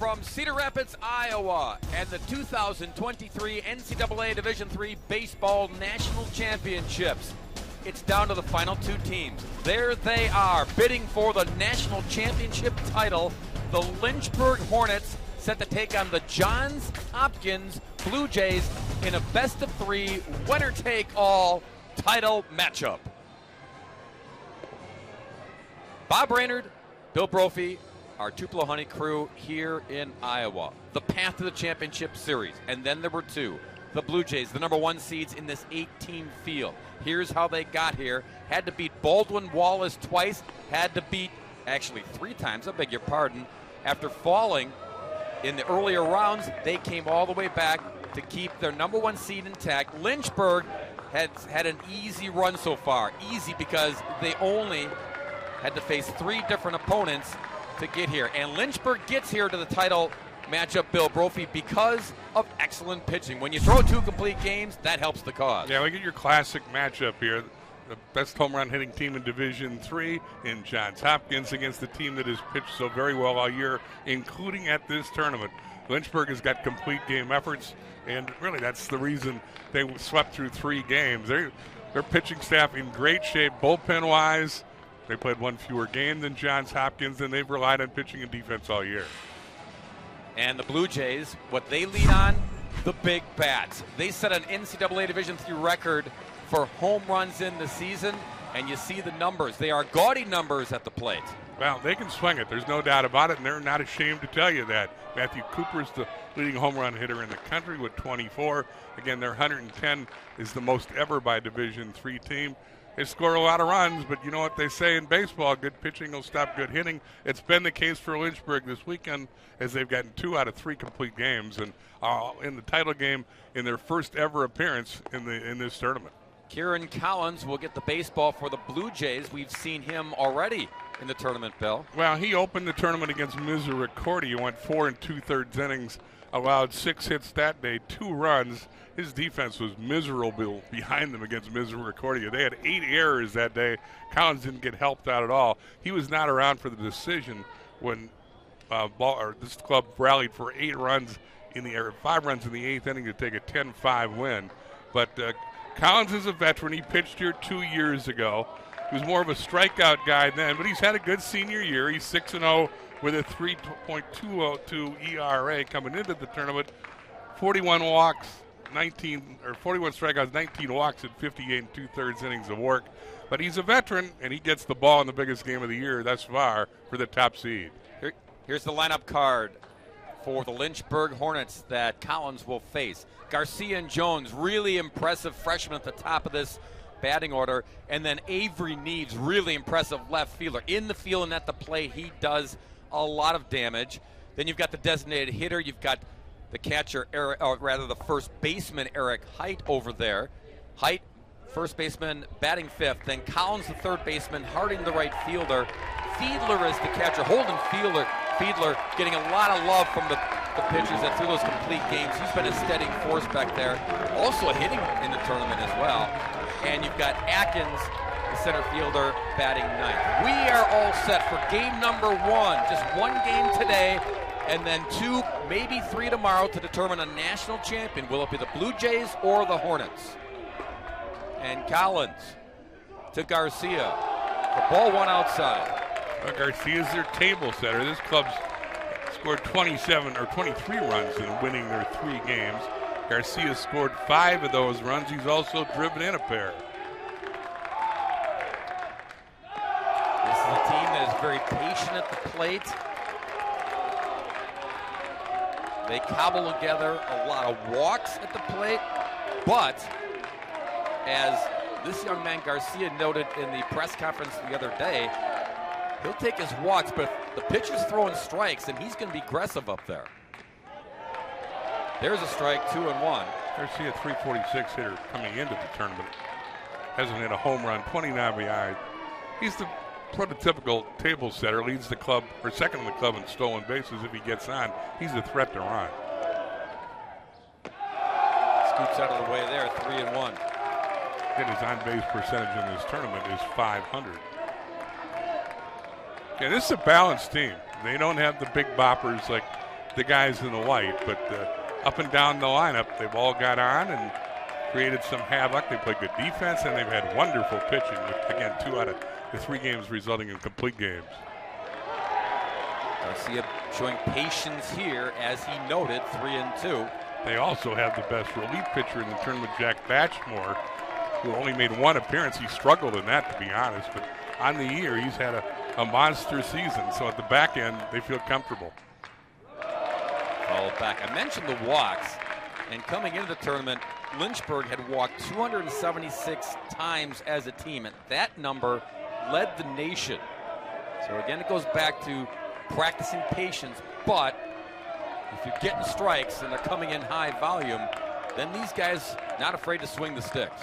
from Cedar Rapids, Iowa, and the 2023 NCAA Division III Baseball National Championships. It's down to the final two teams. There they are, bidding for the national championship title. The Lynchburg Hornets set to take on the Johns Hopkins Blue Jays in a best-of-3, winner-take-all title matchup. Bob Brainerd, Bill Brophy, our Tupelo Honey crew here in Iowa. The path to the championship series, and then there were two. The Blue Jays, the number 1 seeds in this 8-team field. Here's how they got here. Had to beat Baldwin Wallace twice. Had to beat, actually 3 times, I beg your pardon. After falling in the earlier rounds, they came all the way back to keep their number 1 seed intact. Lynchburg has had an easy run so far. Easy because they only had to face 3 different opponents to get here. And Lynchburg gets here to the title matchup, Bill Brophy, because of excellent pitching. When you throw 2 complete games, that helps the cause. Yeah, we get your classic matchup here. The best home run hitting team in Division III in Johns Hopkins against the team that has pitched so very well all year, including at this tournament. Lynchburg has got complete game efforts, and really that's the reason they swept through 3 games. Their pitching staff in great shape, bullpen-wise. They played 1 fewer game than Johns Hopkins, and they've relied on pitching and defense all year. And the Blue Jays, what they lead on, the big bats. They set an NCAA Division III record for home runs in the season, and you see the numbers. They are gaudy numbers at the plate. Well, they can swing it. There's no doubt about it, and they're not ashamed to tell you that. Matthew Cooper's the leading home run hitter in the country with 24. Again, their 110 is the most ever by a Division III team. They score a lot of runs, but you know what they say in baseball, good pitching will stop good hitting. It's been the case for Lynchburg this weekend as they've gotten 2 out of 3 complete games and in the title game in their first ever appearance in this tournament. Kieran Collins will get the baseball for the Blue Jays. We've seen him already in the tournament, Bill. Well, he opened the tournament against Misericordia, went 4 2/3 innings, allowed 6 hits that day, 2 runs. His defense was miserable behind them against Misericordia. They had 8 errors that day. Collins didn't get helped out at all. He was not around for the decision when this club rallied for 5 runs in the 8th inning to take a 10-5 win. But Collins is a veteran. He pitched here 2 years ago. He was more of a strikeout guy then, but he's had a good senior year. He's 6-0 with a 3.202 ERA coming into the tournament. 41 walks. 41 strikeouts, 19 walks at 58 2/3 innings of work. But he's a veteran, and he gets the ball in the biggest game of the year thus far for the top seed. Here's the lineup card for the Lynchburg Hornets that Collins will face. Garcia and Jones, really impressive freshmen at the top of this batting order. And then Avery Neves, really impressive left fielder. In the field and at the plate, he does a lot of damage. Then you've got the designated hitter. You've got the catcher, the first baseman, Eric Height over there. Height, first baseman, batting 5th. Then Collins, the 3rd baseman. Harding, the right fielder. Fiedler is the catcher. Holden Fiedler getting a lot of love from the pitchers that threw those complete games. He's been a steady force back there. Also hitting in the tournament as well. And you've got Atkins, the center fielder, batting 9th. We are all set for game number 1. Just 1 game today. And then 2, maybe 3 tomorrow to determine a national champion. Will it be the Blue Jays or the Hornets? And Collins to Garcia. The ball 1 outside. Well, Garcia's their table setter. This club's scored 23 runs in winning their 3 games. Garcia scored 5 of those runs. He's also driven in a pair. This is a team that is very patient at the plate. They cobble together a lot of walks at the plate, but as this young man Garcia noted in the press conference the other day, he'll take his walks, but if the pitcher's throwing strikes, and he's going to be aggressive up there. There's a strike, 2-1. Garcia, 346 hitter coming into the tournament. Hasn't hit a home run, 29 behind. He's the prototypical table setter, leads the club, or second in the club in stolen bases. If he gets on, he's a threat to run. Scoots out of the way there, 3-1. His on-base percentage in this tournament is .500. Yeah, this is a balanced team. They don't have the big boppers like the guys in the white, but up and down the lineup, they've all got on and created some havoc. They played good defense, and they've had wonderful pitching. With, again, 2 out of the 3 games resulting in complete games. Garcia showing patience here, as he noted, 3-2. They also have the best relief pitcher in the tournament, Jack Batchmore, who only made 1 appearance. He struggled in that, to be honest, but on the year, he's had a monster season. So at the back end, they feel comfortable. Followed back. I mentioned the walks, and coming into the tournament, Lynchburg had walked 276 times as a team, and that number led the nation. So again, it goes back to practicing patience, but if you're getting strikes and they're coming in high volume, then these guys not afraid to swing the sticks.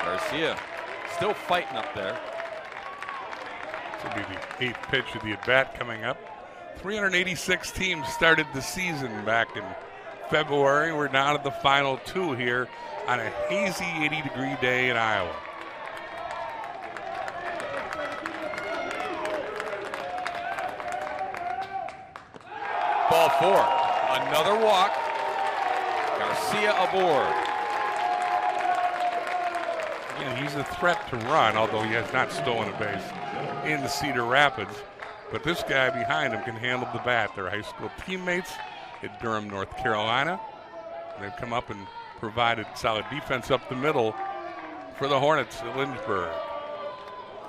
Garcia still fighting up there. This will be the 8th pitch of the at-bat coming up. 386 teams started the season back in February. We're down to the final 2 here on a hazy 80-degree day in Iowa. Ball 4. Another walk. Garcia aboard. Yeah, he's a threat to run, although he has not stolen a base in the Cedar Rapids. But this guy behind him can handle the bat. They're high school teammates at Durham, North Carolina. They've come up and provided solid defense up the middle for the Hornets at Lynchburg.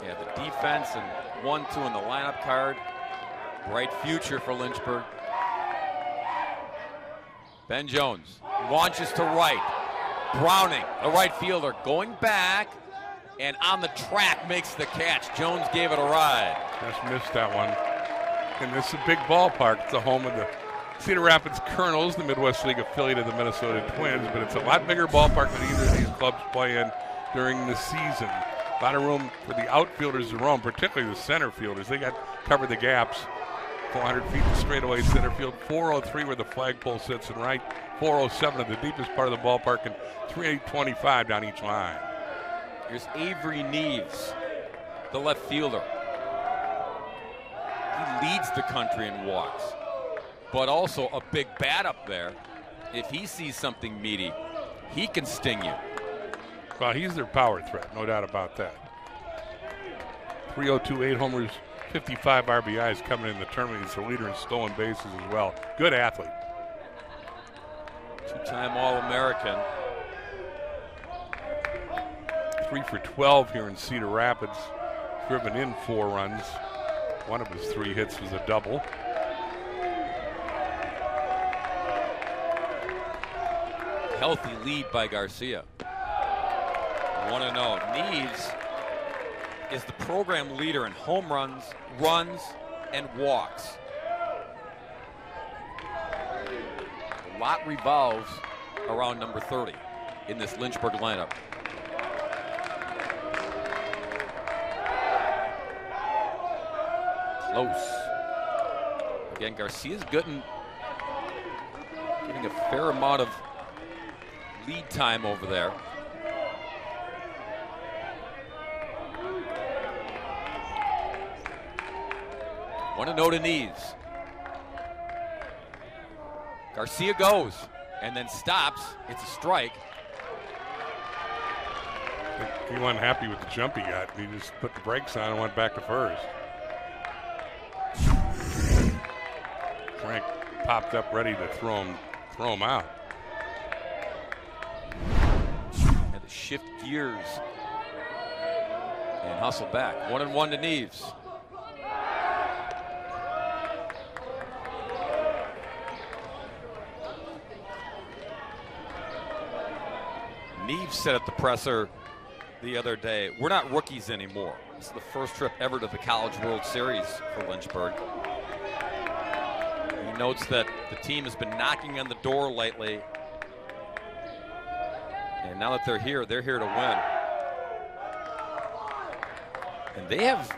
Yeah, the defense and 1-2 in the lineup card. Bright future for Lynchburg. Ben Jones launches to right. Browning, the right fielder, going back and on the track makes the catch. Jones gave it a ride. Just missed that one. And it's a big ballpark. It's the home of the Cedar Rapids Colonels, the Midwest League affiliate of the Minnesota Twins, but it's a lot bigger ballpark than either of these clubs play in during the season. A lot of room for the outfielders to roam, particularly the center fielders. They got covered the gaps. 400 feet to straightaway center field, 403 where the flagpole sits, and right 407 at the deepest part of the ballpark, and 325 down each line. Here's Avery Neves, the left fielder. He leads the country in walks, but also a big bat up there. If he sees something meaty, he can sting you. Well, he's their power threat, no doubt about that. 302, 8 homers, 55 RBIs coming in the tournament. He's the leader in stolen bases as well. Good athlete. 2-time All-American. 3 for 12 here in Cedar Rapids. Driven in 4 runs. One of his 3 hits was a double. Healthy lead by Garcia. 1-0. Neves is the program leader in home runs, and walks. A lot revolves around number 30 in this Lynchburg lineup. Close. Again, Garcia's getting a fair amount of lead time over there. 1-0 to Neves. Garcia goes and then stops. It's a strike. He wasn't happy with the jump he got. He just put the brakes on and went back to first. Frank popped up ready to throw him out. Had to shift gears and hustle back. 1-1 to Neves. Neves said at the presser the other day, we're not rookies anymore. This is the first trip ever to the College World Series for Lynchburg. He notes that the team has been knocking on the door lately. And now that they're here to win. And they have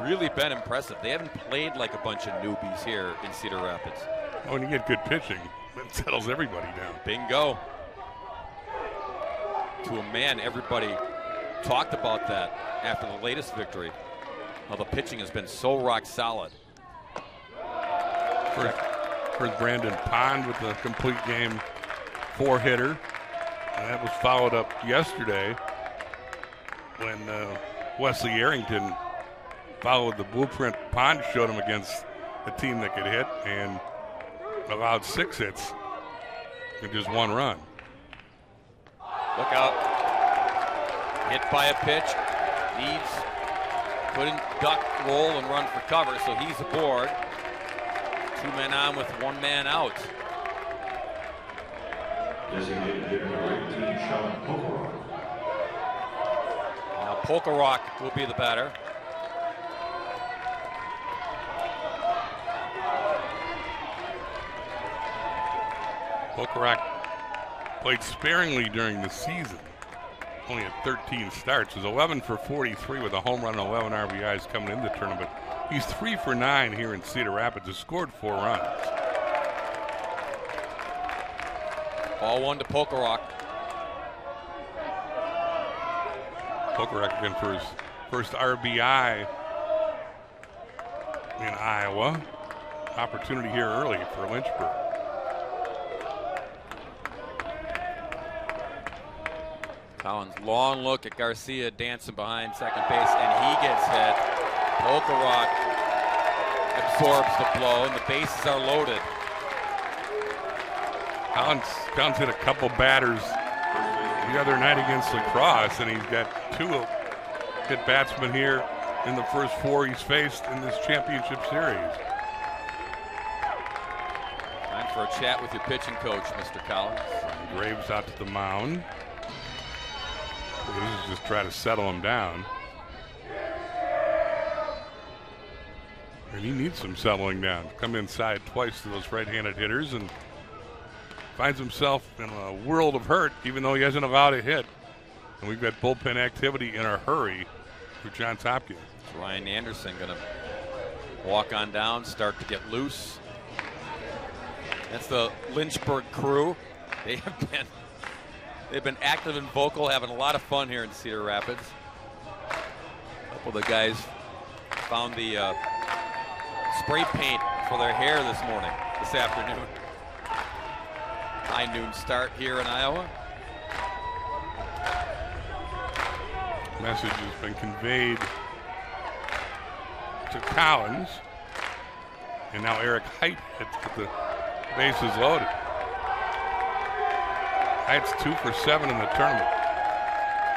really been impressive. They haven't played like a bunch of newbies here in Cedar Rapids. When you get good pitching, it settles everybody down. Bingo. To a man, everybody talked about that after the latest victory. Well, the pitching has been so rock solid. First Brandon Pond with the complete game 4-hitter. And that was followed up yesterday when Wesley Arrington followed the blueprint Pond showed him against a team that could hit and allowed 6 hits and just 1 run. Look out. Hit by a pitch. Couldn't duck, roll, and run for cover, so he's aboard. 2 men on with 1 man out. Designated hitter number 18, Sean Polkarock. Now Polkarock will be the batter. Polkarock played sparingly during the season. Only had 13 starts. Was 11 for 43 with a home run and 11 RBIs coming into the tournament. He's 3 for 9 here in Cedar Rapids. Has scored 4 runs. Ball 1 to Polkarock. Polkarock again for his first RBI in Iowa. Opportunity here early for Lynchburg. Collins, long look at Garcia dancing behind second base, and he gets hit. Polkarock absorbs the blow, and the bases are loaded. Collins hit a couple batters the other night against lacrosse, and he's got 2 hit batsmen here in the first 4 he's faced in this championship series. Time for a chat with your pitching coach, Mr. Collins. Graves out to the mound. This is just try to settle him down. And he needs some settling down. Come inside twice to those right-handed hitters and finds himself in a world of hurt, even though he hasn't allowed a hit. And we've got bullpen activity in a hurry for Johns Hopkins. Ryan Anderson going to walk on down, start to get loose. That's the Lynchburg crew. They've been active and vocal, having a lot of fun here in Cedar Rapids. A couple of the guys found the spray paint for their hair this afternoon. High noon start here in Iowa. Message has been conveyed to Collins. And now Eric Height hits with the bases loaded. Height's 2 for 7 in the tournament.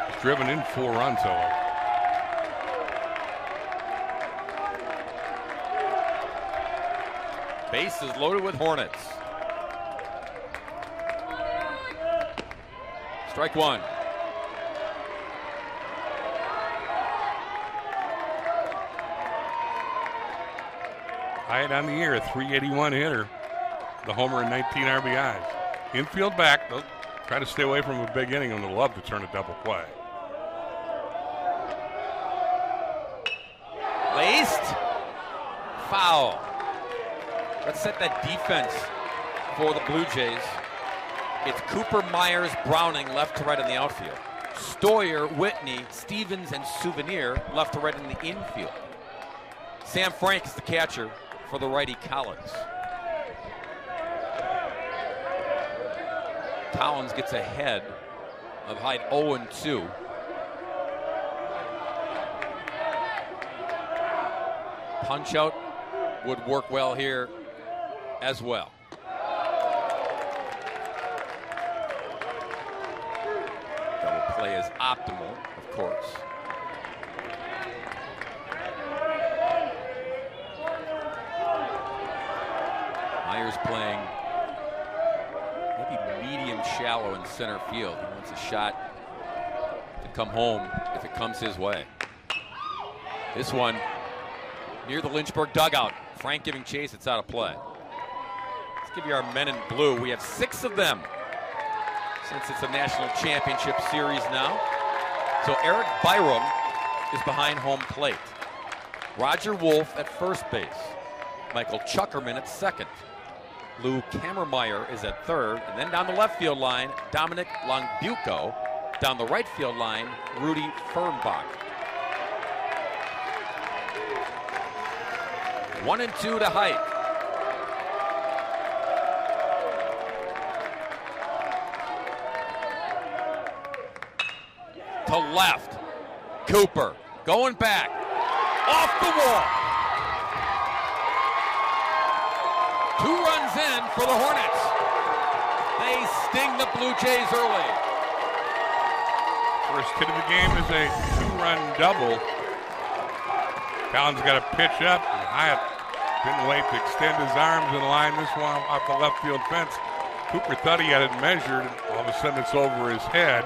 He's driven in 4 runs, however. Bases loaded with Hornets. Strike 1. Height on the year, a .381 hitter. The homer and 19 RBIs. Infield back. They'll try to stay away from a big inning, and they'll love to turn a double play. Laced. Foul. Let's set that defense for the Blue Jays. It's Cooper, Myers, Browning left to right in the outfield. Stoyer, Whitney, Stevens, and Souvenir left to right in the infield. Sam Frank is the catcher for the righty Collins. Collins gets ahead of Hyde 0-2. Punch out would work well here as well. Double play is optimal, of course. Myers playing maybe medium shallow in center field. He wants a shot to come home if it comes his way. This one near the Lynchburg dugout. Frank giving chase, it's out of play. Let's give you our men in blue. We have 6 of them since it's a national championship series now. So Eric Byram is behind home plate. Roger Wolf at first base. Michael Chuckerman at second. Lou Kammermeyer is at third. And then down the left field line, Dominic Longbuco. Down the right field line, Rudy Fernbach. 1-2 to Height. To left. Cooper going back. Off the wall. 2 runs in for the Hornets. They sting the Blue Jays early. First hit of the game is a 2-run double. Collins got a pitch up. Hyatt didn't wait to extend his arms and line this one off the left field fence. Cooper thought he had it measured, and all of a sudden it's over his head.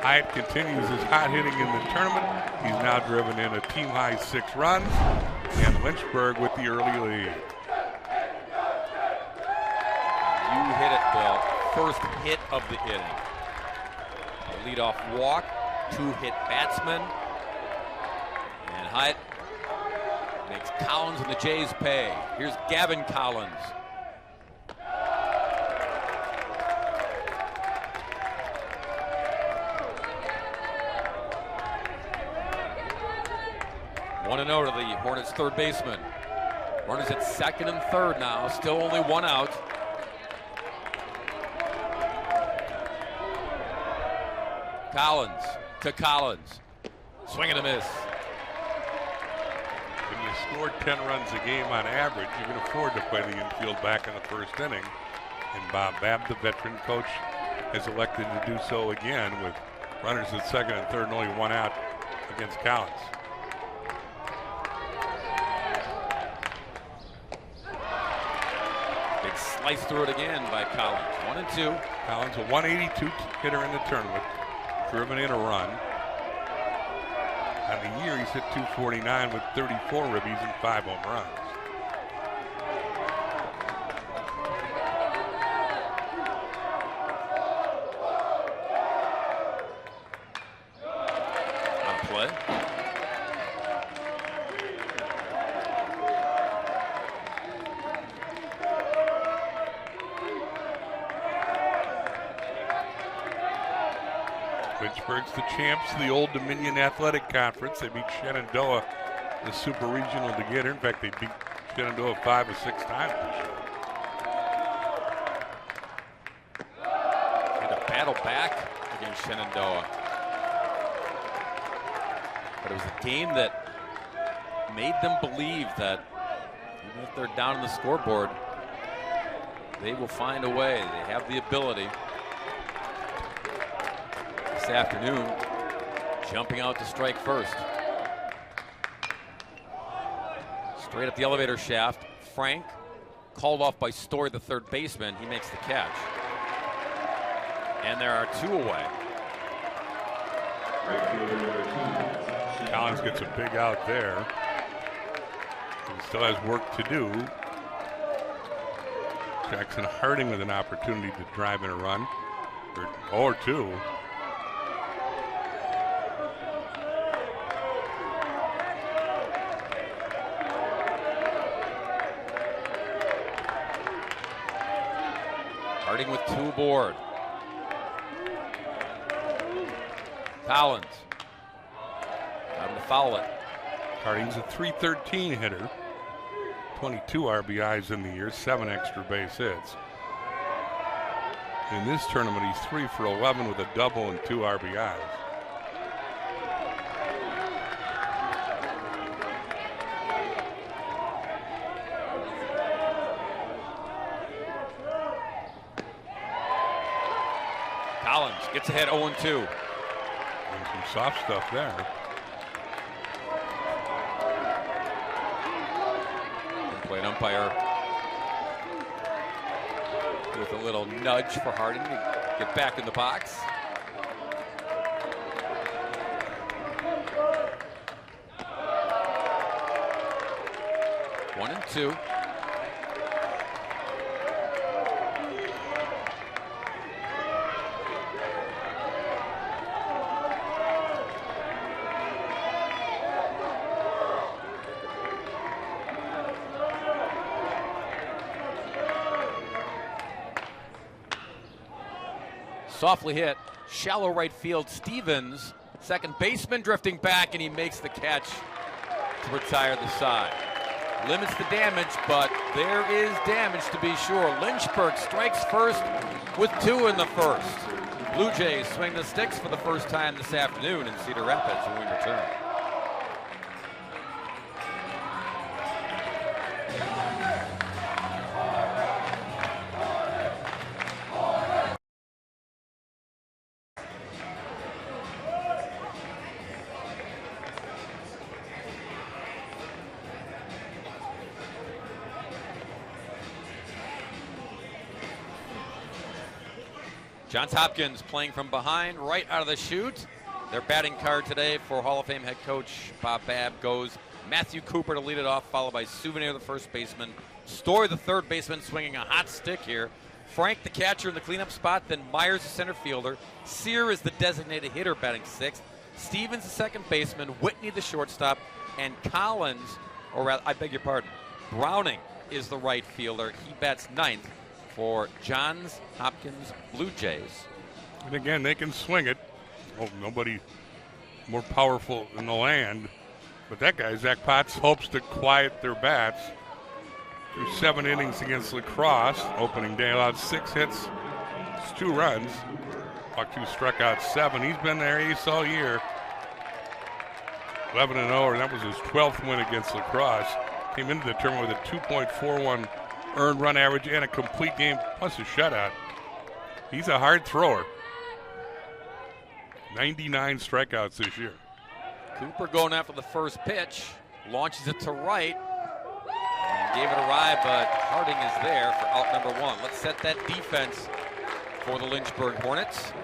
Hyatt continues his hot hitting in the tournament. He's now driven in a team-high 6 runs, and Lynchburg with the early lead. You hit it, Bill. First hit of the inning. A leadoff walk, 2-hit batsman, and Hyatt makes Collins and the Jays pay. Here's Gavin Collins. One and 0 to the Hornets' third baseman. Runners at second and third now. Still only 1 out. Collins to Collins. Swing and a miss. When you score 10 runs a game on average, you can afford to play the infield back in the first inning. And Bob Babb, the veteran coach, has elected to do so again with runners at second and third and only 1 out against Collins. Big slice through it again by Collins. 1-2. Collins, a 182 hitter in the tournament, driven in a run. On the year, he's hit 249 with 34 ribbies and 5 home runs. On play. Lynchburg's the champs of the Old Dominion Athletic Conference. They beat Shenandoah, the super regional, to get her. In fact, they beat Shenandoah 5 or 6 times this year. Had to battle back against Shenandoah. But it was a game that made them believe that even if they're down on the scoreboard, they will find a way. They have the ability. This afternoon, jumping out to strike first. Straight up the elevator shaft. Frank, called off by Story, the third baseman. He makes the catch. And there are 2 away. Collins gets a big out there. He still has work to do. Jackson Harding with an opportunity to drive in a run, or 2. Harding with 2 aboard. Collins. Time to foul it. Harding's a .313 hitter. 22 RBIs in the year, 7 extra base hits. In this tournament, he's 3 for 11 with a double and 2 RBIs. Collins gets ahead 0-2. And some soft stuff there. Played umpire with a little nudge for Harding to get back in the box. One and 2. Softly hit, shallow right field. Stevens, second baseman, drifting back, and he makes the catch to retire the side. limits the damage, but there is damage to be sure. Lynchburg strikes first with 2 in the first. Blue Jays swing the sticks for the first time this afternoon in Cedar Rapids when we return. Johns Hopkins playing from behind, right out of the chute. Their batting card today for Hall of Fame head coach Bob Babb goes Matthew Cooper to lead it off, followed by Souvenir, the first baseman. Story, the third baseman, swinging a hot stick here. Frank, the catcher, in the cleanup spot. Then Myers, the center fielder. Sear is the designated hitter, batting 6th. Stevens, the second baseman. Whitney, the shortstop. And Collins, or rather, I beg your pardon, Browning is the right fielder. He bats 9th for Johns Hopkins Blue Jays. And again, they can swing it. Oh, nobody more powerful in the land. But that guy, Zach Potts, hopes to quiet their bats. Through 7 innings against La Crosse, opening day, allowed 6 hits, 2 runs. Walked 2, struck out 7. He's been their ace all year. 11-0, and that was his 12th win against La Crosse. Came into the tournament with a 2.41 earned run average and a complete game plus a shutout. He's a hard thrower. 99 strikeouts this year. Cooper going after the first pitch, launches it to right, and gave it a ride, but Harding is there for out number 1. Let's set that defense for the Lynchburg Hornets.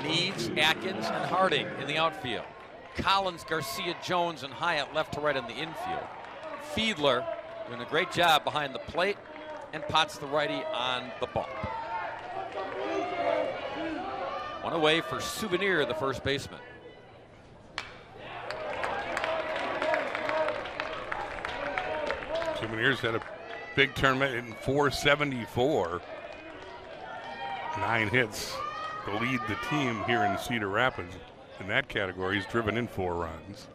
Needs Atkins and Harding in the outfield. Collins, Garcia, Jones, and Hyatt left to right in the infield. Fiedler doing a great job behind the plate, and Potts, the righty, on the bump. 1 away for Souvenir, the first baseman. Souvenirs had a big tournament in 474. 9 hits to lead the team here in Cedar Rapids. In that category, he's driven in 4 runs.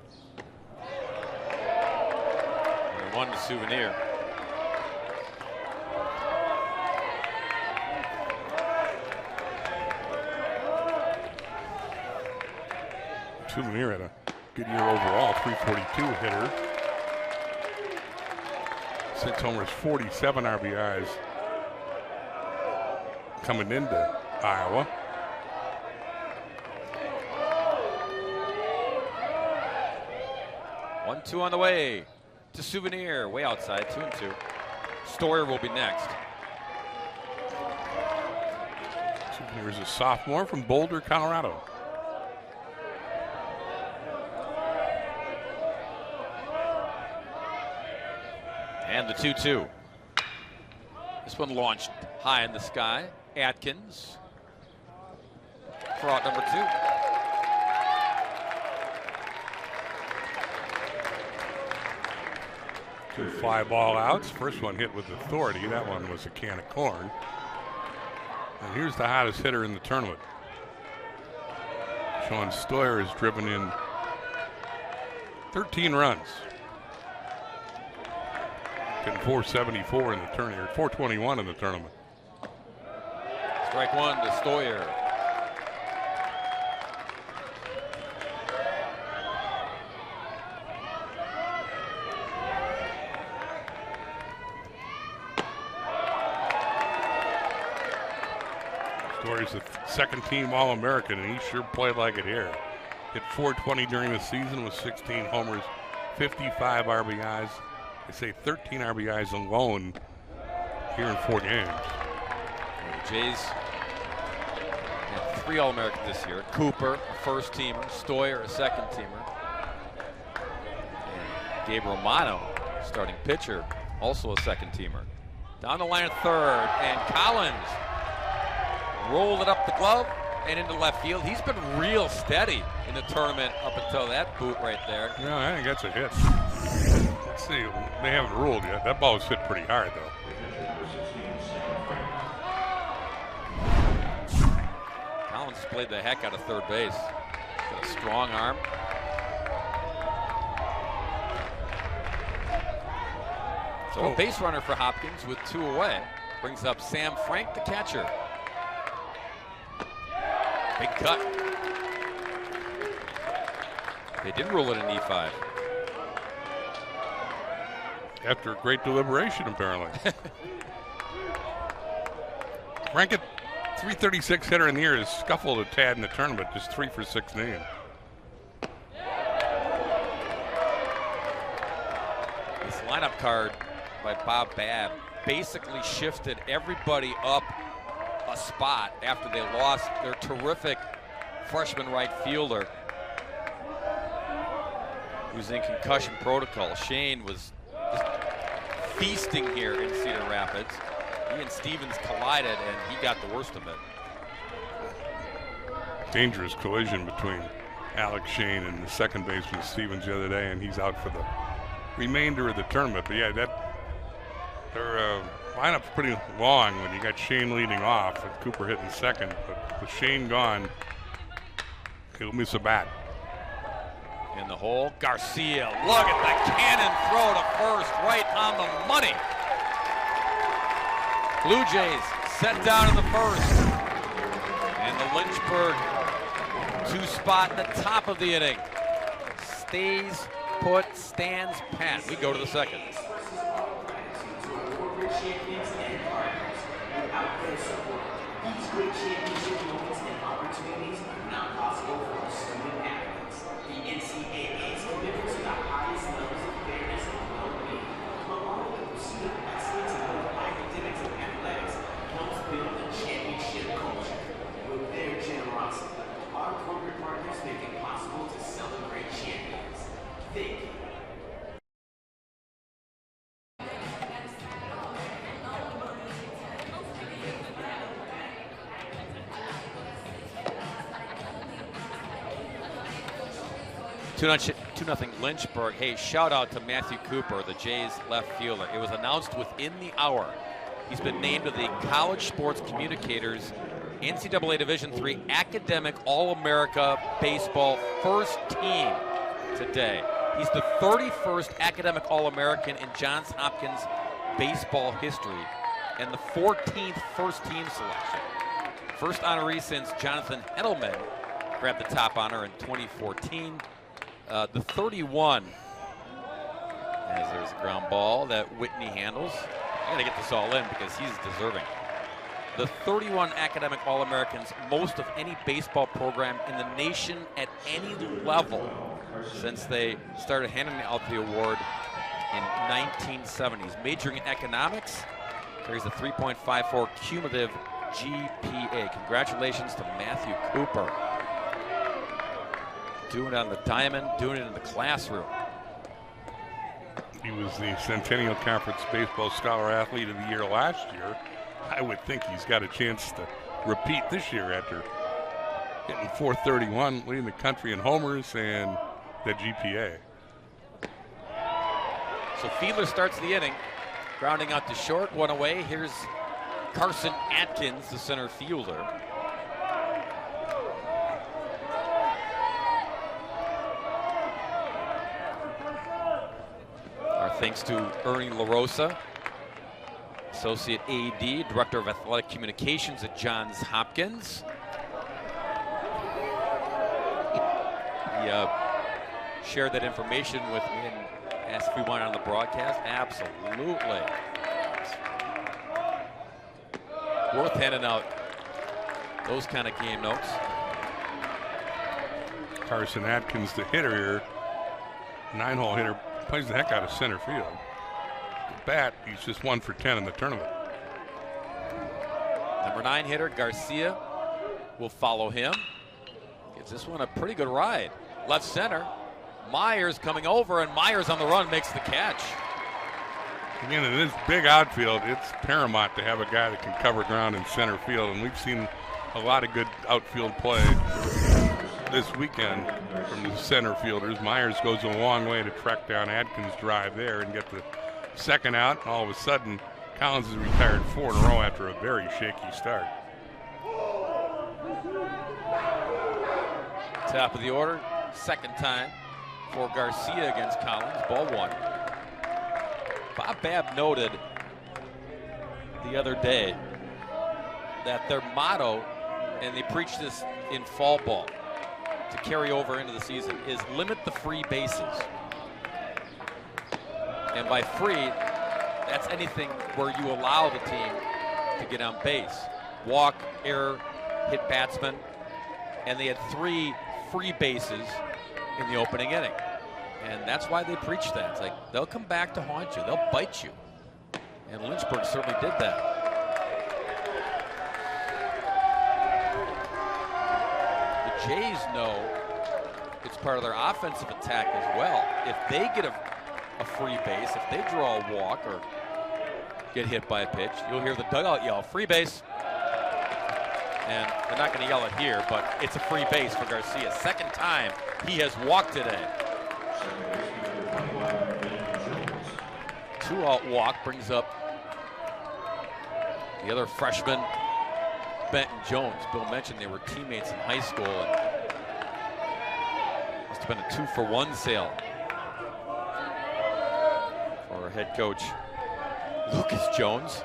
1 to Souvenir. Souvenir had a good year overall, 342 hitter. 6 homers, 47 RBIs coming into Iowa. One, 2 on the way to Souvenir, way outside, 2-2. Stoyer will be next. Souvenir is a sophomore from Boulder, Colorado. And the 2-2. This one launched high in the sky. Atkins for out number 2. 2 fly ball outs. First one hit with authority. That one was a can of corn. And here's the hottest hitter in the tournament. Sean Stoyer has driven in 13 runs. Getting 474 in the tournament, 421 in the tournament. Strike 1 to Stoyer. Stoyer's the second team All-American, and he sure played like it here. Hit 420 during the season with 16 homers, 55 RBIs. They say 13 RBIs alone here in 4 games. The Jays had 3 All-Americans this year. Cooper, a first-teamer. Stoyer, a second-teamer. And Gabe Romano, starting pitcher, also a second-teamer. Down the line at third, and Collins rolled it up the glove and into left field. He's been real steady in the tournament up until that boot right there. Yeah, I think that's a hit. Let's see, they haven't ruled yet. That ball was hit pretty hard, though. Collins played the heck out of third base. Got a strong arm. So a base runner for Hopkins with 2 away. Brings up Sam Frank, the catcher. Big cut. They did rule it an E5. After great deliberation, apparently. Frank, at 336 hitter in the year, has scuffled a tad in the tournament, just 3 for 16. This lineup card by Bob Babb basically shifted everybody up a spot after they lost their terrific freshman right fielder who's in concussion protocol. Shane was just feasting here in Cedar Rapids. He and Stevens collided and he got the worst of it. Dangerous collision between Alex Shane and the second baseman Stevens the other day, and he's out for the remainder of the tournament. But yeah, their lineup's pretty long when you got Shane leading off and Cooper hitting second. But with Shane gone, he'll miss a bat. In the hole, Garcia, look at the cannon throw to first, right on the money. Blue Jays set down in the first. And the Lynchburg 2 spot in the top of the inning stays put, stands pat. We go to the second. These great championship moments and opportunities are not possible for student athletes. The NCAA's commitment to the highest levels of fairness and well-being, along with the pursuit of excellence in both academics and athletics, helps build a championship culture. With their generosity, our corporate partners make it possible to celebrate champions. Thank you. Two nothing Lynchburg. Hey, shout out to Matthew Cooper, the Jays left fielder. It was announced within the hour. He's been named to the College Sports Communicators NCAA Division III Academic All-America Baseball first team today. He's the 31st Academic All-American in Johns Hopkins baseball history and the 14th first team selection. First honoree since Jonathan Heddleman grabbed the top honor in 2014. The 31, as there's a ground ball that Whitney handles. I gotta get this all in because he's deserving. The 31 academic All-Americans, most of any baseball program in the nation at any level since they started handing out the award in 1970s. Majoring in economics, carries a 3.54 cumulative GPA. Congratulations to Matthew Cooper. Doing it on the diamond, doing it in the classroom. He was the Centennial Conference Baseball Scholar Athlete of the Year last year. I would think he's got a chance to repeat this year after hitting .431, leading the country in homers and the GPA. So Fiedler starts the inning, grounding out to short, 1 away. Here's Carson Atkins, the center fielder. Thanks to Ernie LaRosa, Associate AD, Director of Athletic Communications at Johns Hopkins. He shared that information with me and asked if we wanted on the broadcast. Absolutely. Worth handing out those kind of game notes. Carson Atkins, the hitter here, 9-hole hitter, plays the heck out of center field. The bat, he's just 1 for 10 in the tournament. Number 9 hitter Garcia will follow him. Gives this one a pretty good ride. Left center. Myers coming over, and Myers on the run makes the catch. Again, in this big outfield, it's paramount to have a guy that can cover ground in center field, and we've seen a lot of good outfield play this weekend from the center fielders. Myers goes a long way to track down Atkins' drive there and get the second out. And all of a sudden, Collins has retired 4 in a row after a very shaky start. Top of the order, second time for Garcia against Collins. Ball 1. Bob Babb noted the other day that their motto, and they preach this in fall ball to carry over into the season, is limit the free bases. And by free, that's anything where you allow the team to get on base. Walk, error, hit batsman, and they had 3 free bases in the opening inning. And that's why they preach that. It's like, they'll come back to haunt you. They'll bite you. And Lynchburg certainly did that. The Jays know it's part of their offensive attack as well. If they get a free base, if they draw a walk or get hit by a pitch, you'll hear the dugout yell, free base. And they're not going to yell it here, but it's a free base for Garcia. Second time he has walked today. 2-out walk brings up the other freshman, Benton Jones. Bill mentioned they were teammates in high school, and must have been a 2-for-1 sale for head coach Lucas Jones.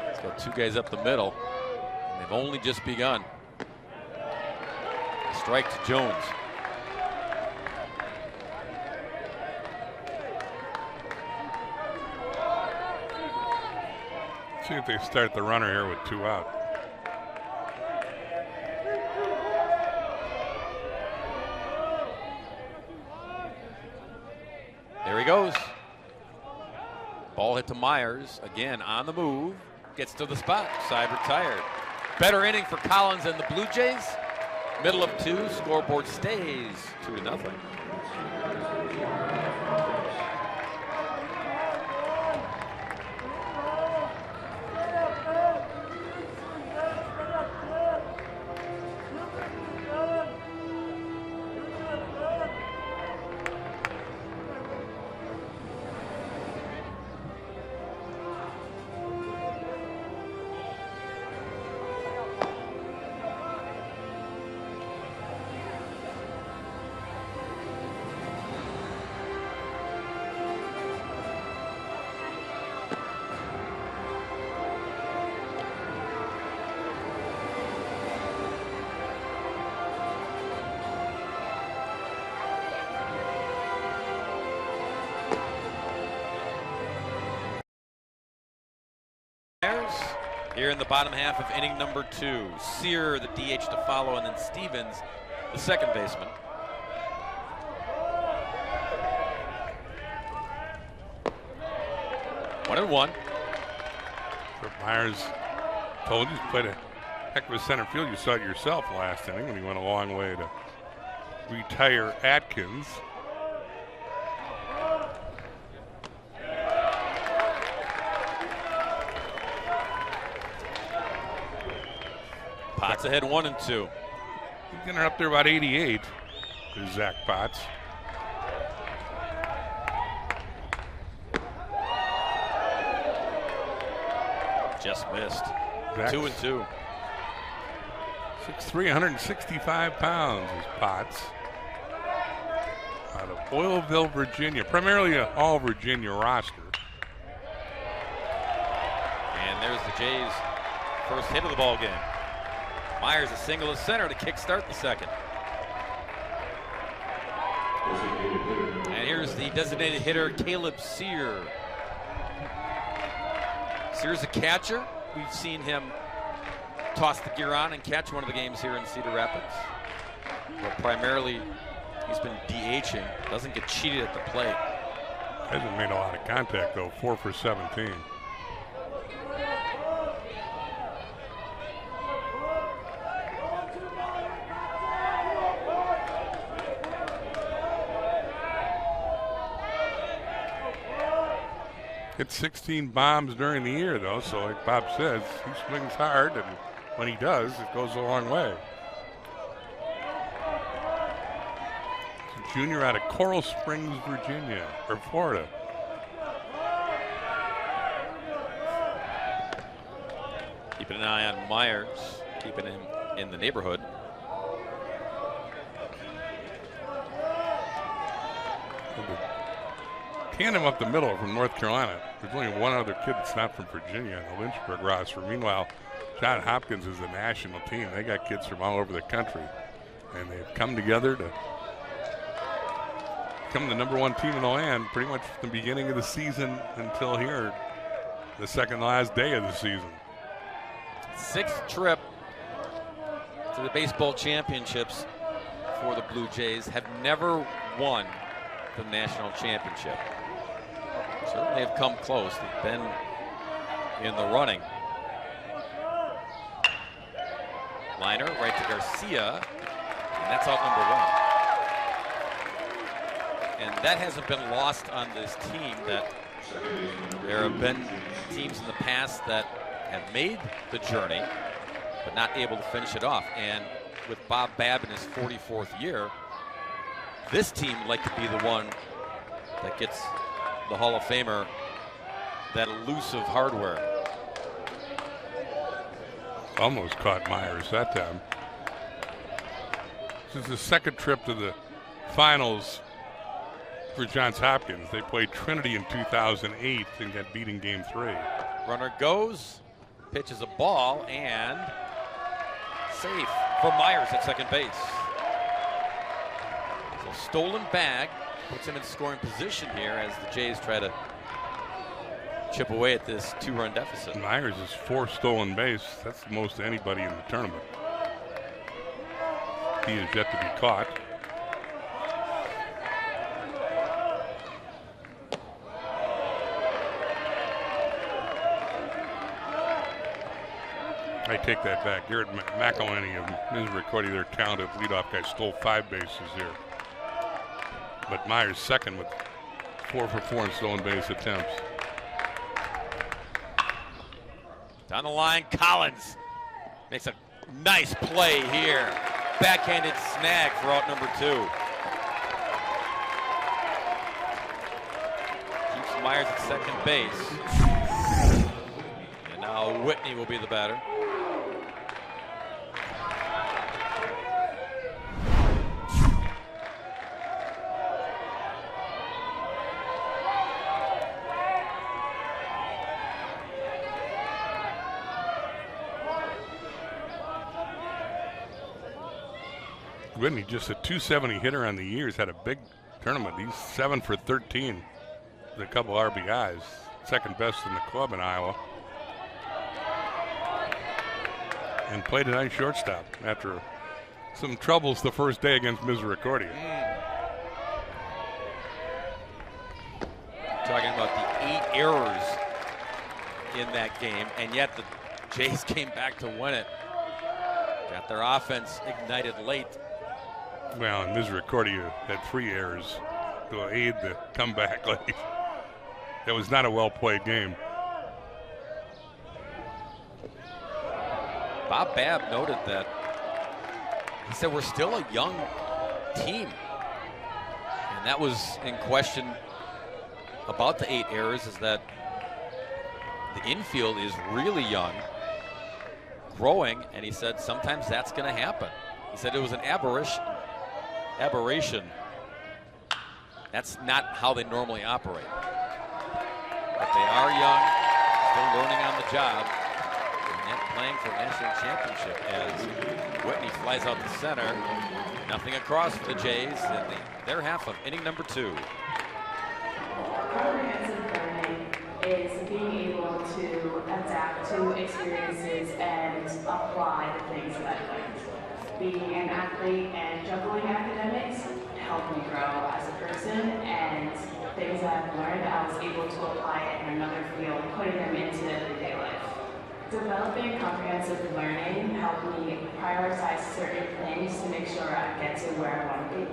He's got 2 guys up the middle, and they've only just begun. Strike to Jones. See if they start the runner here with 2 out. There he goes. Ball hit to Myers. Again on the move. Gets to the spot. Side retired. Better inning for Collins and the Blue Jays. Middle of 2. Scoreboard stays 2-0. Here in the bottom half of inning number 2. Sear, the DH, to follow, and then Stevens, the second baseman. One and one. Myers told you he played a heck of a center field. You saw it yourself last inning, and he went a long way to retire Atkins. Potts ahead 1-2. He's getting up there about 88. Is Zach Potts. Just missed. Zach's 2-2. 6'3", 165 pounds is Potts. Out of Oilville, Virginia. Primarily an all-Virginia roster. And there's the Jays' first hit of the ball game. Myers a single to center to kickstart the second. And here's the designated hitter, Caleb Sear. Sear's a catcher. We've seen him toss the gear on and catch one of the games here in Cedar Rapids. But primarily, he's been DHing. Doesn't get cheated at the plate. Hasn't made a lot of contact, though. 4 for 17. Hit 16 bombs during the year, though, so like Bob says, he swings hard, and when he does, it goes a long way. He's a junior out of Coral Springs, Virginia, or Florida. Keeping an eye on Myers, keeping him in the neighborhood. tandem up the middle from North Carolina. There's only one other kid that's not from Virginia in the Lynchburg roster. Meanwhile, Johns Hopkins is a national team. They got kids from all over the country. And they've come together to become the #1 team in the land pretty much from the beginning of the season until here, the second last day of the season. 6th trip to the baseball championships for the Blue Jays. Have never won the national championship. Certainly have come close. They've been in the running. Liner right to Garcia, and that's out number 1. And that hasn't been lost on this team, that there have been teams in the past that have made the journey but not able to finish it off. And with Bob Babb in his 44th year, this team would like to be the one that gets the Hall of Famer that elusive hardware. Almost caught Myers that time. This is the second trip to the finals for Johns Hopkins. They played Trinity in 2008 and got beat in Game 3. Runner goes, pitches a ball, and safe for Myers at second base. So stolen bag puts him in scoring position here as the Jays try to chip away at this 2-run deficit. Myers is 4 stolen base. That's the most to anybody in the tournament. He is yet to be caught. I take that back. Garrett McElhenney of Misericordia, their talented leadoff guy, stole 5 bases here. But Myers second with 4 for 4 in stolen base attempts. Down the line, Collins makes a nice play here. Backhanded snag for out number 2. Keeps Myers at second base. And now Whitney will be the batter. Whitney, just a .270 hitter on the year. He's had a big tournament. He's 7 for 13 with a couple RBIs. Second best in the club in Iowa. And played a nice shortstop after some troubles the first day against Misericordia. Talking about the 8 errors in that game, and yet the Jays came back to win it. Got their offense ignited late. Well, and Misericordia had 3 errors to aid the comeback late. It was not a well-played game. Bob Babb noted that. He said we're still a young team. And that was in question about the 8 errors, is that the infield is really young, growing, and he said sometimes that's going to happen. He said it was an aberration. That's not how they normally operate. But they are young, still learning on the job, and yet playing for a national championship as Whitney flies out to center. Nothing across for the Jays in their half of inning number 2. Comprehensive learning is being able to adapt to experiences and apply the things that I've learned. Being an athlete and juggling academics helped me grow as a person, and things I've learned, I was able to apply it in another field, putting them into everyday life. Developing comprehensive learning helped me prioritize certain things to make sure I get to where I want to be.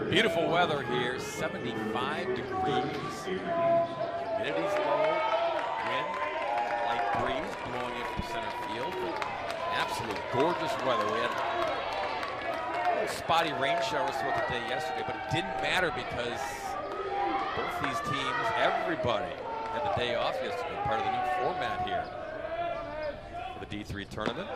Beautiful weather here, 75 degrees. Humidity's low, wind, light breeze blowing in from center field. Absolute gorgeous weather. We had little spotty rain showers throughout the day yesterday, but it didn't matter because both these teams, everybody had the day off yesterday, part of the new format here for the D3 tournament.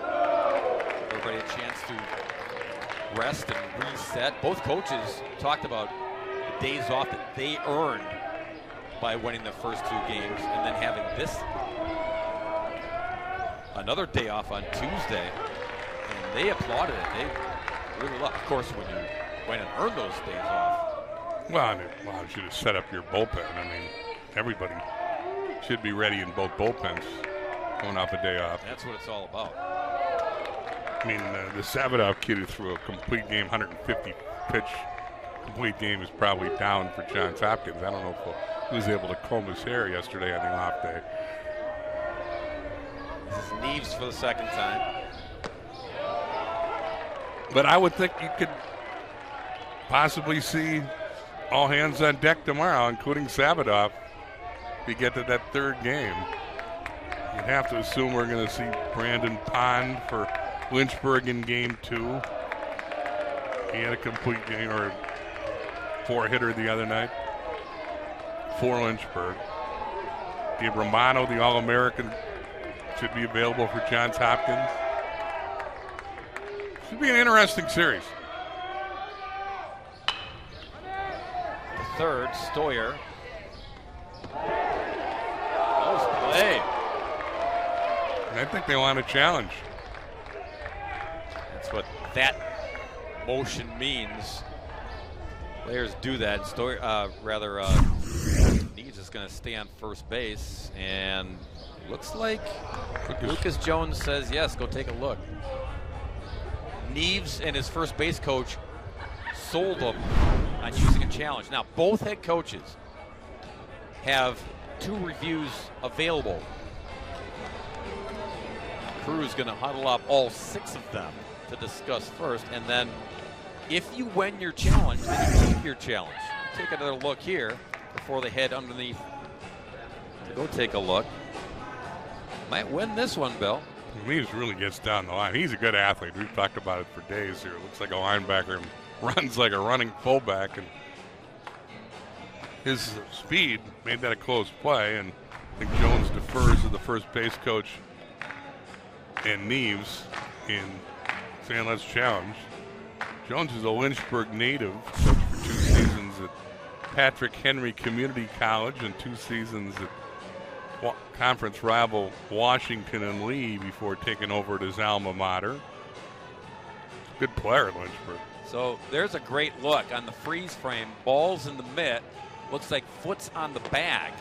Everybody a chance to rest and reset. Both coaches talked about the days off that they earned by winning the first 2 games and then having another day off on Tuesday. And they applauded it. They really loved it. Of course, when you went and earned those days off. Well, you should have set up your bullpen. I mean, everybody should be ready in both bullpens going off a day off. That's what it's all about. I mean, the Savadoff kid who threw a complete game, 150 pitch complete game, is probably down for Johns Hopkins. I don't know if he was able to comb his hair yesterday on the off day. This is Neves for the second time. But I would think you could possibly see all hands on deck tomorrow, including Savadoff, if you get to that 3rd game. You'd have to assume we're going to see Brandon Pond for Lynchburg in game 2. He had a complete game, or 4-hitter the other night for Lynchburg. Gabe Romano, the All-American, should be available for Johns Hopkins. Should be an interesting series. The third, Stoyer. Close play. And I think they want a challenge. That's what that motion means. Players do that. Neves is going to stay on first base, and looks like Lucas Jones says yes. Go take a look. Neves and his first base coach sold him on using a challenge. Now, both head coaches have 2 reviews available. Crew is going to huddle up all 6 of them to discuss first, and then if you win your challenge, then you keep your challenge. Take another look here before they head underneath to go take a look. Might win this one, Bill. Neves really gets down the line. He's a good athlete. We've talked about it for days here. Looks like a linebacker and runs like a running fullback. And his speed made that a close play. And I think Jones defers to the first base coach and Neves in saying let's challenge. Jones is a Lynchburg native, coached for 2 seasons at Patrick Henry Community College and 2 seasons at conference rival Washington and Lee before taking over at his alma mater. Good player at Lynchburg. So there's a great look on the freeze frame. Ball's in the mitt. Looks like foot's on the bag.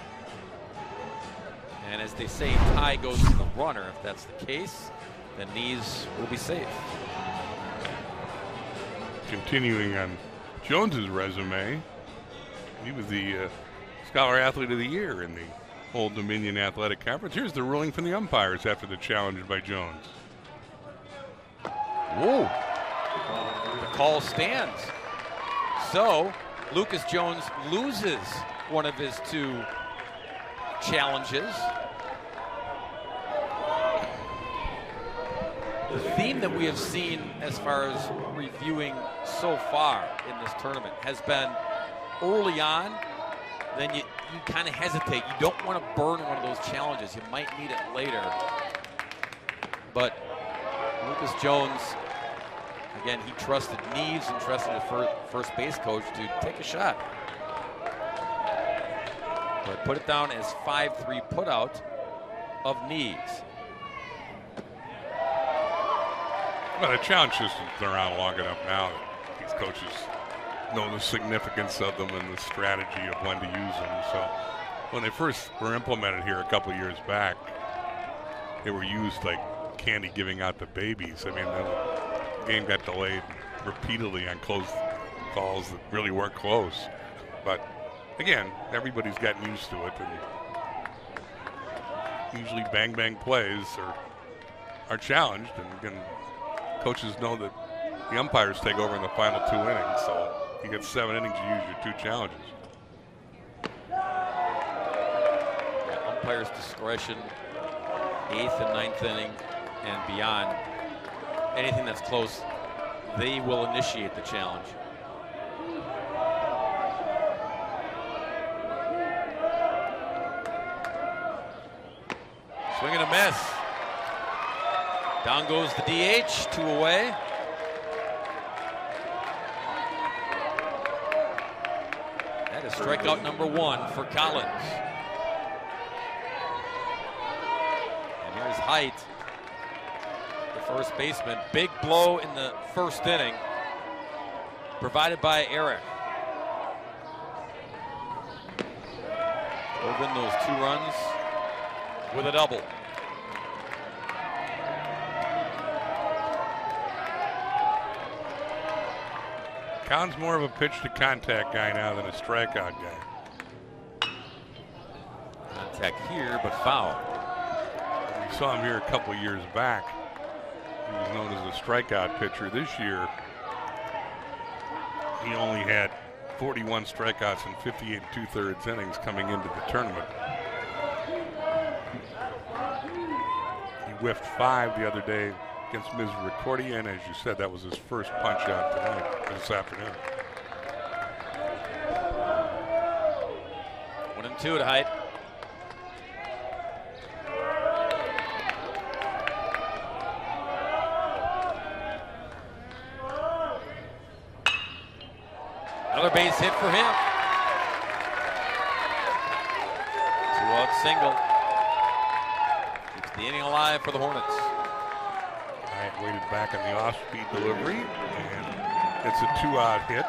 And as they say, tie goes to the runner. If that's the case, then Neves will be safe. Continuing on Jones's resume, he was the Scholar Athlete of the Year in the Old Dominion Athletic Conference. Here's the ruling from the umpires after the challenge by Jones. Whoa. The call stands. So Lucas Jones loses one of his 2 challenges. The theme that we have seen as far as reviewing so far in this tournament has been early on, then you kind of hesitate. You don't want to burn one of those challenges. You might need it later. But Lucas Jones, again, he trusted Neves and trusted the first base coach to take a shot. But put it down as 5-3 putout of Neves. Well, the challenge system's been around long enough now that these coaches know the significance of them and the strategy of when to use them. So when they first were implemented here a couple of years back, they were used like candy giving out to babies. I mean, the game got delayed repeatedly on close calls that really weren't close. But again, everybody's gotten used to it, and usually bang plays are challenged, and again, coaches know that the umpires take over in the final 2 innings, so you get 7 innings, you use your 2 challenges. Yeah, umpires' discretion, 8th and 9th inning and beyond. Anything that's close, they will initiate the challenge. Swing and a miss. Down goes the DH, 2 away. That is strikeout number 1 for Collins. And here's Height, the first baseman. Big blow in the first inning, provided by Eric. We'll win those 2 runs with a double. Collins more of a pitch to contact guy now than a strikeout guy. Contact here, but foul. We saw him here a couple years back. He was known as a strikeout pitcher. This year, he only had 41 strikeouts in 58 2/3 innings coming into the tournament. He whiffed 5 the other day against Misericordia, and as you said, that was his first punch out tonight, this afternoon. 1-2 to Height. Another base hit for him. 2-out single. Keeps the inning alive for the Hornets. Height waited back on the off-speed delivery, and it's a 2-out hit.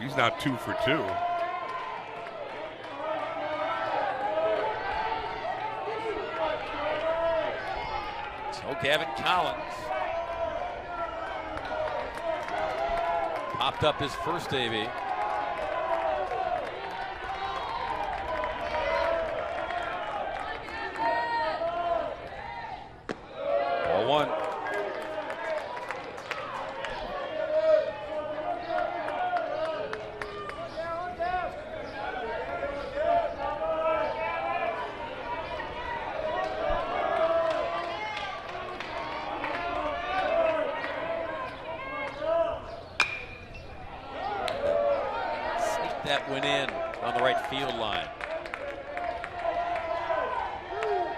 He's now 2 for 2. So Gavin Collins popped up his first AB. Ball 1. That went in on the right field line.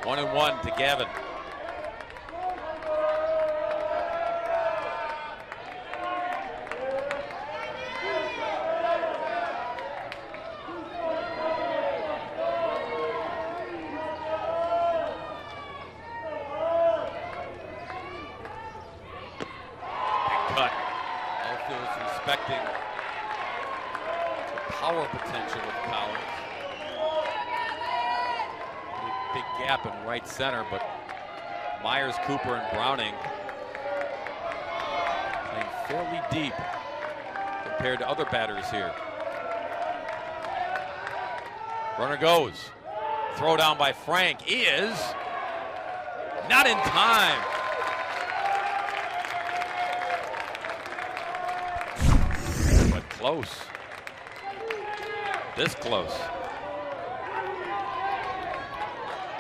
1-1 to Gavin. Big cut. Outfield's respecting power potential of Collins. Big gap in right center, but Myers, Cooper, and Browning playing fairly deep compared to other batters here. Runner goes. Throw down by Frank is not in time. But close. This close.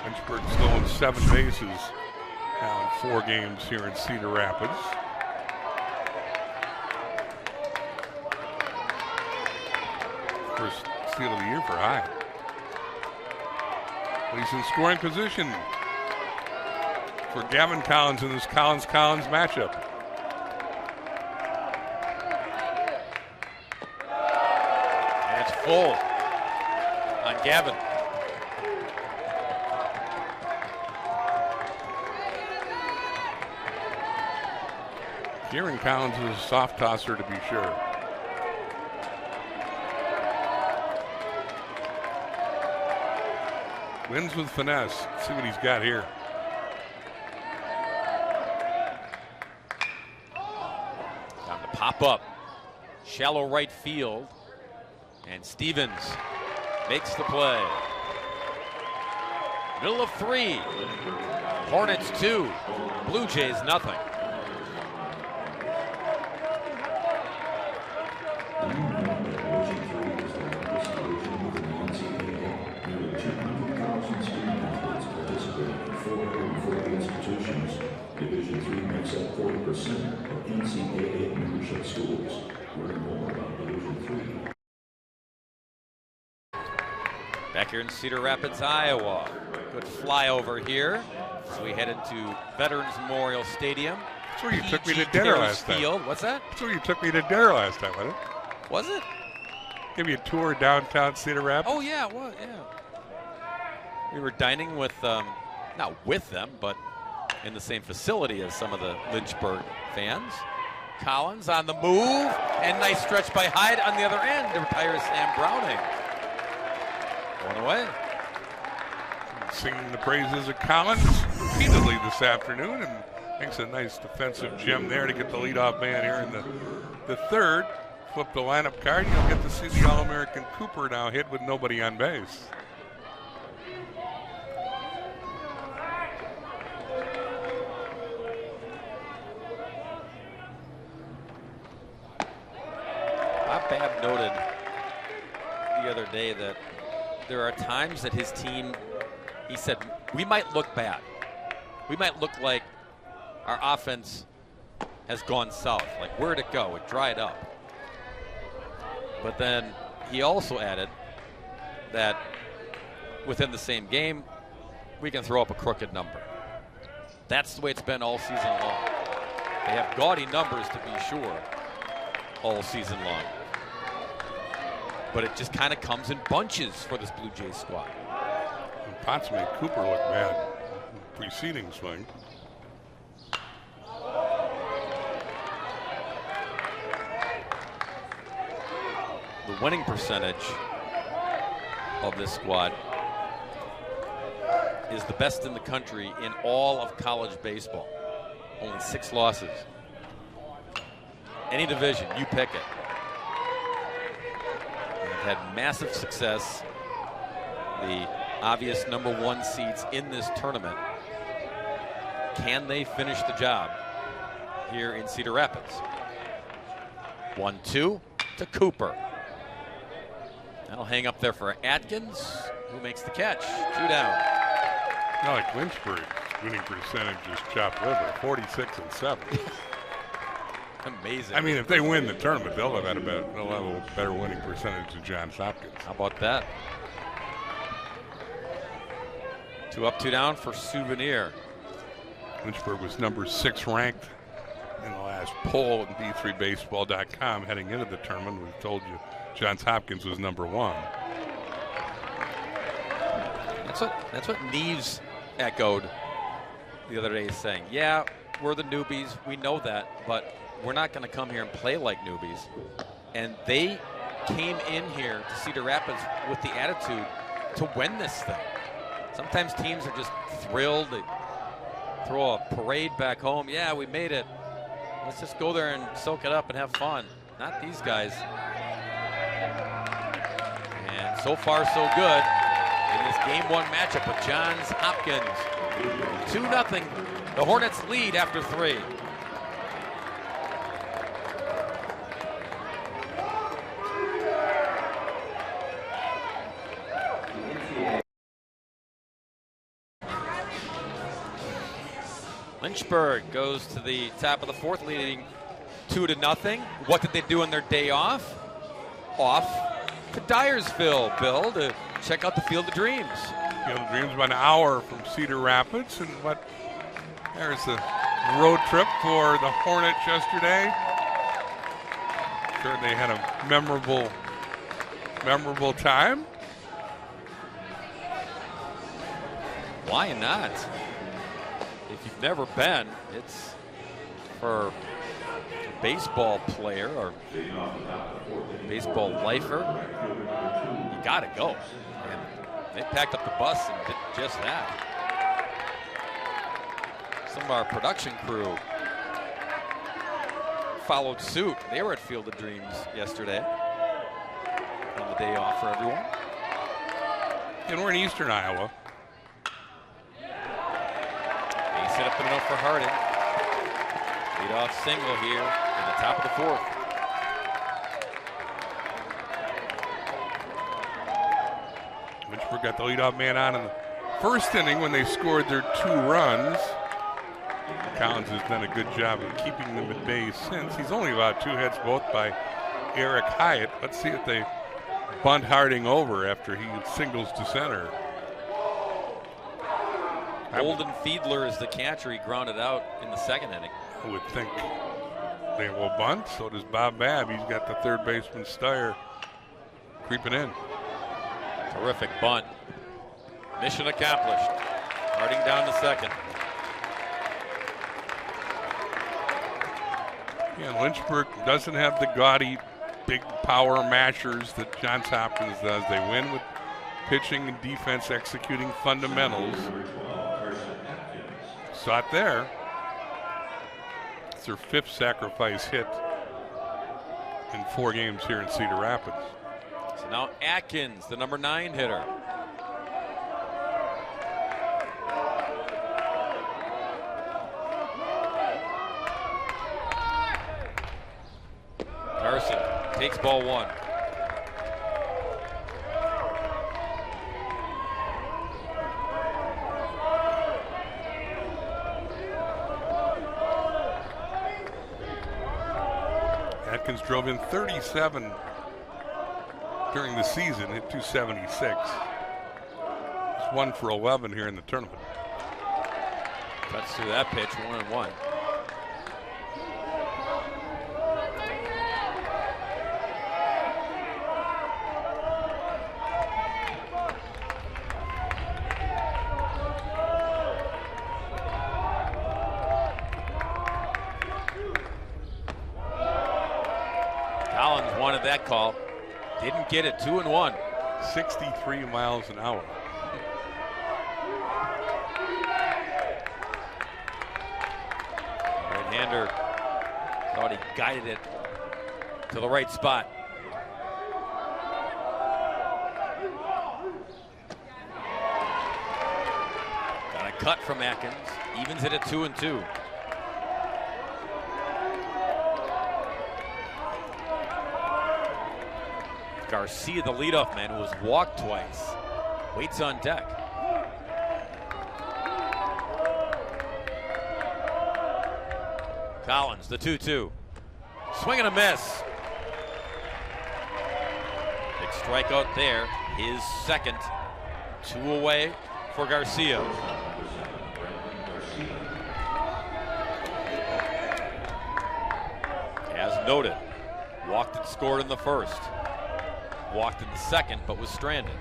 Lynchburg stolen 7 bases now in 4 games here in Cedar Rapids. First steal of the year for High. But he's in scoring position for Gavin Collins in this Collins-Collins matchup. Full on Gavin. Kieran Collins is a soft tosser to be sure. Wins with finesse. Let's see what he's got here. Time to pop up. Shallow right field. And Stevens makes the play. Middle of 3. Hornets 2. Blue Jays nothing. Division III Center of NCAA membership schools. Learn more about Division III. Back here in Cedar Rapids, Iowa. Good flyover here as we head into Veterans Memorial Stadium. That's where you took me to PG dinner Terrace last time. Field. What's that? That's where you took me to dinner last time, wasn't it? Was it? Give you a tour of downtown Cedar Rapids. Oh, yeah, it was, yeah. We were dining with, not with them, but in the same facility as some of the Lynchburg fans. Collins on the move, and nice stretch by Hyde on the other end to retire Sam Browning. One away. Singing the praises of Collins repeatedly this afternoon, and makes a nice defensive gem there to get the leadoff man here in the third. Flip the lineup card, you'll get to see the All-American Cooper now hit with nobody on base. Bob Babb noted the other day that there are times that his team, he said, we might look bad. We might look like our offense has gone south. Like, where'd it go? It dried up. But then he also added that within the same game, we can throw up a crooked number. That's the way it's been all season long. They have gaudy numbers, to be sure, all season long. But it just kind of comes in bunches for this Blue Jays squad. And Potts made Cooper look bad in the preceding swing. The winning percentage of this squad is the best in the country in all of college baseball. Only 6 losses. Any division, you pick it. They've had massive success. The obvious #1 seeds in this tournament. Can they finish the job here in Cedar Rapids? 1-2 to Cooper. That'll hang up there for Atkins, who makes the catch. 2 down. Not like Lynchburg's winning percentage is chopped liver, 46-7. Amazing. I mean, if they win the tournament, they'll have a better winning percentage than Johns Hopkins. How about that? 2 up, 2 down for Souvenir. Lynchburg was number 6 ranked in the last poll at D3Baseball.com heading into the tournament. We've told you Johns Hopkins was number 1. That's what Neves echoed the other day, saying, yeah, we're the newbies, we know that, but we're not going to come here and play like newbies. And they came in here to Cedar Rapids with the attitude to win this thing. Sometimes teams are just thrilled. They throw a parade back home. Yeah, we made it. Let's just go there and soak it up and have fun. Not these guys. And so far, so good in this Game 1 matchup with Johns Hopkins. 2-0. The Hornets lead after 3. Lynchburg goes to the top of the 4th, leading 2-0. What did they do on their day off? Off to Dyersville, Bill, to check out the Field of Dreams. Field of Dreams about an hour from Cedar Rapids, and there's the road trip for the Hornets yesterday. Sure, they had a memorable time. Why not? If you've never been, it's for a baseball player or baseball lifer. You gotta go. And they packed up the bus and did just that. Some of our production crew followed suit. They were at Field of Dreams yesterday on the day off for everyone. And we're in eastern Iowa. Set up the middle for Harding. Leadoff single here in the top of the 4th. Lynchburg got the leadoff man on in the 1st inning when they scored their 2 runs. Collins has done a good job of keeping them at bay since. He's only allowed 2 hits, both by Eric Hyatt. Let's see if they bunt Harding over after he singles to center. Golden Fiedler is the catcher. He grounded out in the 2nd inning. I would think they will bunt. So does Bob Babb. He's got the third baseman Steyer creeping in. Terrific bunt. Mission accomplished. Harding down to 2nd. Yeah, Lynchburg doesn't have the gaudy big power mashers that Johns Hopkins does. They win with pitching and defense executing fundamentals. Saw it there. It's their 5th sacrifice hit in 4 games here in Cedar Rapids. So now Atkins, the number 9 hitter. Carson takes ball 1. Atkins drove in 37 during the season, hit 276. He's 1 for 11 here in the tournament. Cuts through that pitch, 1-1. Collins wanted that call. Didn't get it. 2-1. 63 miles an hour. Right-hander thought he guided it to the right spot. Got a cut from Atkins. Evens it at 2-2. Garcia, the leadoff man, who was walked twice, waits on deck. Collins, the 2-2. Swing and a miss. Big strikeout there. His 2nd. 2 away for Garcia. As noted, walked and scored in the 1st. Walked in the 2nd, but was stranded.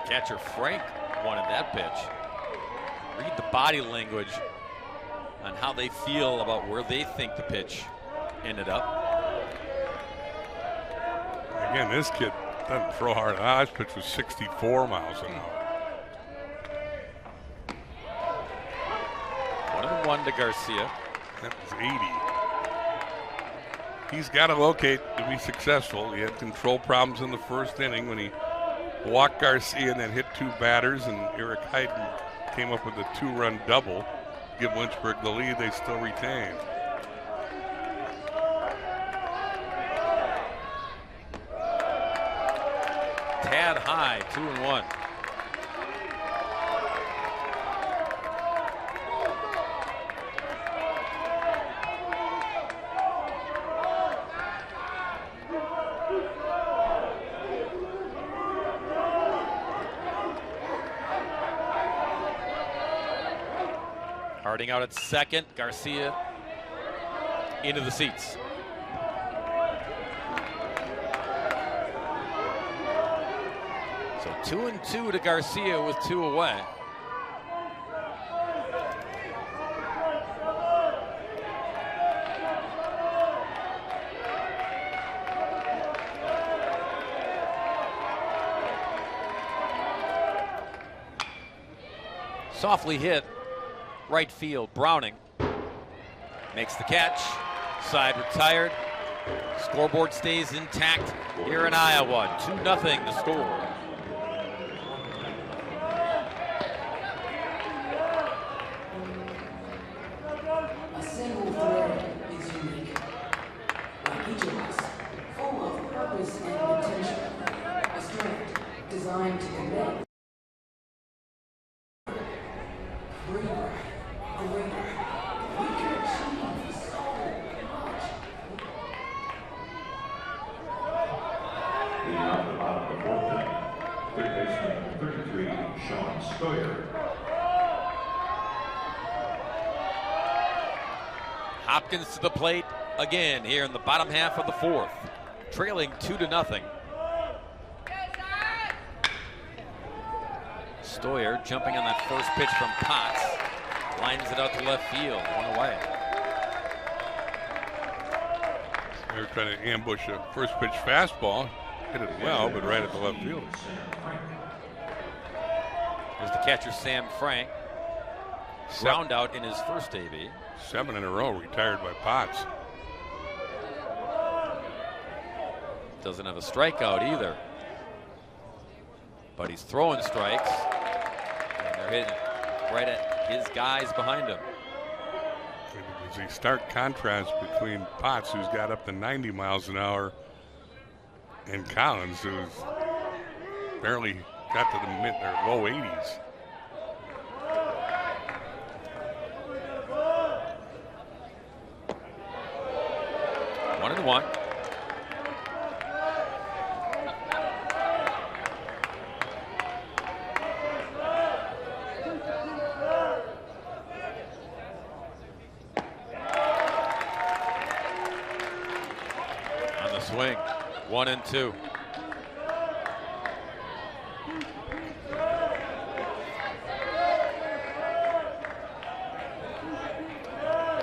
Catcher Frank wanted that pitch. Read the body language on how they feel about where they think the pitch ended up. Again, this kid doesn't throw hard. His pitch was 64 miles an hour. 1-1 to Garcia. That was 80. He's got to locate to be successful. He had control problems in the 1st inning when he walked Garcia and then hit 2 batters, and Eric Hayden came up with a 2-run double. Give Lynchburg the lead, they still retain. Tad high, 2-1. Harding out at 2nd. Garcia into the seats. So 2-2 to Garcia with 2 away. Softly hit. Right field, Browning makes the catch. Side retired. Scoreboard stays intact here in Iowa. 2-0 the score. designed to convey. Greater. We can achieve so much. Leading off the bottom of the fourth inning, third baseman number 33, Sean Stoyer. Hopkins to the plate again here in the bottom half of the fourth, trailing 2-0. Stoyer jumping on that first pitch from Potts, lines it out to left field, one away. They were trying to ambush a first pitch fastball, hit it well, but right at the left field. Here's the catcher, Sam Frank. Ground out in his first AB. 7 in a row, retired by Potts. Doesn't have a strikeout either. But he's throwing strikes. And they're hitting right at his guys behind him. There's a stark contrast between Potts, who's got up to 90 miles an hour, and Collins, who's barely got to the mid or low 80s. One and one. On the swing, 1-2.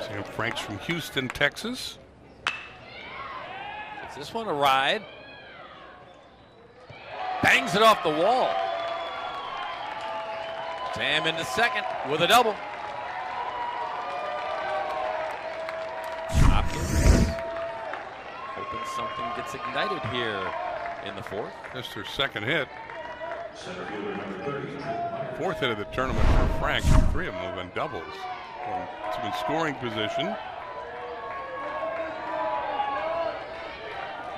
Sam Frank's from Houston, Texas. Is this one a ride? Bangs it off the wall. Sam into second with a double. Hopkins hoping something gets ignited here in the fourth. That's their second hit. Center fielder number 30, Fourth hit of the tournament for Frank. 3 of them have been doubles. It's been scoring position.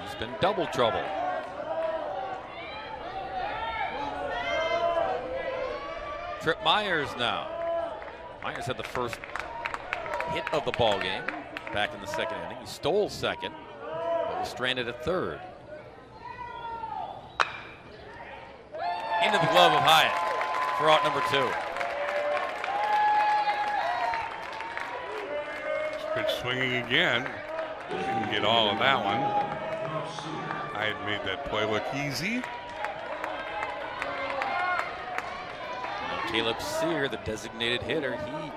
He's been double trouble. Trip Myers now. Myers had the first hit of the ball game back in the second inning. He stole second, but was stranded at third. Into the glove of Hyatt for out number 2. Pitch swinging again. Didn't get all of that one. I had made that play look easy. Now Caleb Sear, the designated hitter, he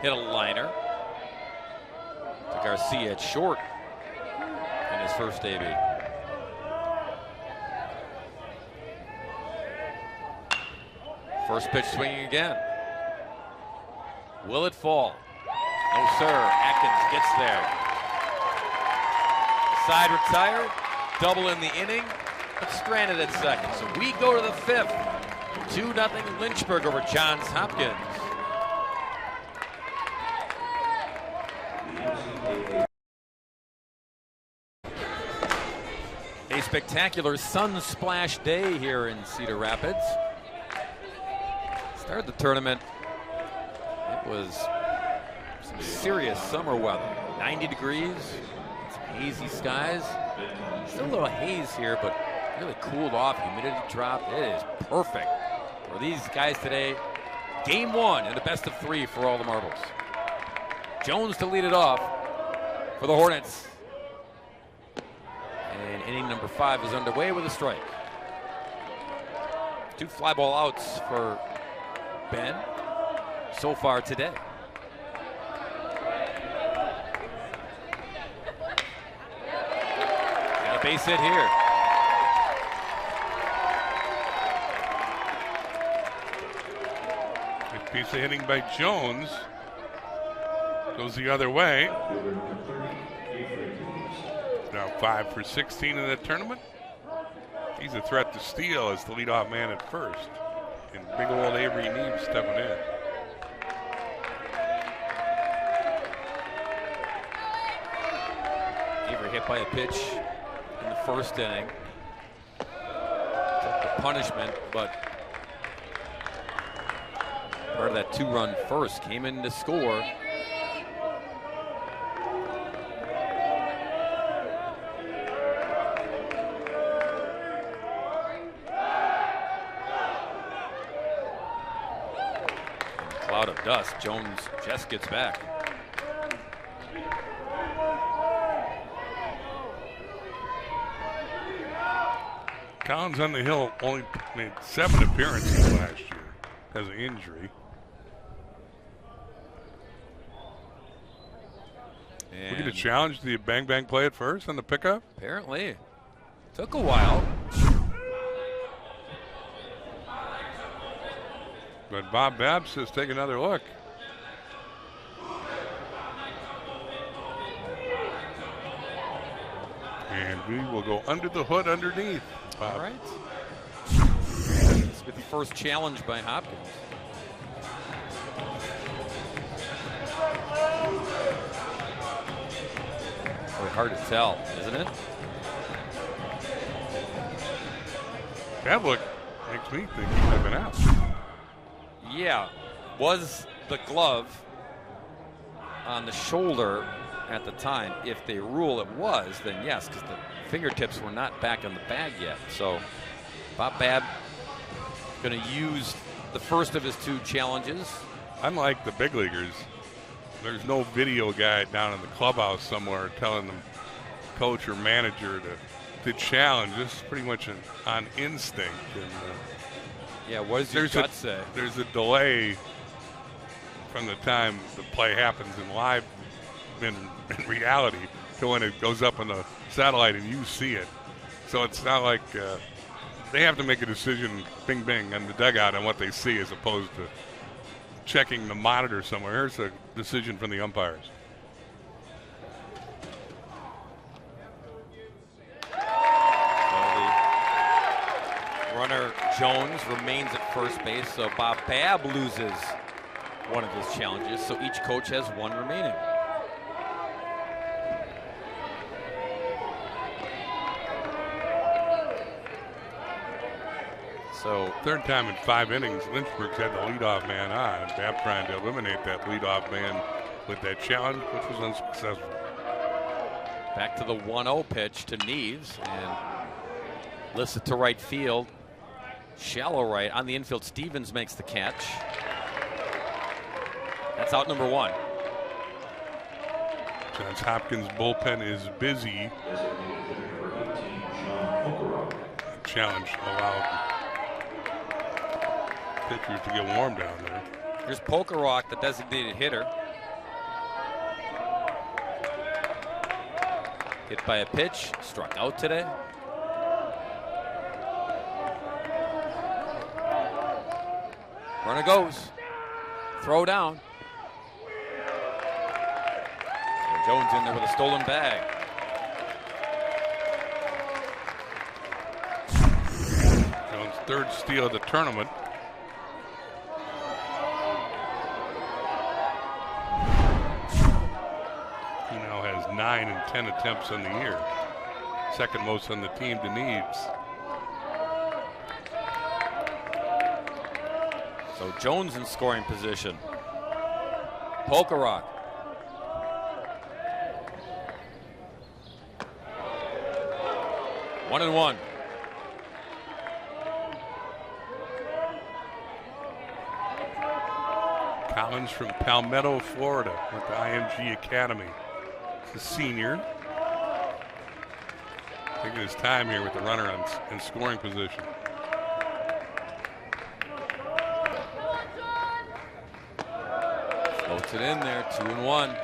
hit a liner to Garcia at short in his first AB. First pitch swinging again. Will it fall? No, sir. Atkins gets there. Side retired, double in the inning, but stranded at second. So we go to the fifth. 2-0 Lynchburg over Johns Hopkins. A spectacular sun splash day here in Cedar Rapids. Started the tournament. It was some serious summer weather. 90 degrees, some hazy skies. Still a little haze here, but really cooled off. Humidity dropped. It is perfect for these guys today. Game 1 in the best of 3 for all the marbles. Jones to lead it off for the Hornets. And inning number 5 is underway with a strike. 2 fly ball outs for Ben so far today. Got a base hit here. Good piece of hitting by Jones. Goes the other way. Now 5 for 16 in the tournament. He's a threat to steal as the leadoff man at first. And big old Avery Neves stepping in. Avery hit by a pitch in the first inning. Took the punishment, but part of that 2-run first came in to score. Cloud of dust. Jones just gets back. Collins on the hill only made 7 appearances last year because of injury. We're going to challenge the bang bang play at first on the pickup? Apparently. Took a while. But Bob Babb says take another look. And we will go under the hood underneath. Bob. All right. This will be the first challenge by Hopkins. Really hard to tell, isn't it? That look makes me think he might have been out. Yeah. Was the glove on the shoulder at the time? If they rule it was, then yes, because the fingertips were not back in the bag yet. So Bob Babb going to use the first of his 2 challenges. Unlike the big leaguers, there's no video guy down in the clubhouse somewhere telling the coach or manager to challenge. This is pretty much on instinct. And, yeah, what does your gut say? There's a delay from the time the play happens in reality to when it goes up on the satellite and you see it. So it's not like they have to make a decision, bing, bing, on the dugout on what they see as opposed to checking the monitor somewhere. Here's a decision from the umpires. Runner Jones remains at first base, so Bob Babb loses one of his challenges, so each coach has 1 remaining. So 3rd time in 5 innings, Lynchburg's had the leadoff man on. Babb trying to eliminate that leadoff man with that challenge, which was unsuccessful. Back to the 1-0 pitch to Neves, and lifts it to right field. Shallow right. On the infield, Stevens makes the catch. That's out number 1. Johns Hopkins bullpen is busy. Challenge allowed pitchers to get warm down there. Here's Polkarock, the designated hitter. Hit by a pitch, struck out today. Runner goes. Throw down. And Jones in there with a stolen bag. Jones' 3rd steal of the tournament. He now has 9 and 10 attempts on the year. 2nd most on the team to Neves. So Jones in scoring position. Polkarock. One and one. Collins from Palmetto, Florida, with the IMG Academy. He's a senior. Taking his time here with the runner in scoring position. Floats it in there, 2-1.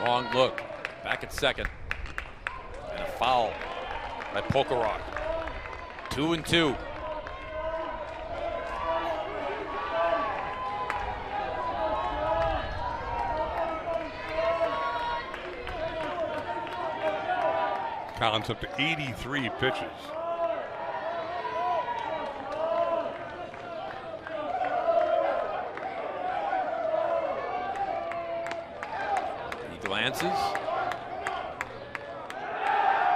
Long look, back at second. And a foul by Polkarock. 2-2. Collins up to 83 pitches. He glances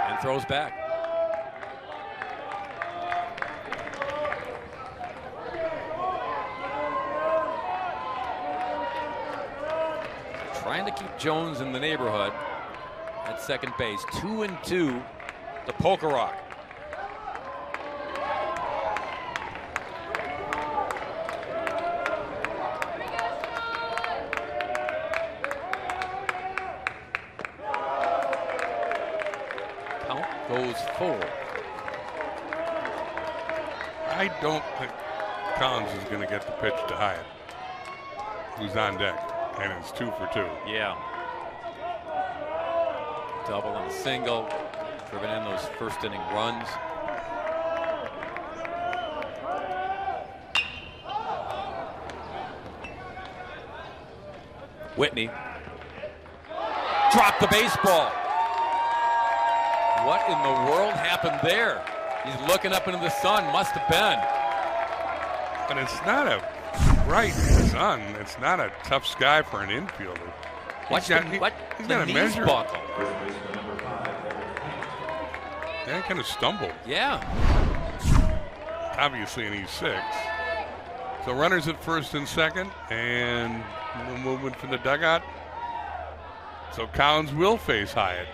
and throws back. Trying to keep Jones in the neighborhood at second base. 2-2 to Polka Rock. Count goes full. I don't think Collins is going to get the pitch to Hyatt, who's on deck, and it's 2 for 2. Yeah. Double and a single, driven in those first inning runs. Whitney dropped the baseball. What in the world happened there? He's looking up into the sun, must have been. But it's not a bright sun. It's not a tough sky for an infielder. Watch He's the got to knees measure. buckle. Yeah, kind of stumbled. Yeah. Obviously, and he's 6. So runners at first and second, and no movement from the dugout. So Collins will face Hyatt.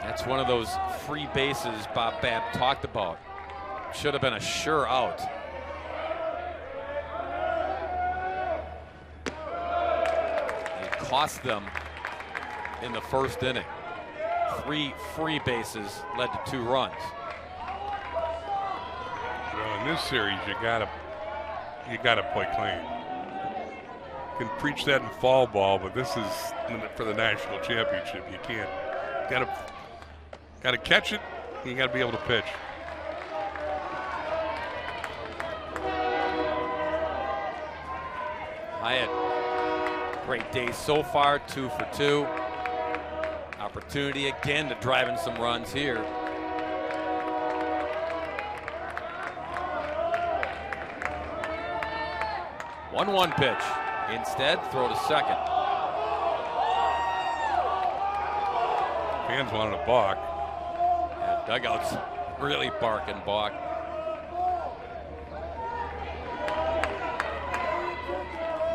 That's one of those free bases Bob Babb talked about. Should have been a sure out. It cost them in the first inning. 3 free bases led to 2 runs. Well, in this series, you gotta play clean. You can preach that in fall ball, but this is for the national championship. You can't. Gotta catch it. You gotta be able to pitch. Hyatt, great day so far, 2 for 2. Opportunity again to drive in some runs here. One pitch. Instead, throw to second. Fans wanted a balk. Yeah, dugout's really barking balk.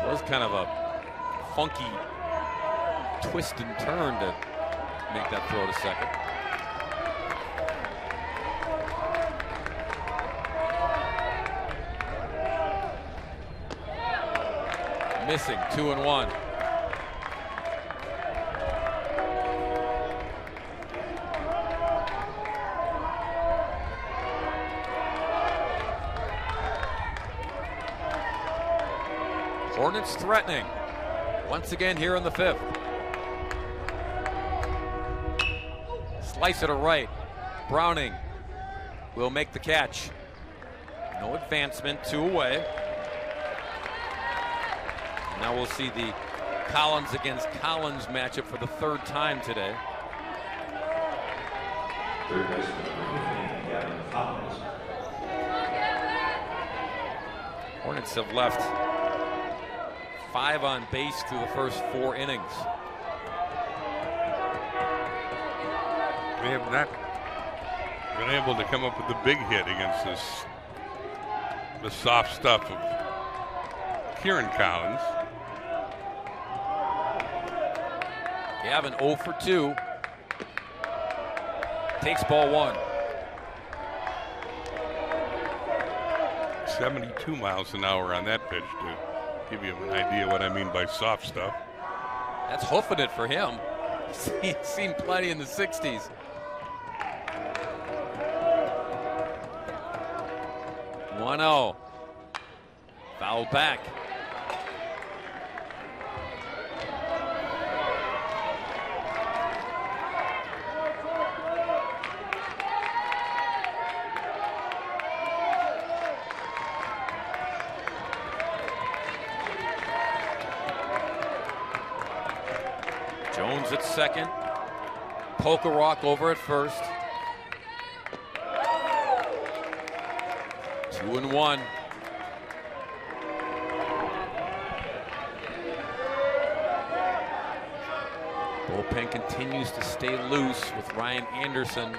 Was kind of a funky twist and turn to make that throw to second. Missing 2-1. Hornets threatening once again here in the 5th. Slice it to right. Browning will make the catch. No advancement, 2 away. Now we'll see the Collins against Collins matchup for the 3rd time today. Third baseman, Gavin Collins. Hornets have left 5 on base through the first 4 innings. They have not been able to come up with the big hit against the soft stuff of Kieran Collins. Gavin 0 for 2. Takes ball 1. 72 miles an hour on that pitch to give you an idea what I mean by soft stuff. That's hoofing it for him. He's seen plenty in the 60s. 1-0. Foul back. Jones at second. Kokorok over at first. 2-1. Bullpen continues to stay loose with Ryan Anderson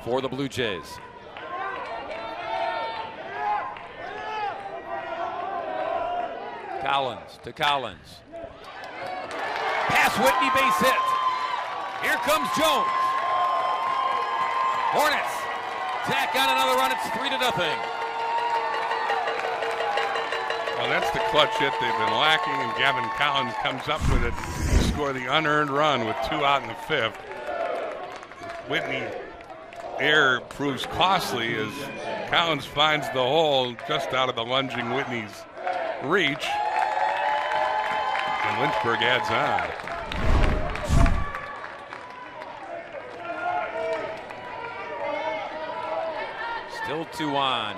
for the Blue Jays. Collins to Collins. Pass Whitney, base hit. Here comes Jones. Hornets tack on another run. It's 3-0. Well, that's the clutch hit they've been lacking, and Gavin Collins comes up with it to score the unearned run with 2 out in the 5th. Whitney error proves costly as Collins finds the hole just out of the lunging Whitney's reach, and Lynchburg adds on. Still 2 on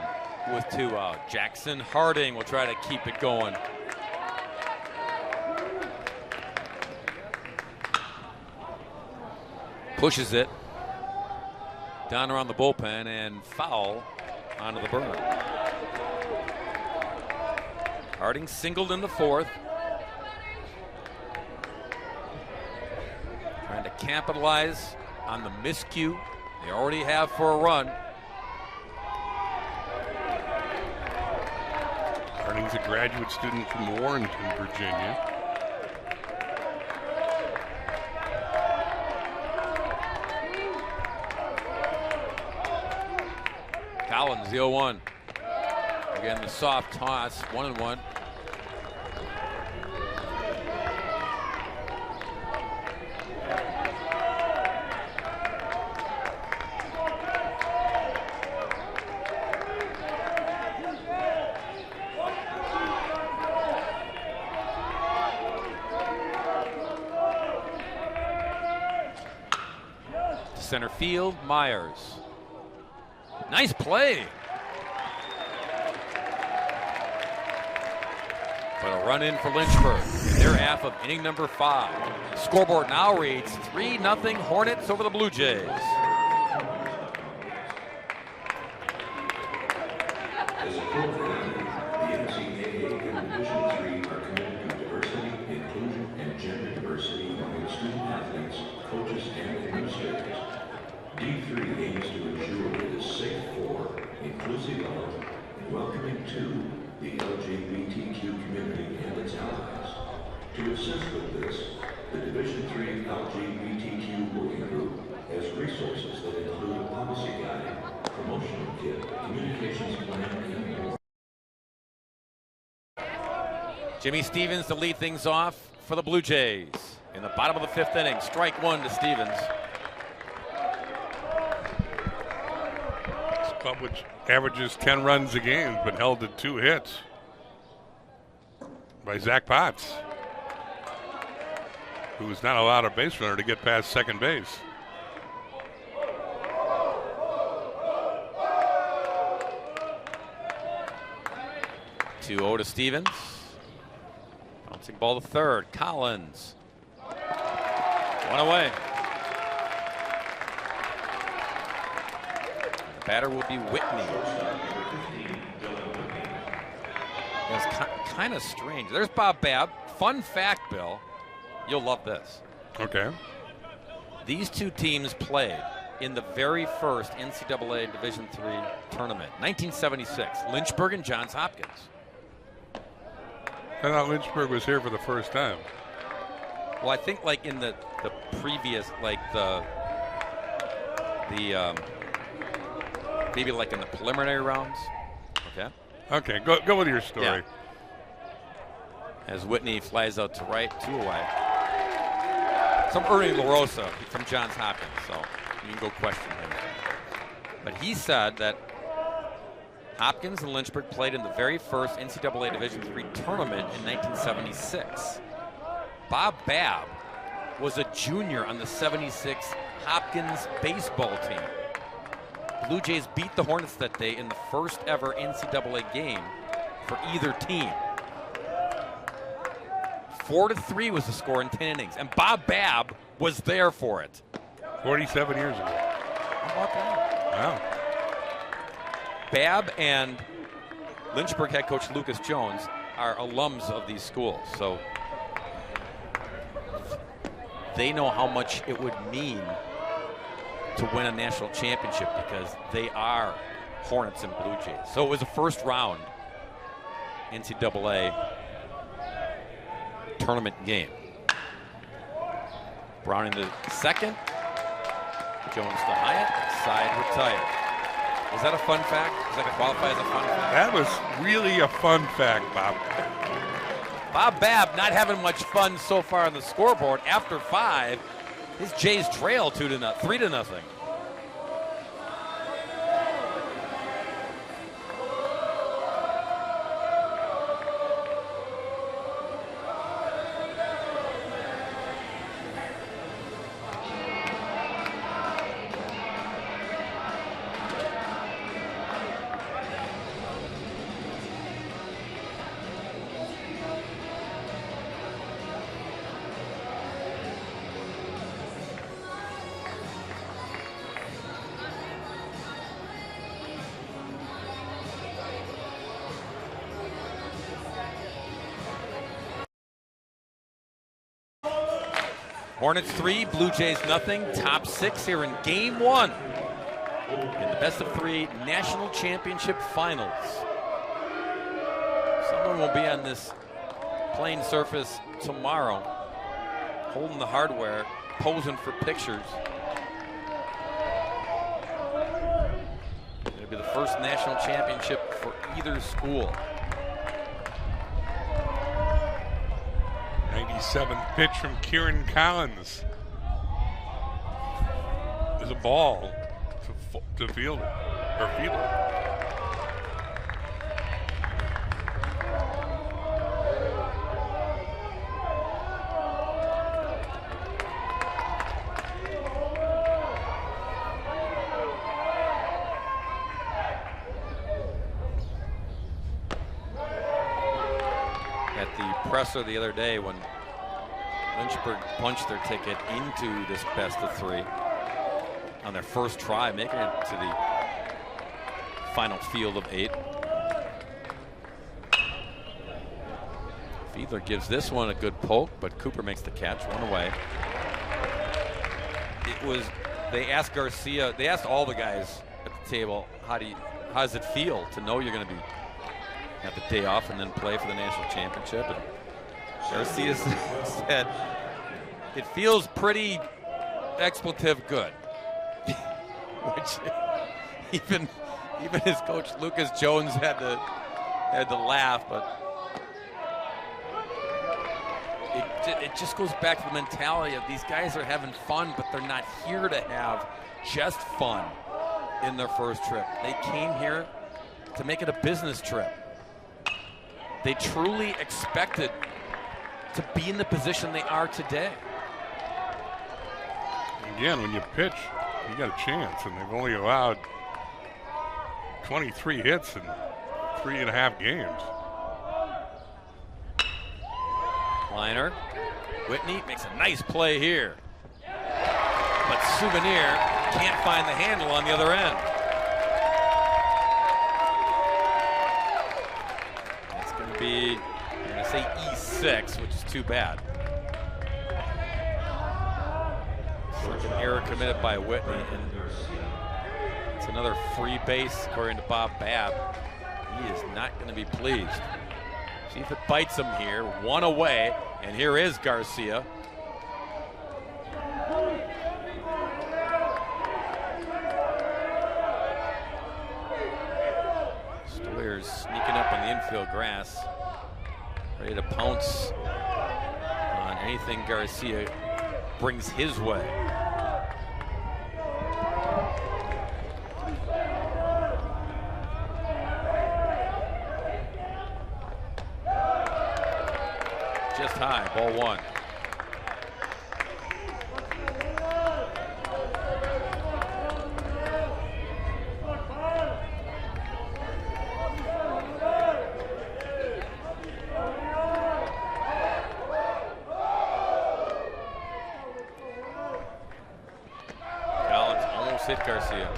with 2 out. Jackson Harding will try to keep it going. Pushes it down around the bullpen and foul onto the berm. Harding singled in the 4th. Trying to capitalize on the miscue they already have for a run. Harding's a graduate student from Warrenton, Virginia. Collins, the 0-1. Again, the soft toss, 1-1. Center field, Myers. Nice play. But a run in for Lynchburg in their half of inning number 5. Scoreboard now reads 3-0 Hornets over the Blue Jays. As a program, the NCAA and Division III are committed to diversity, inclusion, and gender diversity among student athletes, coaches, and administrators. D3 aims to ensure it is safe for, inclusive of, and welcoming to the LGBTQ community and its allies. To assist with this, the Division III LGBTQ Working Group has resources that include a policy guide, promotional kit, communications plan, and more. Jimmy Stevens to lead things off for the Blue Jays. In the bottom of the 5th inning, strike 1 to Stevens. Club which averages 10 runs a game has been held to 2 hits by Zach Potts, who is not allowed a base runner to get past second base. To Stevens. Bouncing ball to third. Collins. 1 away. Batter will be Whitney. It's kind of strange. There's Bob Babb. Fun fact, Bill. You'll love this. Okay. These 2 teams played in the very first NCAA Division III tournament, 1976. Lynchburg and Johns Hopkins. I thought Lynchburg was here for the first time. Well, I think like in the previous, like the maybe like in the preliminary rounds. Okay. Okay, go with your story. Yeah. As Whitney flies out to right, 2 away. Some Ernie LaRosa from Johns Hopkins, so you can go question him. But he said that Hopkins and Lynchburg played in the very first NCAA Division III tournament in 1976. Bob Babb was a junior on the 76 Hopkins baseball team. Blue Jays beat the Hornets that day in the first ever NCAA game for either team. 4-3 was the score in 10 innings, and Bob Babb was there for it. 47 years ago. How about that? Wow. Babb and Lynchburg head coach Lucas Jones are alums of these schools, so they know how much it would mean to win a national championship because they are Hornets and Blue Jays. So it was a first round NCAA tournament game. Browning the second. Jones to Hyatt. Side retired. Is that a fun fact? Does that qualify as a fun fact? That was really a fun fact, Bob. Bob Babb not having much fun so far on the scoreboard. After 5, his Jays trail 3-0. Hornets 3, Blue Jays nothing. Top 6 here in Game 1 in the best-of-3 National Championship Finals. Someone will be on this playing surface tomorrow, holding the hardware, posing for pictures. It'll be the first national championship for either school. 97th pitch from Kieran Collins. There's a ball to field it, or field it. At the presser the other day when Lynchburg punched their ticket into this best-of-3 on their first try, making it to the final field of 8. Fiedler gives this one a good poke, but Cooper makes the catch, 1 away. They asked Garcia, they asked all the guys at the table, how does it feel to know you're going to have the day off and then play for the national championship? And Garcia said, it feels pretty expletive good. Which even his coach Lucas Jones had to laugh, but it just goes back to the mentality of these guys are having fun, but they're not here to have just fun in their first trip. They came here to make it a business trip. They truly expected to be in the position they are today. Again, when you pitch, you got a chance, and they've only allowed 23 hits in 3.5 games. Liner, Whitney makes a nice play here, but Souvenir can't find the handle on the other end. It's going to be, I'm going to say E6, which is too bad. Such an error committed by Whitney, and it's another free base according to Bob Babb. He is not going to be pleased. See if it bites him here. 1 away, and here is Garcia. Stoyer's sneaking up on the infield grass, ready to pounce on anything Garcia brings his way. Just high, ball 1. hit Garcia.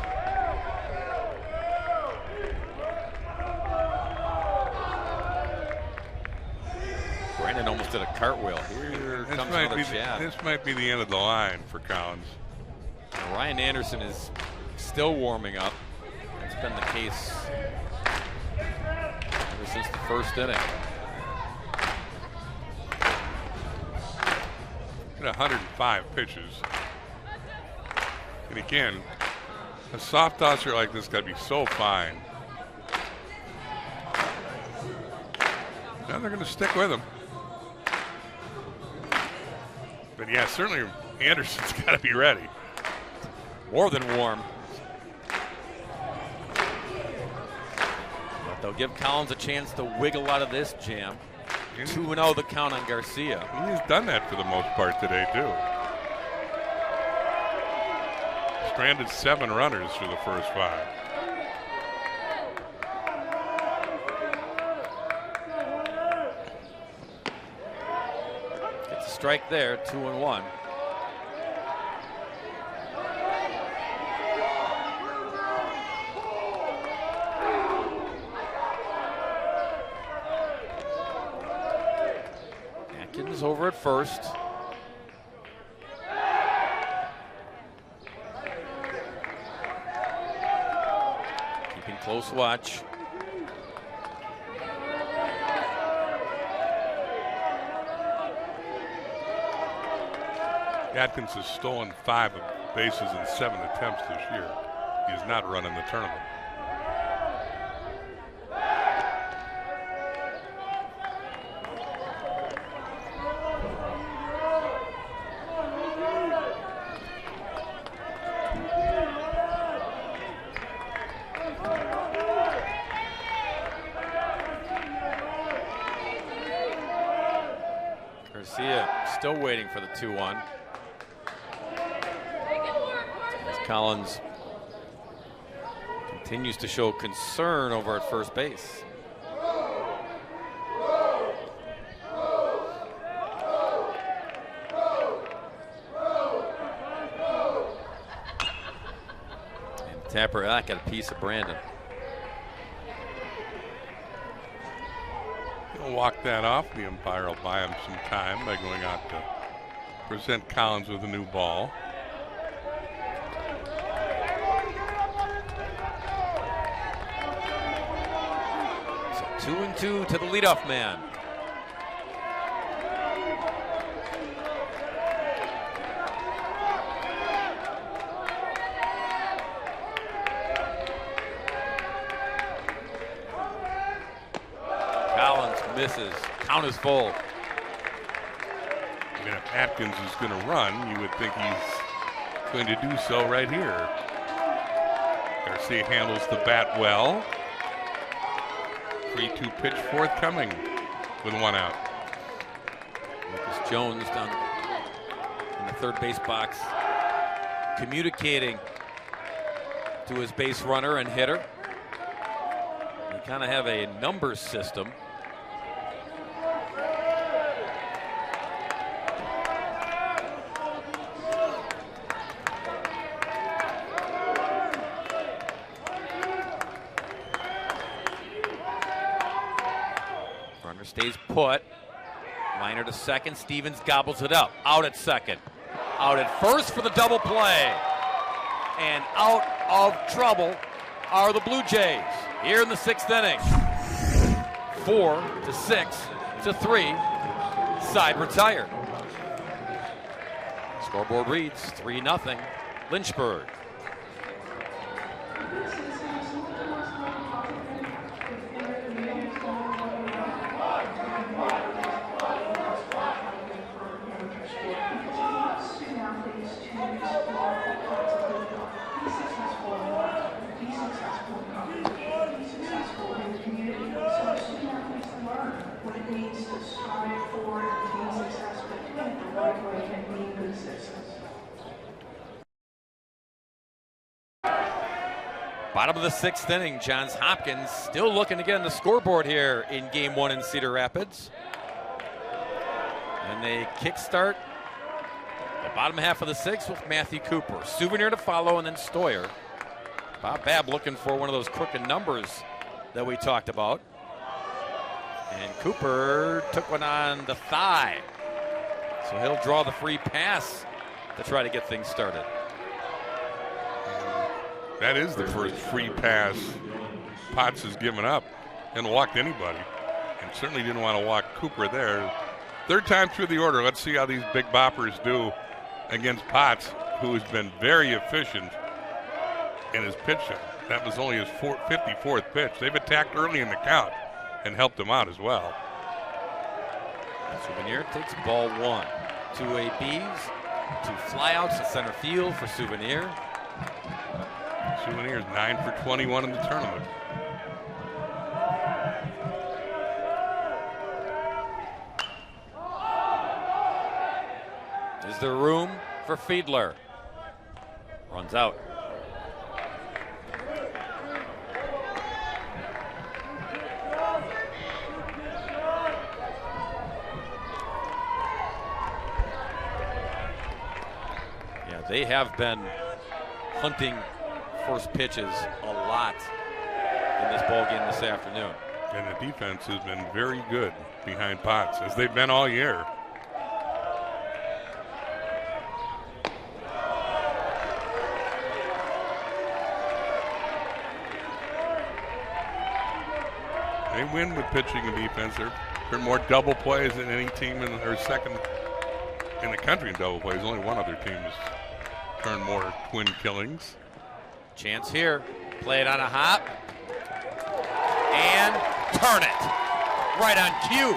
Brandon almost did a cartwheel. Here comes another jab. This might be the end of the line for Collins. And Ryan Anderson is still warming up. That's been the case ever since the first inning. At 105 pitches. And again, a soft tosser like this got to be so fine. Now they're going to stick with him. But yeah, certainly Anderson's got to be ready. More than warm. But they'll give Collins a chance to wiggle out of this jam. 2-0 the count on Garcia. He's done that for the most part today, too. Stranded 7 runners for the first 5. Gets a strike there, 2-1. Atkins over at first. Keeping close watch. Atkins has stolen 5 bases in 7 attempts this year. He has not run in the tournament. Garcia still waiting for the 2-1. As Collins continues to show concern over at first base. And Tapper got a piece of Brandon. He'll walk that off. The umpire will buy him some time by going out to present Collins with a new ball. So 2-2 to the leadoff man. Collins misses. Count is full. I mean, if Atkins is going to run, you would think he's going to do so right here. Garcia handles the bat well. 3-2 pitch forthcoming with 1 out. Lucas Jones down in the third base box, communicating to his base runner and hitter. They kind of have a numbers system. Runner stays put. Liner to second. Stevens gobbles it up. Out at second. Out at first for the double play. And out of trouble are the Blue Jays here in the 6th inning. 4-6-3. Side retired. Scoreboard reads 3-0 Lynchburg. Bottom of the 6th inning, Johns Hopkins still looking to get on the scoreboard here in Game 1 in Cedar Rapids. And they kickstart The bottom half of the sixth with Matthew Cooper. Souvenir to follow, and then Stoyer. Bob Babb looking for one of those crooked numbers that we talked about. And Cooper took one on the thigh. So he'll draw the free pass to try to get things started. That is the first free pass Potts has given up and walked anybody. And certainly didn't want to walk Cooper there. Third time through the order. Let's see how these big boppers do against Potts, who has been very efficient in his pitching. That was only his 54th pitch. They've attacked early in the count and helped him out as well. Souvenir takes ball one. Two ABs, two flyouts to center field for Souvenir. Souvenir is 9 for 21 in the tournament. Is there room for Fiedler? Runs out. Yeah, they have been hunting first pitches a lot in this ball game this afternoon. And the defense has been very good behind Potts, as they've been all year. They win with pitching and defense. They're more double plays than any team in or second in the country in double plays. Only one other team has turned more twin killings. Chance here. Play it on a hop. And turn it. Right on cue.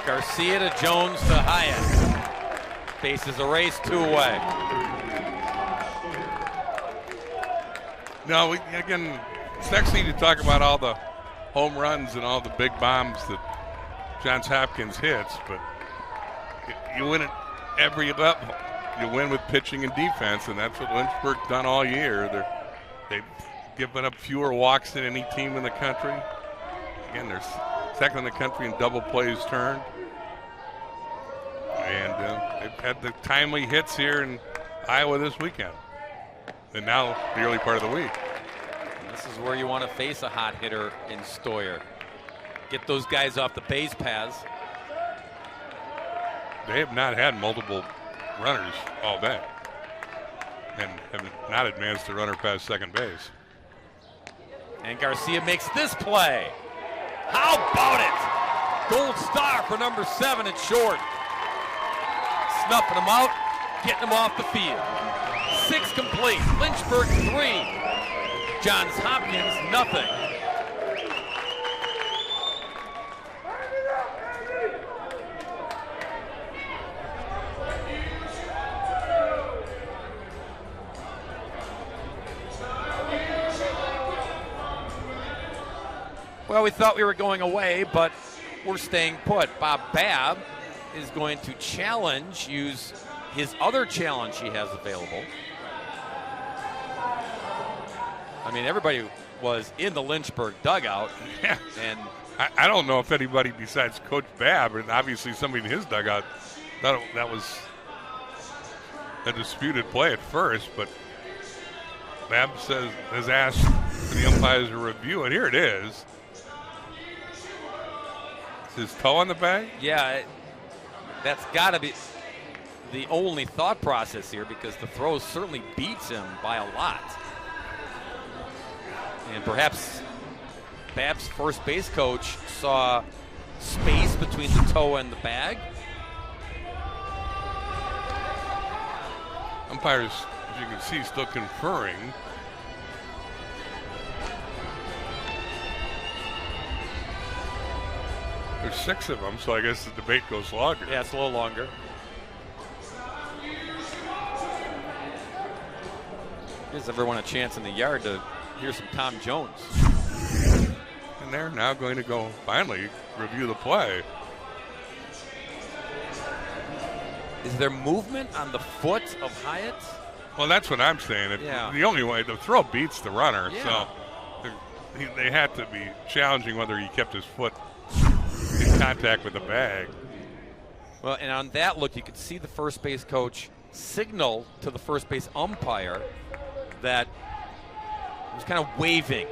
Garcia to Jones to Hyatt. Bases erased, 2 away. No, again, it's next thing to talk about all the home runs and all the big bombs that Johns Hopkins hits, but you win at every level. You win with pitching and defense, and that's what Lynchburg's done all year. They've given up fewer walks than any team in the country. Again, they're second in the country in double plays turned. And they've had the timely hits here in Iowa this weekend. And now the early part of the week. And this is where you want to face a hot hitter in Stoyer. Get those guys off the base paths. They have not had multiple runners all day and have not advanced the runner past second base. And Garcia makes this play. How about it? Gold star for number 7 at short. Snuffing him out, getting him off the field. 6 complete. Lynchburg 3. Johns Hopkins nothing. Well, we thought we were going away, but we're staying put. Bob Babb is going to use his other challenge he has available. I mean, everybody was in the Lynchburg dugout. Yeah. And I don't know if anybody besides Coach Babb, and obviously somebody in his dugout, that was a disputed play at first, but Babb has asked for the umpires to review it. Here it is. Is his toe on the bag? Yeah, that's got to be the only thought process here, because the throw certainly beats him by a lot. And perhaps Babb's first base coach saw space between the toe and the bag. Umpires, as you can see, still conferring. There's 6 of them, so I guess the debate goes longer. Yeah, it's a little longer. Gives everyone a chance in the yard to hear some Tom Jones. And they're now going to go finally review the play. Is there movement on the foot of Hyatt? Well, that's what I'm saying. Yeah. The only way, the throw beats the runner, Yeah. so they had to be challenging whether he kept his foot in contact with the bag. Well, and on that look, you could see the first base coach signal to the first base umpire that he was kind of waving,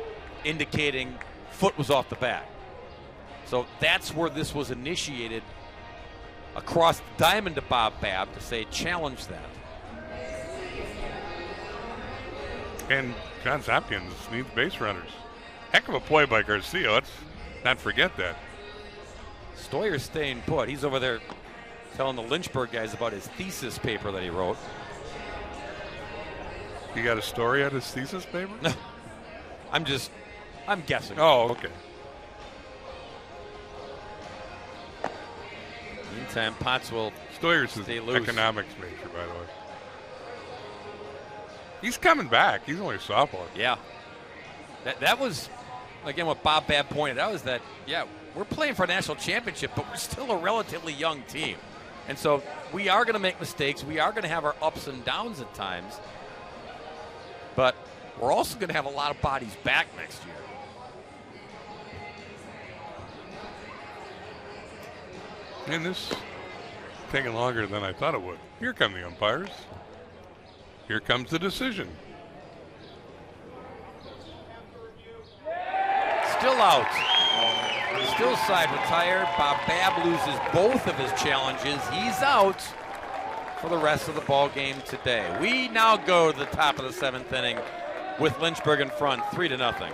indicating foot was off the bat. So that's where this was initiated across the diamond to Bob Babb to say challenge that. And Johns Hopkins needs base runners. Heck of a play by Garcia. Let's not forget that. Stoyer's staying put. He's over there telling the Lynchburg guys about his thesis paper that he wrote. You got a story on his thesis paper? No. I'm guessing. Oh, okay. Meantime, Potts will Stoyer's stay his loose. economics major, by the way. He's coming back. He's only a sophomore. Yeah. That was, again, what Bob Babb pointed out is that, yeah, we're playing for a national championship, but we're still a relatively young team. And so we are going to make mistakes. We are going to have our ups and downs at times. But we're also going to have a lot of bodies back next year. And this is taking longer than I thought it would. Here come the umpires. Here comes the decision. Still out. Still side retired. Bob Babb loses both of his challenges. He's out for the rest of the ball game today. We now go to the top of the 7th inning with Lynchburg in front, 3-0.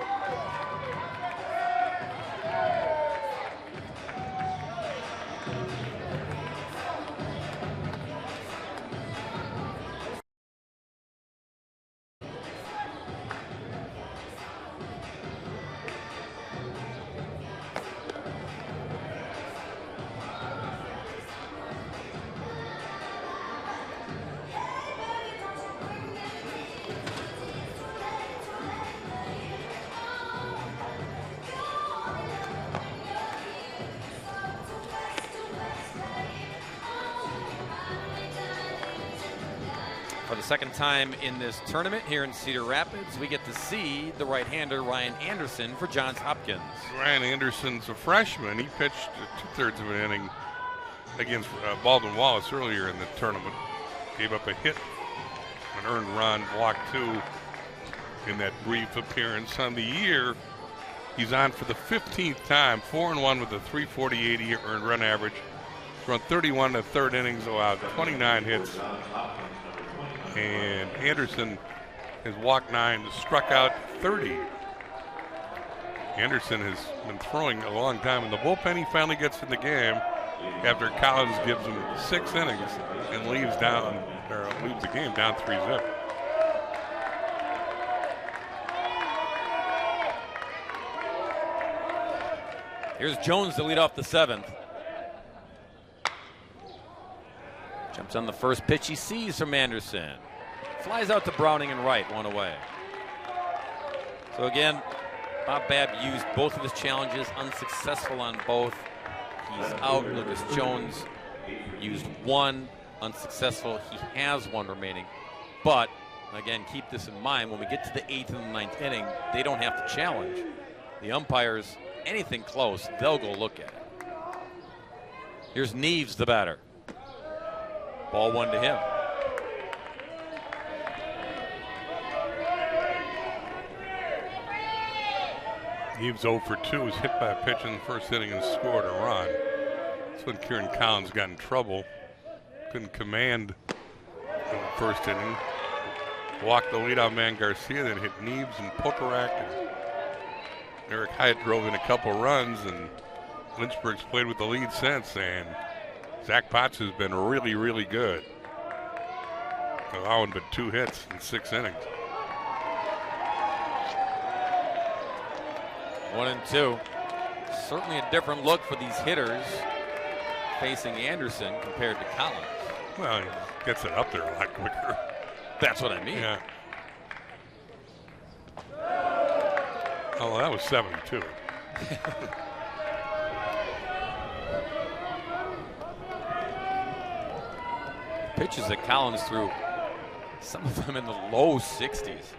For the second time in this tournament here in Cedar Rapids, we get to see the right-hander Ryan Anderson for Johns Hopkins. Ryan Anderson's a freshman. He pitched 2/3 of an inning against Baldwin Wallace earlier in the tournament. Gave up a hit, an earned run, walked 2 in that brief appearance. On the year, he's on for the 15th time, 4-1 with a 3.48 earned run average. Run 31 to third innings, allowed 29 hits. And Anderson has walked 9, struck out 30. Anderson has been throwing a long time in the bullpen. He finally gets in the game after Collins gives him 6 innings and leaves the game down 3-0. Here's Jones to lead off the 7th. Jumps on the first pitch he sees from Anderson. Flies out to Browning and right, 1 away. So again, Bob Babb used both of his challenges, unsuccessful on both. He's out. Lucas Jones used 1, unsuccessful. He has 1 remaining. But, again, keep this in mind. When we get to the 8th and the 9th inning, they don't have to challenge. The umpires, anything close, they'll go look at it. Here's Neves, the batter. Ball 1 to him. Neves 0 for 2, was hit by a pitch in the first inning and scored a run. That's when Kieran Collins got in trouble. Couldn't command in the first inning. Walked the leadoff man Garcia, then hit Neves and Pokarak. And Eric Hyatt drove in a couple runs, and Lynchburg's played with the lead since. And Zach Potts has been really, really good, allowing but 2 hits in 6 innings. 1-2. Certainly a different look for these hitters facing Anderson compared to Collins. Well, he gets it up there a lot quicker. That's what I mean. Yeah. Oh, well, that was 7-2. Pitches that Collins threw, some of them in the low 60s.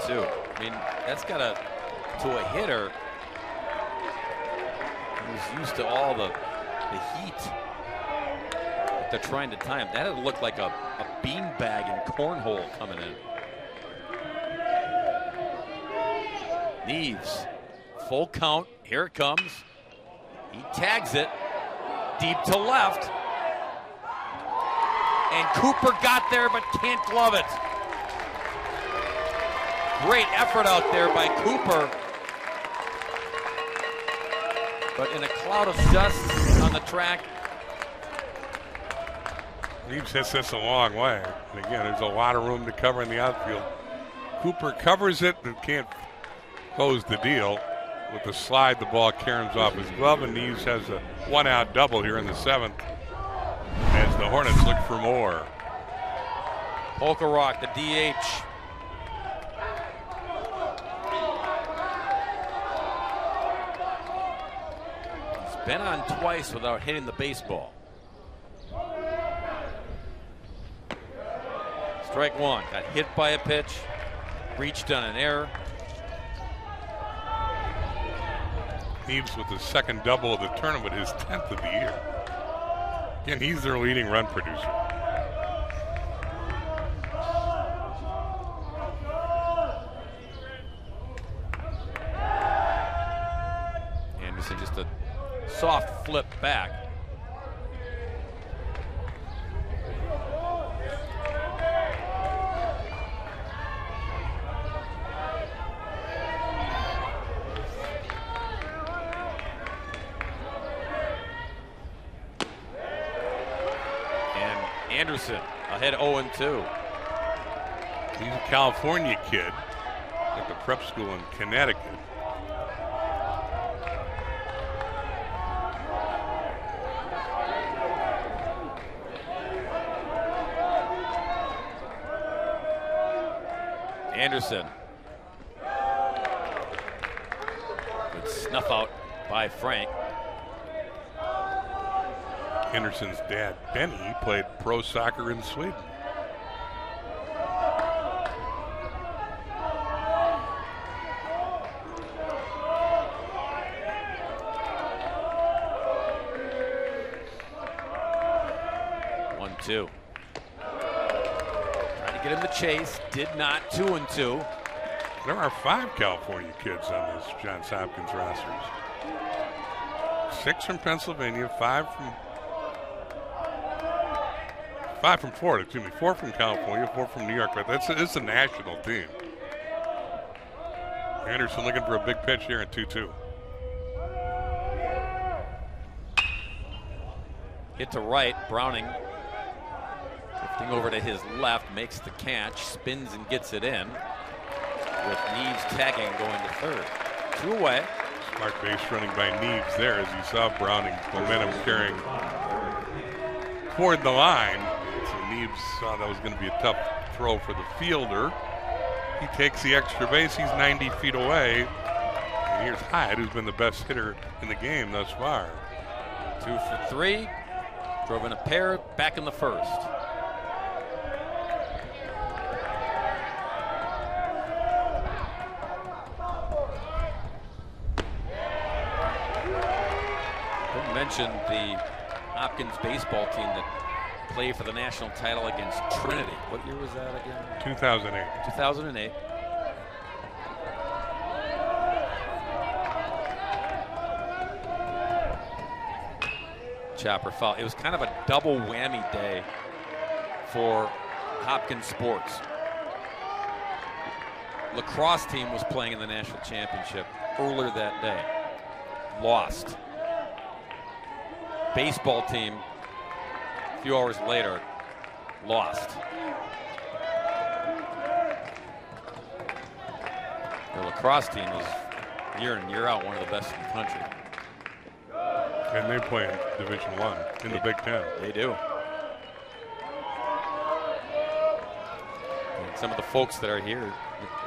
0-2. I mean, that's got to a hitter who's used to all the heat that they're trying to time. That'd look like a beanbag and cornhole coming in. Neves, full count. Here it comes. He tags it deep to left. And Cooper got there but can't glove it. Great effort out there by Cooper. But in a cloud of dust on the track. Neves hits this a long way. And again, there's a lot of room to cover in the outfield. Cooper covers it and can't close the deal. With the slide, the ball caroms off his glove, and Neves has a one-out double here in the 7th as the Hornets look for more. Polkarock, the DH. He's been on twice without hitting the baseball. Strike one. Got hit by a pitch. Reached on an error. Neves with his second double of the tournament, his 10th of the year. Again, he's their leading run producer. Anderson just a soft flip back. Anderson ahead 0-2. He's a California kid at the prep school in Connecticut. Anderson. Good snuff out by Frank. Anderson's dad, Benny, played pro soccer in Sweden. One-two. Trying to get him the chase. Did not. 2-2. There are 5 California kids on this Johns Hopkins rosters. 6 from Pennsylvania, 5 from Florida, 4 from California, 4 from New York, but it's a national team. Anderson looking for a big pitch here in 2-2. Hit to right, Browning drifting over to his left, makes the catch, spins and gets it in, with Neves tagging going to third. 2 away. Smart base running by Neves there as he saw Browning's momentum carrying toward the line. So Neves saw that was going to be a tough throw for the fielder. He takes the extra base. He's 90 feet away. And here's Hyde, who's been the best hitter in the game thus far. 2 for 3. Drove in a pair, back in the first. I mentioned the Hopkins baseball team that played for the national title against Trinity. What year was that again? 2008. 2008. Chopper foul. It was kind of a double whammy day for Hopkins sports. Lacrosse team was playing in the national championship earlier that day. Lost. Baseball team, a few hours later, lost. The lacrosse team is year in, year out one of the best in the country. And they play in Division I in the Big Ten. They do. And some of the folks that are here,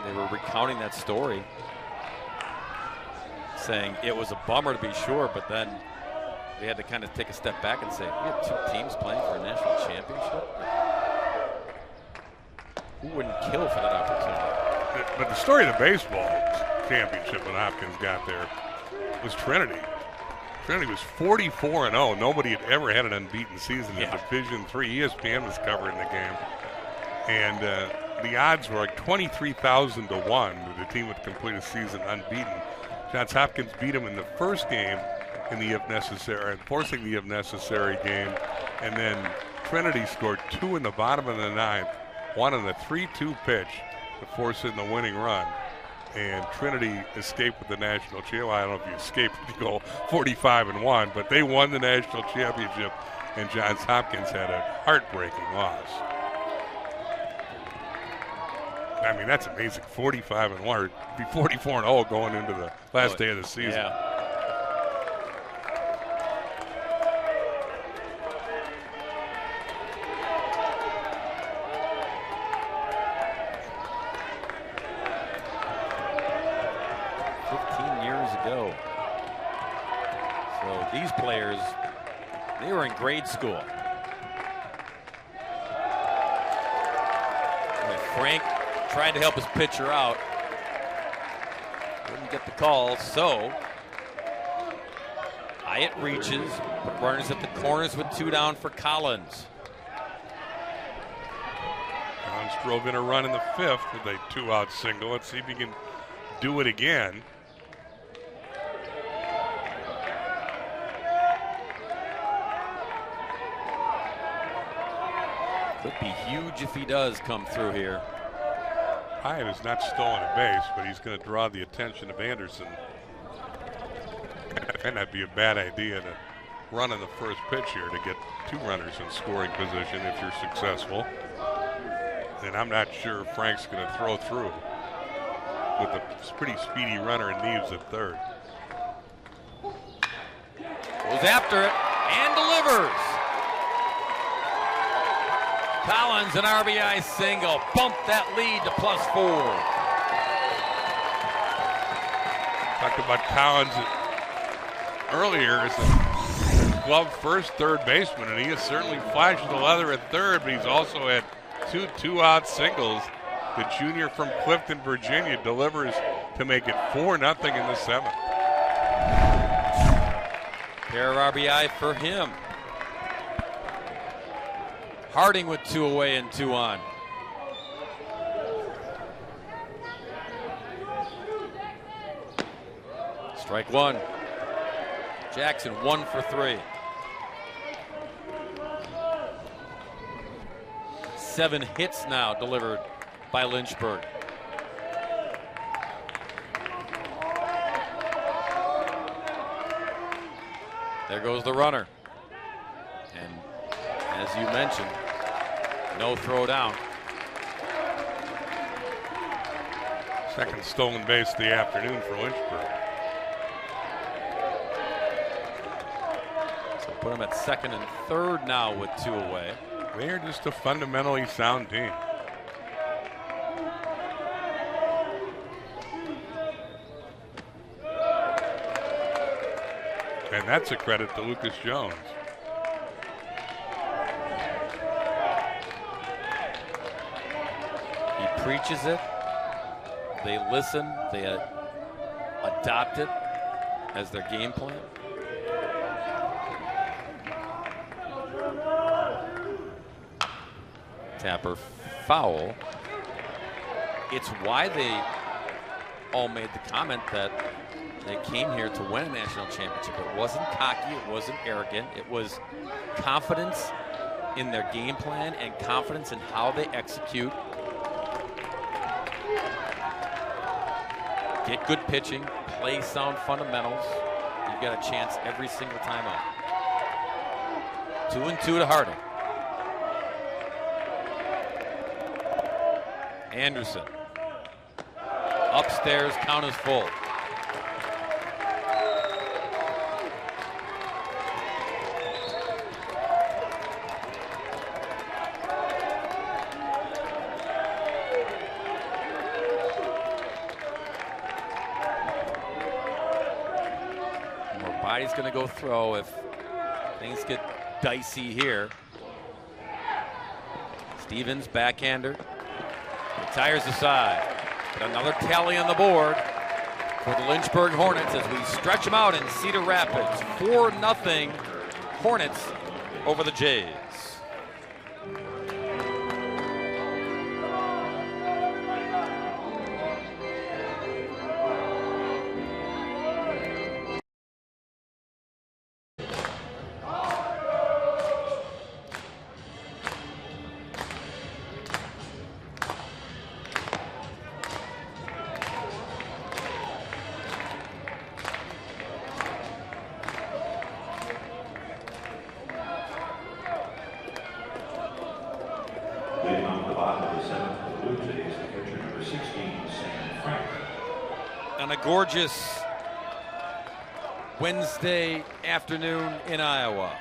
they were recounting that story, saying it was a bummer to be sure, but then they had to kind of take a step back and say, we have 2 teams playing for a national championship? Who wouldn't kill for that opportunity? But the story of the baseball championship when Hopkins got there was Trinity. Trinity was 44-0. Nobody had ever had an unbeaten season in Division III. ESPN was covering the game. And the odds were like 23,000 to 1 that the team would complete a season unbeaten. Johns Hopkins beat them in the first game in the if necessary, forcing the if necessary game. And then Trinity scored 2 in the bottom of the ninth, 1 on the 3-2 pitch to force in the winning run. And Trinity escaped with the national championship. I don't know if you escaped if you go 45-1, but they won the national championship, and Johns Hopkins had a heartbreaking loss. I mean, that's amazing. 45-1, or be 44-0 going into the last day of the season. Yeah. These players, they were in grade school. And Frank tried to help his pitcher out. Couldn't get the call, so Hyatt reaches, but runners at the corners with 2 down for Collins. Collins drove in a run in the 5th with a 2-out single. Let's see if he can do it again. Could be huge if he does come through here. Hyatt has not stolen a base, but he's going to draw the attention of Anderson. Might not be a bad idea to run in the first pitch here to get 2 runners in scoring position if you're successful. And I'm not sure Frank's going to throw through with a pretty speedy runner in Neves at third. Goes after it and delivers. Collins, an RBI single, bumped that lead to +4. Talked about Collins earlier as a glove first third baseman, and he has certainly flashed the leather at third, but he's also had 2 2-out singles. The junior from Clifton, Virginia, delivers to make it 4-0 in the 7th. Pair of RBI for him. Harding with 2 away and 2 on. Strike 1. Jackson 1 for 3. 7 hits now delivered by Lynchburg. There goes the runner. And as you mentioned, no throw down. Second stolen base of the afternoon for Lynchburg. So put him at second and third now with 2 away. They're just a fundamentally sound team. And that's a credit to Lucas Jones. He preaches it. They listen. They adopt it as their game plan. Tapper foul. It's why they all made the comment that they came here to win a national championship. It wasn't cocky, it wasn't arrogant, it was confidence in their game plan and confidence in how they execute. Get good pitching, play sound fundamentals. You've got a chance every single time out. 2-2 to Harding. Anderson. Upstairs, count is full. Body's going to go throw if things get dicey here. Stevens, backhander, retires the side. But another tally on the board for the Lynchburg Hornets as we stretch them out in Cedar Rapids. 4-0 Hornets over the Jays. Leading off the bottom of the seventh for the Blue Jays, the pitcher number 16, Sam Frank. On a gorgeous Wednesday afternoon in Iowa.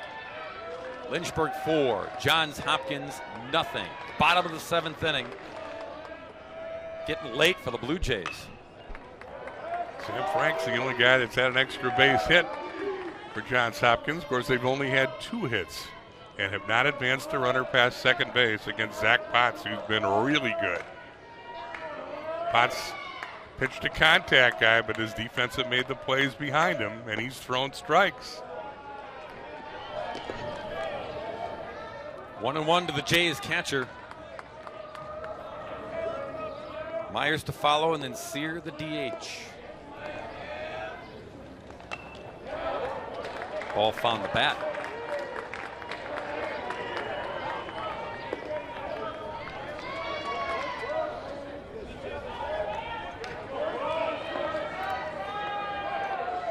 Lynchburg 4, Johns Hopkins nothing. Bottom of the seventh inning. Getting late for the Blue Jays. Sam Frank's the only guy that's had an extra base hit for Johns Hopkins. Of course, they've only had 2 hits and have not advanced a runner past second base against Zach Potts, who's been really good. Potts pitched a contact guy, but his defense have made the plays behind him, and he's thrown strikes. 1-1 to the Jays catcher. Myers to follow, and then Sear the DH. Ball found the bat.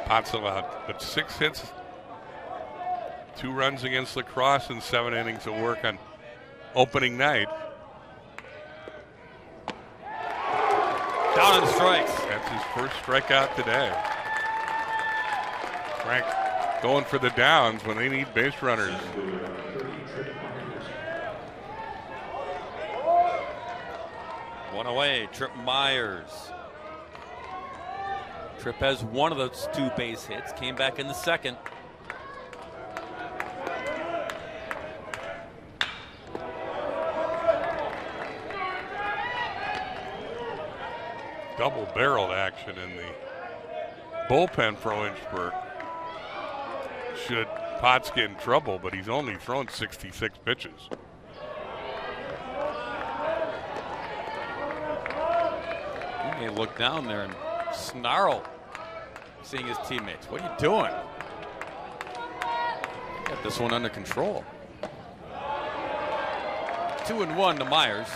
Potts allowed but 6 hits, 2 runs against La Crosse, and 7 innings of work on opening night. Down on strikes. That's his first strikeout today. Frank going for the downs when they need base runners. One away, Trip Myers. Tripp has one of those 2 base hits, came back in the second. Double-barreled action in the bullpen for Lynchburg. Should Potts get in trouble, but he's only thrown 66 pitches. He may look down there and snarl, seeing his teammates. What are you doing? Got this one under control. 2-1 to Myers.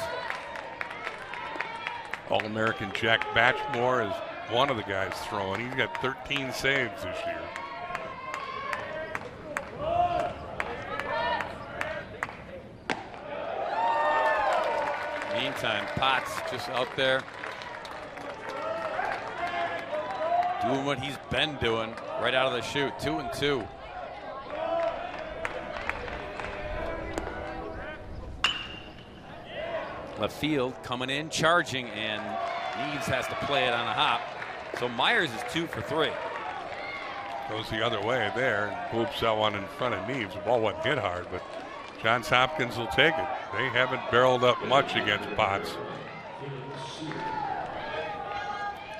All-American Jack Batchmore is one of the guys throwing. He's got 13 saves this year. Meantime, Potts just out there doing what he's been doing right out of the chute. 2-2. Left field coming in, charging, and Neves has to play it on a hop. So Myers is 2 for 3. Goes the other way there and boops that one in front of Neves. The ball wasn't hit hard, but Johns Hopkins will take it. They haven't barreled up much against Potts.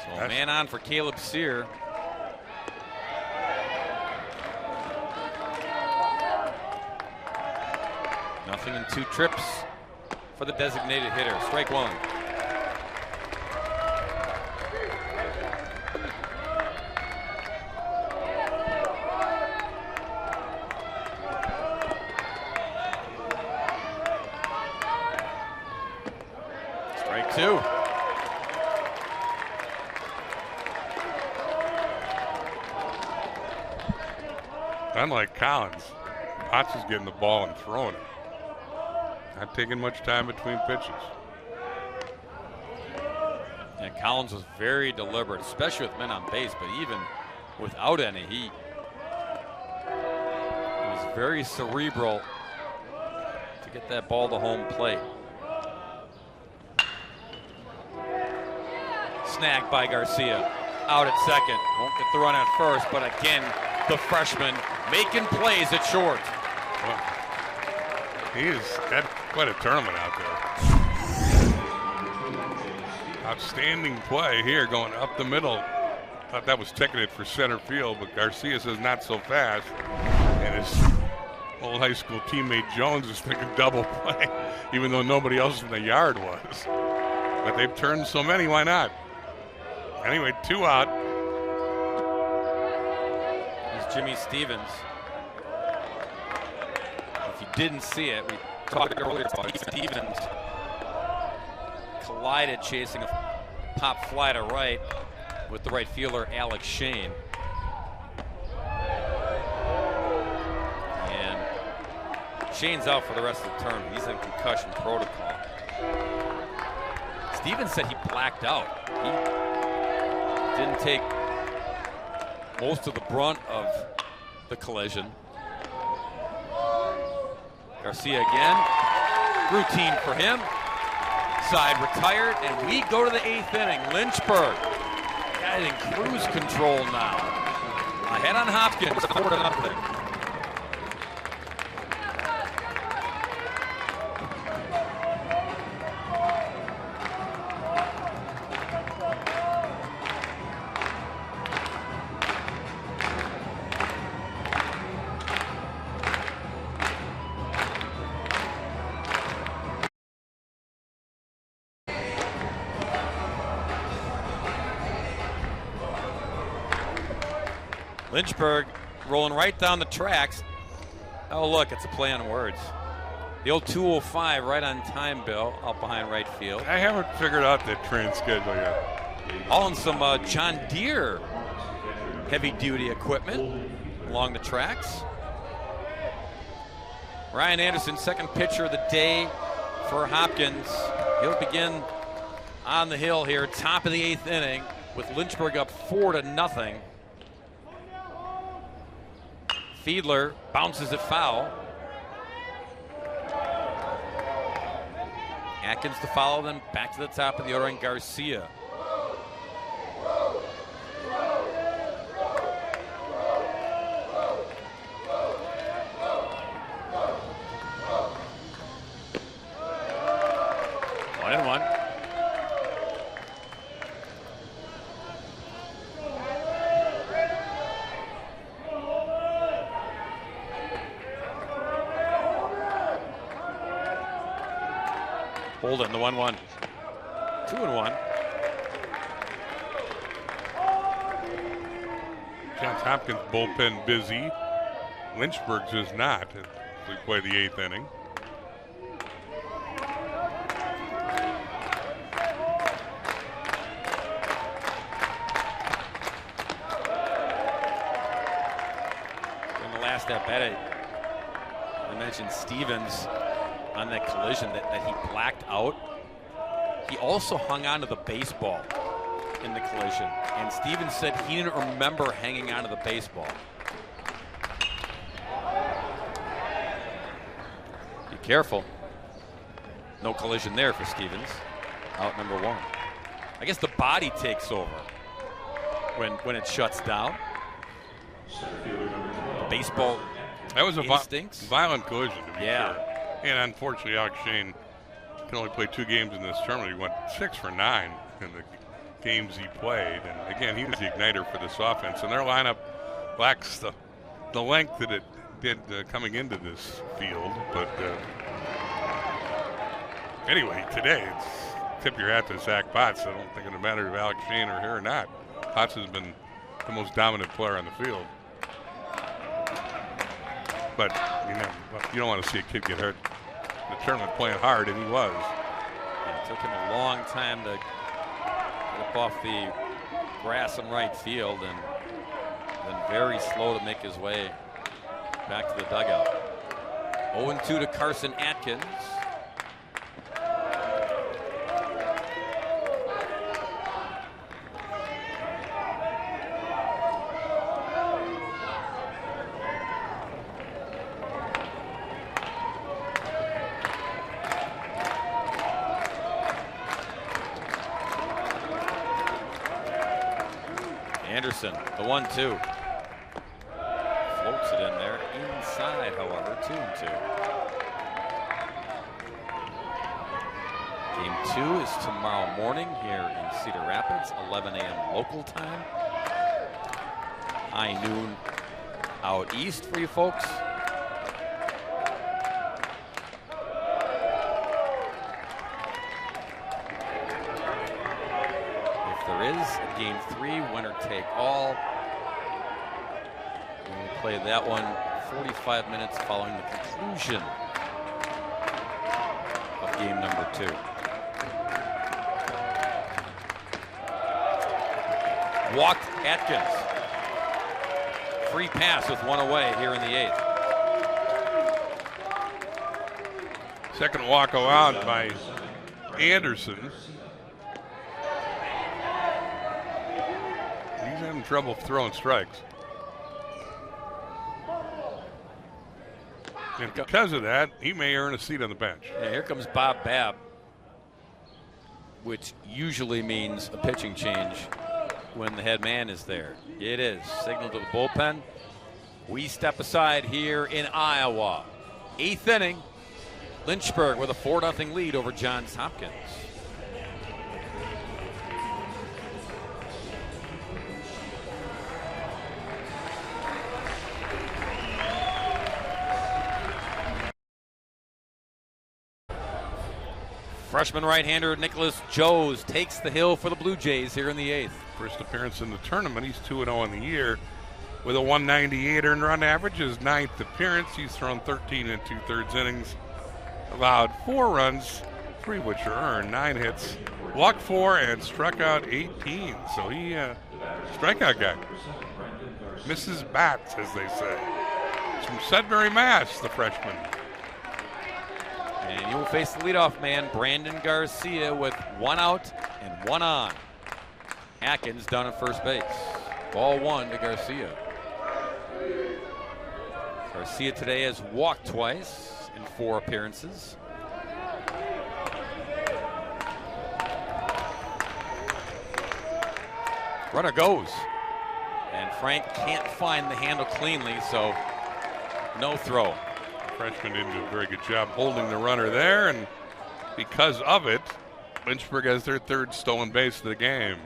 So a man on for Caleb Sear. Nothing in 2 trips for the designated hitter. Strike 1. Strike 2. Unlike Collins, Potts is getting the ball and throwing it. Not taking much time between pitches. And Collins was very deliberate, especially with men on base, but even without any, he was very cerebral to get that ball to home plate. Snagged by Garcia. Out at second. Won't get the run at first, but again, the freshman making plays at short. Well, he's had quite a tournament out there. Outstanding play here going up the middle. Thought that was ticketed for center field, but Garcia says not so fast. And his old high school teammate Jones is thinking double play, even though nobody else in the yard was. But they've turned so many, why not? Anyway, 2 out. Here's Jimmy Stevens. If you didn't see it, we talked earlier about Stevens collided chasing a pop fly to right with the right fielder Alex Shane. And Shane's out for the rest of the term. He's in concussion protocol. Stevens said he blacked out. He didn't take most of the brunt of the collision. Garcia again. Routine for him. Side retired, and we go to the 8th inning. Lynchburg got it in cruise control now. Ahead on Hopkins, 4-0. Lynchburg rolling right down the tracks. Oh, look, it's a play on words. The old 205 right on time, Bill, out behind right field. I haven't figured out that train schedule yet. Hauling some John Deere heavy-duty equipment along the tracks. Ryan Anderson, second pitcher of the day for Hopkins. He'll begin on the hill here, top of the 8th inning, with Lynchburg up 4-0. Fiedler bounces it foul. Atkins to follow, then back to the top of the order, and Garcia. One and one. Holden, the 1-1. 2-1. Johns Hopkins bullpen busy. Lynchburg's is not as we play the 8th inning. In the last at bat, I mentioned Stevens on that collision that he blacked out. He also hung on to the baseball in the collision, and Stevens said he didn't remember hanging on to the baseball. Be careful. No collision there for Stevens. Out number 1. I guess the body takes over when it shuts down. Baseball. That was a instincts. violent collision, to be Yeah. sure. And unfortunately, Alex Shane can only play 2 games in this tournament. He went 6 for 9 in the games he played. And again, he was the igniter for this offense. And their lineup lacks the length that it did coming into this field. But anyway, today, it's tip your hat to Zach Potts. I don't think it'll matter if Alex Shane are here or not. Potts has been the most dominant player on the field. But you don't want to see a kid get hurt in the tournament playing hard, and he was. Yeah, it took him a long time to get off the grass in right field, and then very slow to make his way back to the dugout. 0-2 to Carson Atkins. Anderson, the 1-2. Floats it in there. Inside, however, 2-2. Game 2 is tomorrow morning here in Cedar Rapids, 11 a.m. local time. High noon out east for you folks. If there is a Game 3, winner take all. We'll play that one 45 minutes following the conclusion of game number 2. Walked Atkins. Free pass with one away here in the 8th. Second walk allowed by Anderson. He's having trouble throwing strikes. And because of that, he may earn a seat on the bench. Yeah, here comes Bob Babb, which usually means a pitching change when the head man is there. It is. Signal to the bullpen. We step aside here in Iowa. 8th inning. Lynchburg with a 4-0 lead over Johns Hopkins. Freshman right-hander Nicholas Joes takes the hill for the Blue Jays here in the 8th. First appearance in the tournament. He's 2-0 in the year with a 198 earned run average. His 9th appearance. He's thrown 13 2/3 innings, allowed 4 runs, 3 which are earned, 9 hits, walked 4, and struck out 18. So he strikeout guy. Mrs. Bats, as they say. It's from Sudbury, Mass, the freshman. And he will face the leadoff man, Brandon Garcia, with 1 out and 1 on. Atkins down at first base. Ball 1 to Garcia. Garcia today has walked twice in 4 appearances. Runner goes. And Frank can't find the handle cleanly, so no throw. Freshman didn't do a very good job holding the runner there, and because of it, Lynchburg has their 3rd stolen base of the game.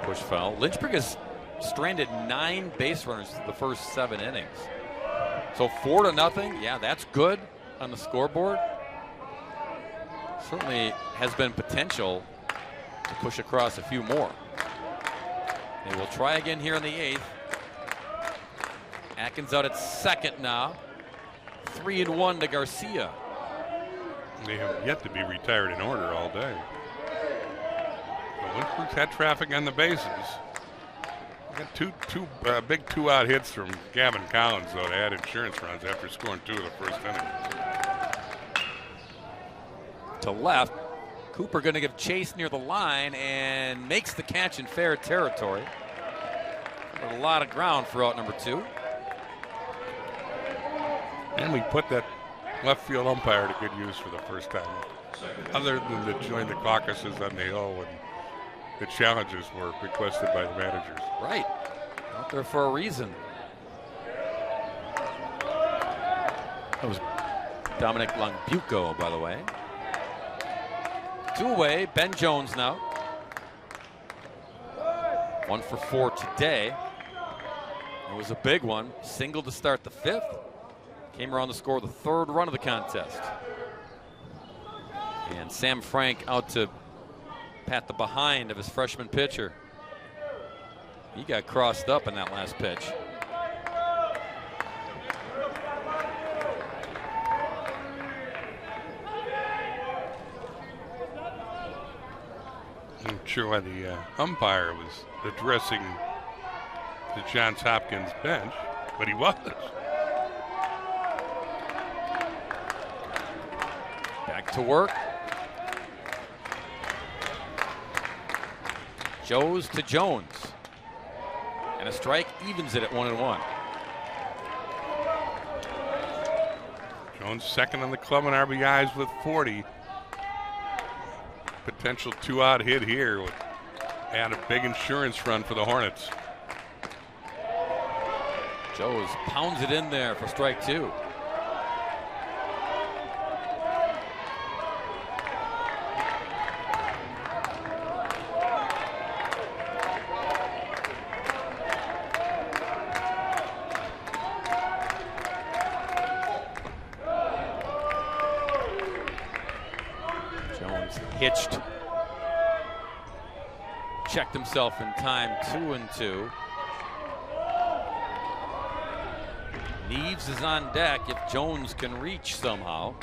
Push foul. Lynchburg has stranded 9 base runners through the first 7 innings. So 4-0, yeah, that's good on the scoreboard. Certainly has been potential to push across a few more. They will try again here in the 8th. Atkins out at second now. 3-1 to Garcia. They have yet to be retired in order all day. Lynchburg's had traffic on the bases. Got two big 2-out hits from Gavin Collins, though, to add insurance runs after scoring 2 of the first inning. To left, Cooper going to give chase near the line and makes the catch in fair territory. A lot of ground for out number 2. And we put that left field umpire to good use for the first time, other than to join the caucuses on the hill when the challenges were requested by the managers. Right. Out there for a reason. That was Dominic Longbuco, by the way. 2 away. Ben Jones now. 1 for 4 today. It was a big one. Single to start the 5th. Came around to score the 3rd run of the contest. And Sam Frank out to pat the behind of his freshman pitcher. He got crossed up in that last pitch. I'm not sure why the umpire was addressing the Johns Hopkins bench, but he was. Back to work. Joes to Jones. And a strike evens it at 1-1. Jones second on the club in RBIs with 40. Potential 2-out hit here would add a big insurance run for the Hornets. Jones pounds it in there for strike 2. Hitched. Checked himself in time, 2-2. Neves is on deck if Jones can reach somehow.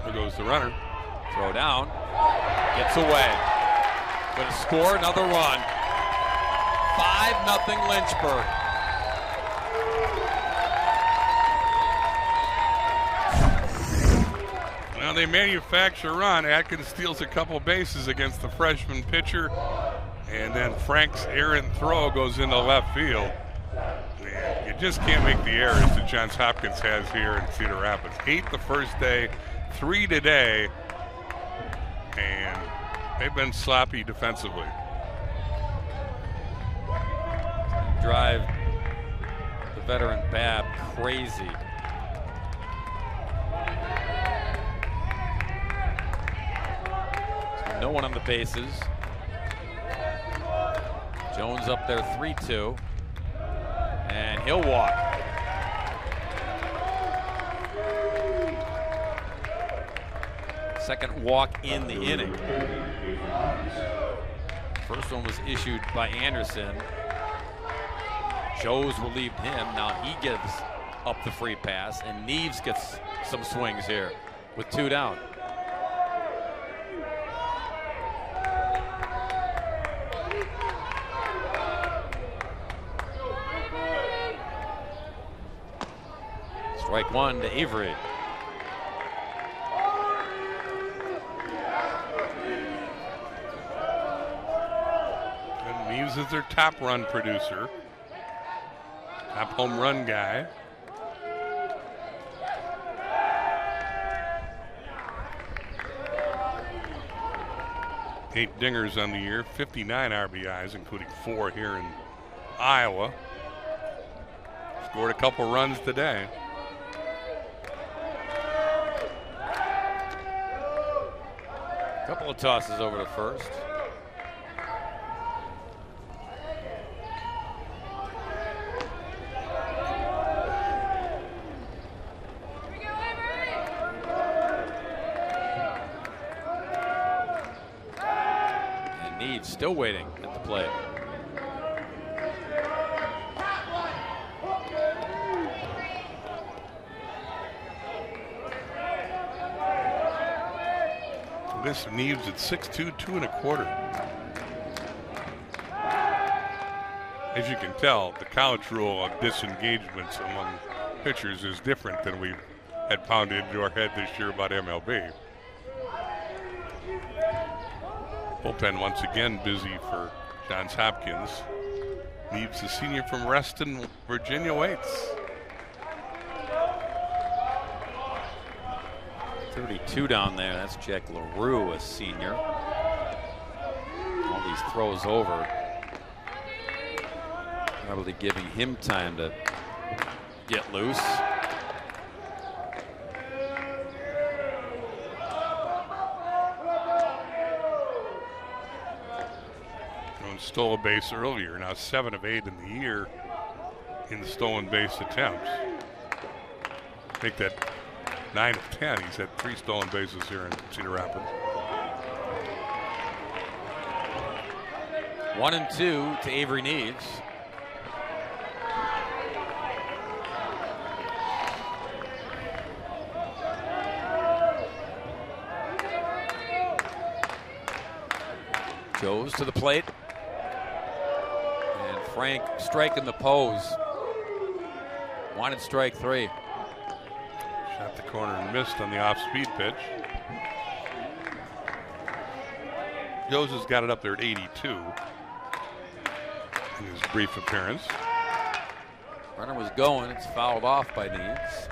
There goes the runner. Throw down. Gets away. Gonna score another run. 5-0 Lynchburg. Now they manufacture a run. Atkins steals a couple bases against the freshman pitcher. And then Frank's errant throw goes into left field. Man, you just can't make the errors that Johns Hopkins has here in Cedar Rapids. 8 the first day, 3 today. And they've been sloppy defensively. Drive the veteran Babb crazy. So no one on the bases. Jones up there 3-2. And he'll walk. Second walk in the inning. First one was issued by Anderson. Joes relieved him. Now he gives up the free pass, and Neves gets some swings here with 2 down. Strike 1 to Avery. And Neves is their top run producer. Top home run guy. Eight dingers on the year, 59 RBIs, including 4 here in Iowa. Scored a couple runs today. Couple of tosses over to first. Still waiting at the plate. This Neves at 6'2", 2 1/4. As you can tell, the college rule of disengagements among pitchers is different than we had pounded into our head this year about MLB. Bullpen once again busy for Johns Hopkins. Neves, a senior from Reston, Virginia, waits. 32 down there. That's Jack LaRue, a senior. All these throws over. Probably giving him time to get loose. Stole a base earlier, now 7 of 8 in the year in the stolen base attempts. Make that 9 of 10. He's had 3 stolen bases here in Cedar Rapids. 1-2 to Avery Neves. Joes to the plate. Frank striking the pose. Wanted strike 3. Shot the corner and missed on the off-speed pitch. Jones has got it up there at 82 in his brief appearance. Runner was going. It's fouled off by Neves.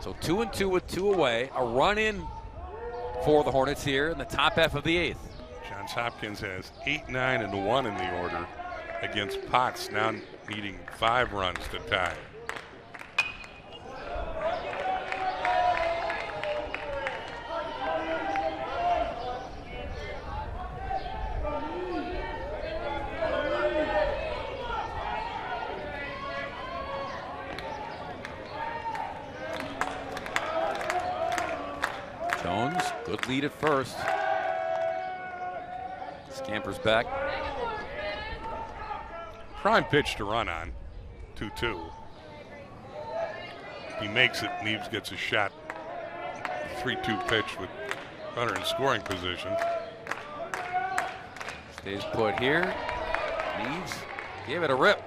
So 2-2 with 2 away. A run in for the Hornets here in the top half of the 8th. Johns Hopkins has 8, 9, and 1 in the order against Potts, now needing 5 runs to tie. Jones, good lead at first. Scampers back. Prime pitch to run on, 2-2. He makes it, Neves gets a shot. 3-2 pitch with runner in scoring position. Stays put here. Neves gave it a rip.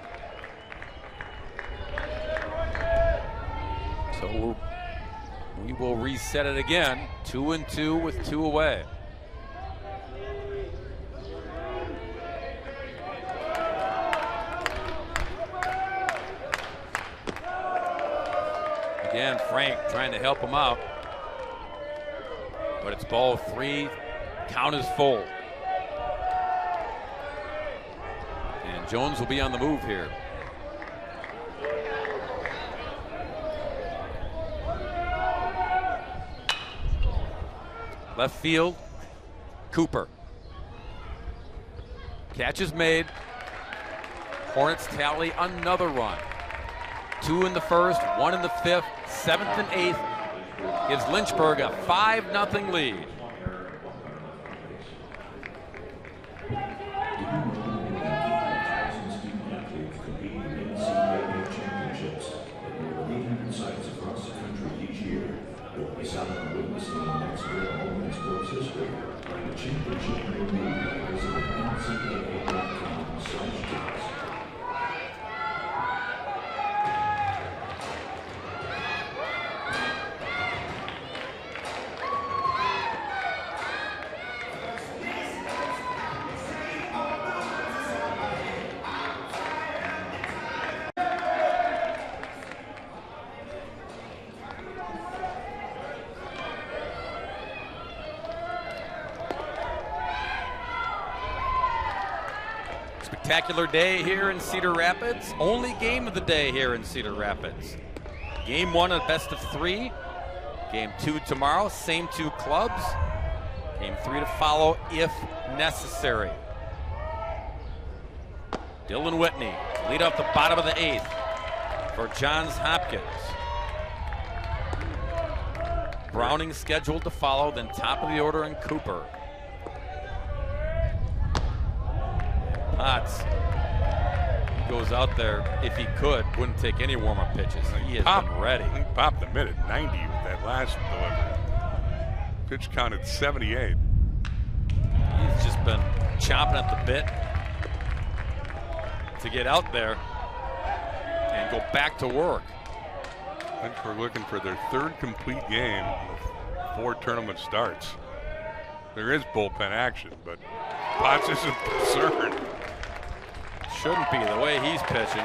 So we will reset it again. 2-2 with 2 away. Again, Frank trying to help him out. But it's ball 3. Count is full. And Jones will be on the move here. Left field, Cooper. Catch is made. Hornets tally another run. 2 in the first, 1 in the 5th, 7th and 8th. Gives Lynchburg a 5-0 lead. Athletes compete in NCAA championships at nearly 800 sites across the country each year. You'll miss out on witnessing the next great moment in sports history. Find a championship near you by visiting NCAA.com/tickets. Spectacular day here in Cedar Rapids. Only game of the day here in Cedar Rapids. Game 1 of best of 3. Game 2 tomorrow, same 2 clubs. Game 3 to follow if necessary. Dylan Whitney lead off the bottom of the 8th for Johns Hopkins. Browning scheduled to follow, then top of the order in Cooper. Potts, he goes out there, if he could, wouldn't take any warm-up pitches. He has been ready. He popped the mid at 90 with that last delivery. Pitch count at 78. He's just been chomping at the bit to get out there and go back to work. Lynchburg looking for their 3rd complete game with 4 tournament starts. There is bullpen action, but Potts isn't concerned. Shouldn't be the way he's pitching.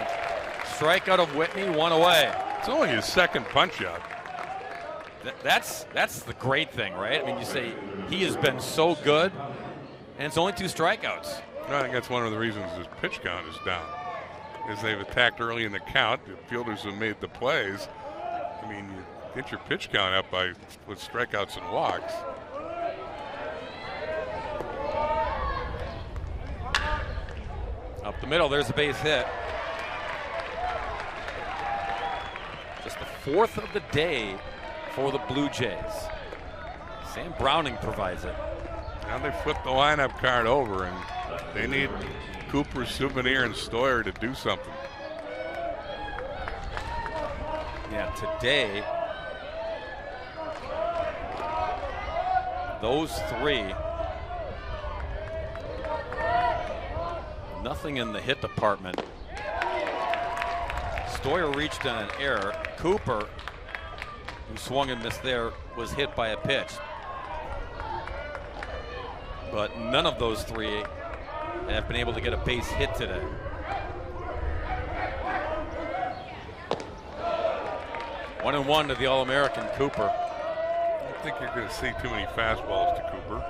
Strikeout of Whitney, 1 away. It's only his 2nd punch out. That's the great thing, right? I mean, you say he has been so good, and it's only 2 strikeouts. I think that's one of the reasons his pitch count is down. As they've attacked early in the count, the fielders have made the plays. I mean, you get your pitch count up with strikeouts and walks. Up the middle, there's a base hit. Just the 4th of the day for the Blue Jays. Sam Browning provides it. Now they flip the lineup card over, and they need Cooper, Souvenir, and Stoyer to do something. Yeah, today, those 3. Nothing in the hit department. Stoyer reached on an error. Cooper, who swung and missed there, was hit by a pitch. But none of those three have been able to get a base hit today. One and one to the All-American Cooper. I don't think you're going to see too many fastballs to Cooper.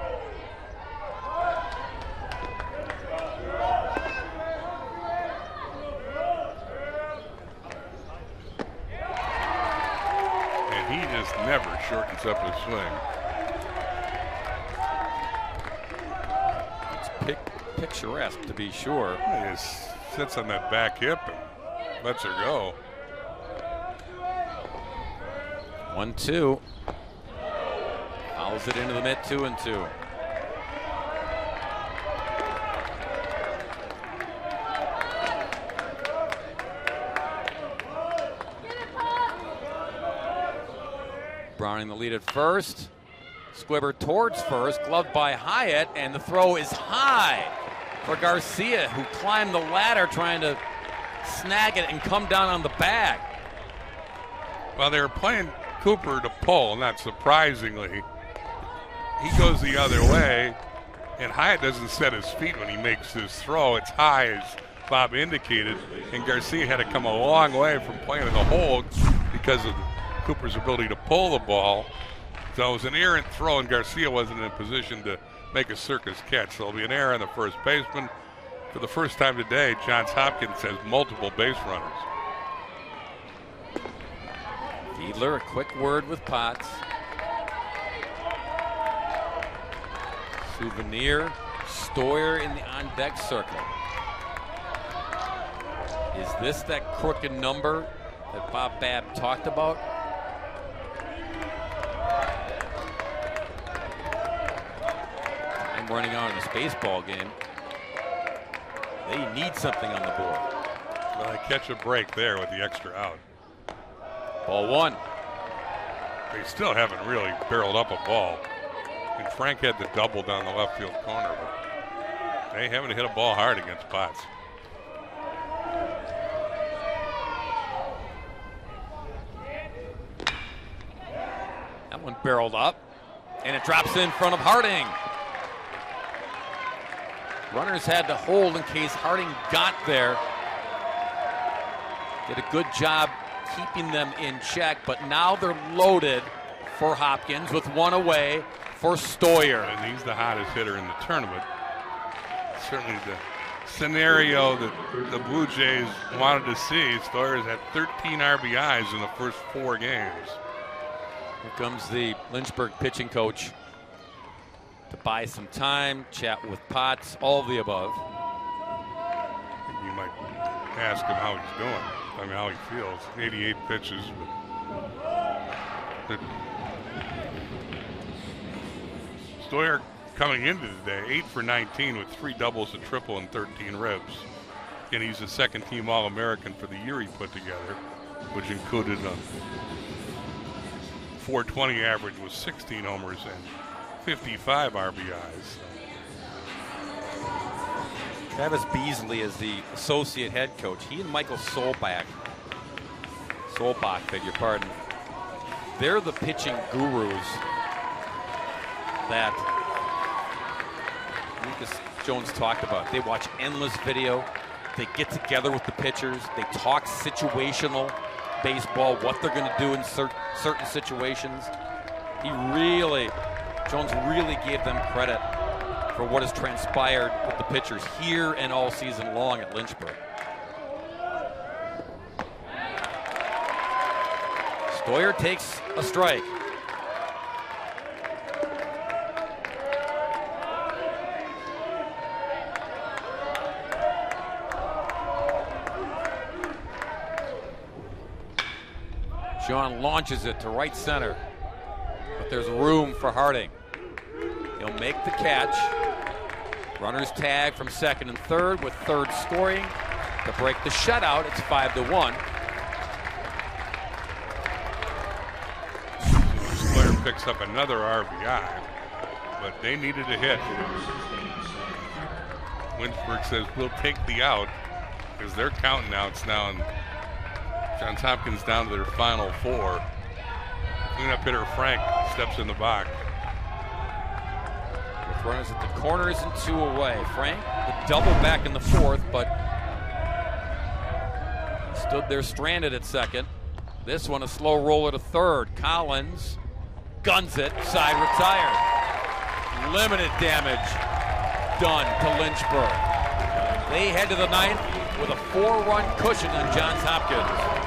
And he just never shortens up his swing. It's picturesque, to be sure. He just sits on that back hip and lets her go. 1-2. Fouls it into the mid, 2-2. Browning the lead at first. Squibber towards first, gloved by Hyatt, and the throw is high for Garcia, who climbed the ladder trying to snag it and come down on the bag. Well, they were playing Cooper to pull, not surprisingly. He goes the other way, and Hyatt doesn't set his feet when he makes this throw. It's high, as Bob indicated, and Garcia had to come a long way from playing in the hole because of Cooper's ability to pull the ball. So it was an errant throw, and Garcia wasn't in a position to make a circus catch. So it'll be an error on the first baseman. For the first time today, Johns Hopkins has multiple base runners. Fiedler, a quick word with Potts. Souvenir, Stoyer in the on-deck circle. Is this that crooked number that Bob Babb talked about? I'm running out in this baseball game. They need something on the board. Well, they catch a break there with the extra out. Ball one. They still haven't really barreled up a ball. And Frank had the double down the left field corner, but they haven't hit a ball hard against Potts. That one barreled up, and it drops in front of Harding. Runners had to hold in case Harding got there. Did a good job keeping them in check, but now they're loaded for Hopkins with one away for Stoyer. And he's the hottest hitter in the tournament. Certainly the scenario that the Blue Jays wanted to see. Stoyer's had 13 RBIs in the first 4 games. Here comes the Lynchburg pitching coach to buy some time, chat with Potts, all of the above. You might ask him how he's doing. I mean, how he feels. 88 pitches. But Stoyer coming into today, 8 for 19 with 3 doubles, a triple, and 13 ribs. And he's a second-team All-American for the year he put together, which included a 420 average with 16 homers and 55 RBIs. Travis Beasley is the associate head coach. He and Michael Solbach, beg your pardon, they're the pitching gurus that Lucas Jones talked about. They watch endless video. They get together with the pitchers. They talk situational baseball, what they're going to do in certain situations. Jones really gave them credit for what has transpired with the pitchers here and all season long at Lynchburg. Stoyer takes a strike. John launches it to right center, but there's room for Harding. He'll make the catch. Runners tag from second and third, with third scoring to break the shutout. It's 5-1. Stoyer picks up another RBI, but they needed a hit. Lynchburg says we'll take the out because they're counting outs now, and Johns Hopkins down to their final 4. Cleanup hitter Frank steps in the box. With runners at the corners and 2 away. Frank, the double back in the 4th, but stood there stranded at second. This one a slow roller to 3rd. Collins guns it, side retired. Limited damage done to Lynchburg. They head to the 9th with a 4-run cushion on Johns Hopkins.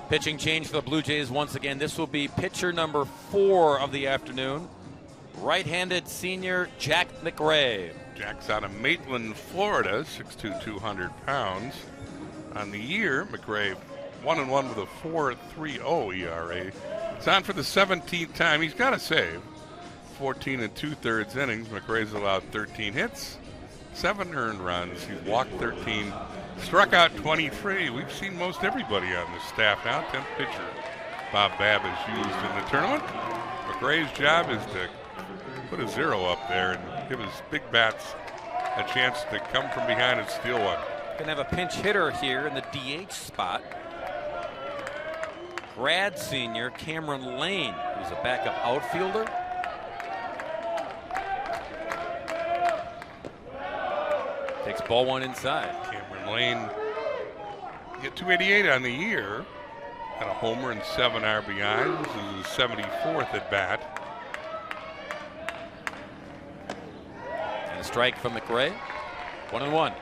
Pitching change for the Blue Jays once again. This will be pitcher number 4 of the afternoon. Right-handed senior Jack McRae. Jack's out of Maitland, Florida, 6'2", 200 pounds. On the year, McRae 1-1 with a 4.30 ERA. It's on for the 17th time. He's got a save. 14 2/3 innings. McRae's allowed 13 hits, 7 earned runs. He's walked 13. Struck out 23. We've seen most everybody on the staff now. 10th pitcher Bob Babb is used in the tournament. McRae's job is to put a 0 up there and give his big bats a chance to come from behind and steal one. Gonna have a pinch hitter here in the DH spot. Grad senior Cameron Lane, who's a backup outfielder. Takes ball 1 inside. Lane hit 288 on the year, had a homer and 7 RBIs. This is his 74th at bat. And a strike from McRae. 1-1.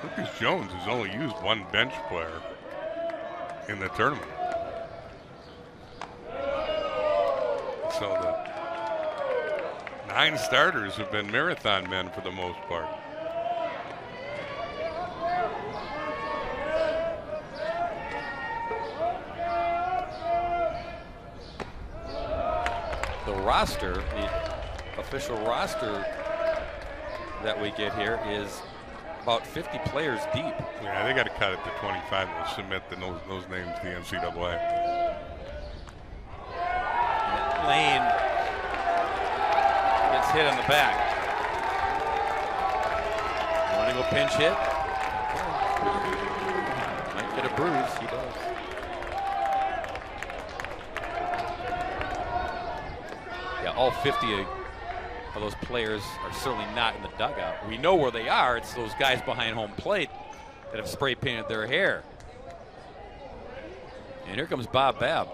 Lucas Jones has only used 1 bench player in the tournament. So the 9 starters have been marathon men for the most part. The roster, the official roster that we get here is about 50 players deep. Yeah, they got to cut it to 25 to submit those names to the NCAA. Lane gets hit on the back. Want to go pinch hit? Might get a bruise. He does. Yeah, all 50 of those players are certainly not in the dugout. We know where they are. It's those guys behind home plate that have spray painted their hair. And here comes Bob Babb.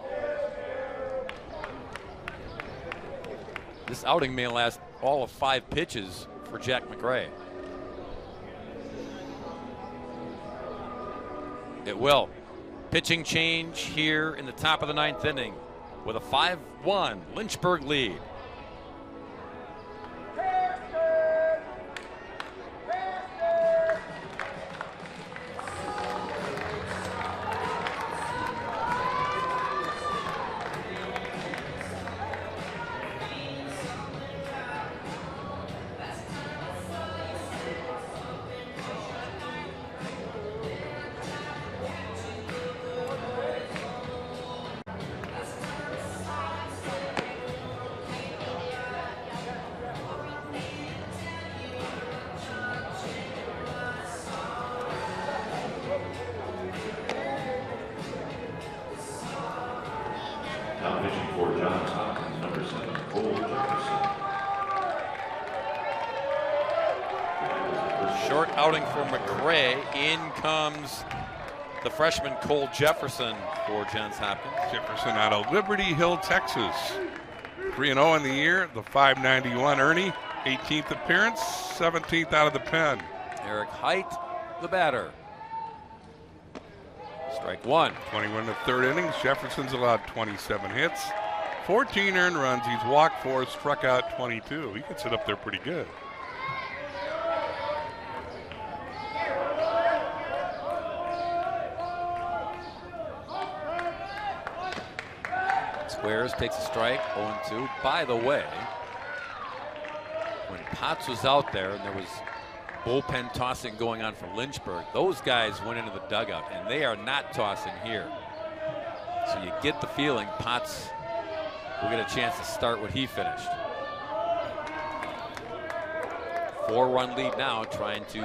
This outing may last all of 5 pitches for Jack McRae. It will. Pitching change here in the top of the 9th inning with a 5-1 Lynchburg lead. Now pitching for Johns Hopkins, number 7, Cole Jefferson. Short outing for McRae. In comes the freshman Cole Jefferson for Johns Hopkins. Jefferson out of Liberty Hill, Texas. 3-0 in the year, the 591 Ernie, 18th appearance, 17th out of the pen. Eric Height, the batter. Strike 1. 21 in the 3rd innings. Jefferson's allowed 27 hits, 14 earned runs. He's walked 4, struck out 22. He gets it up there pretty good. Squares takes a strike, 0-2. By the way, when Potts was out there and there was bullpen tossing going on for Lynchburg, those guys went into the dugout, and they are not tossing here. So you get the feeling Potts will get a chance to start what he finished. 4-run lead now, trying to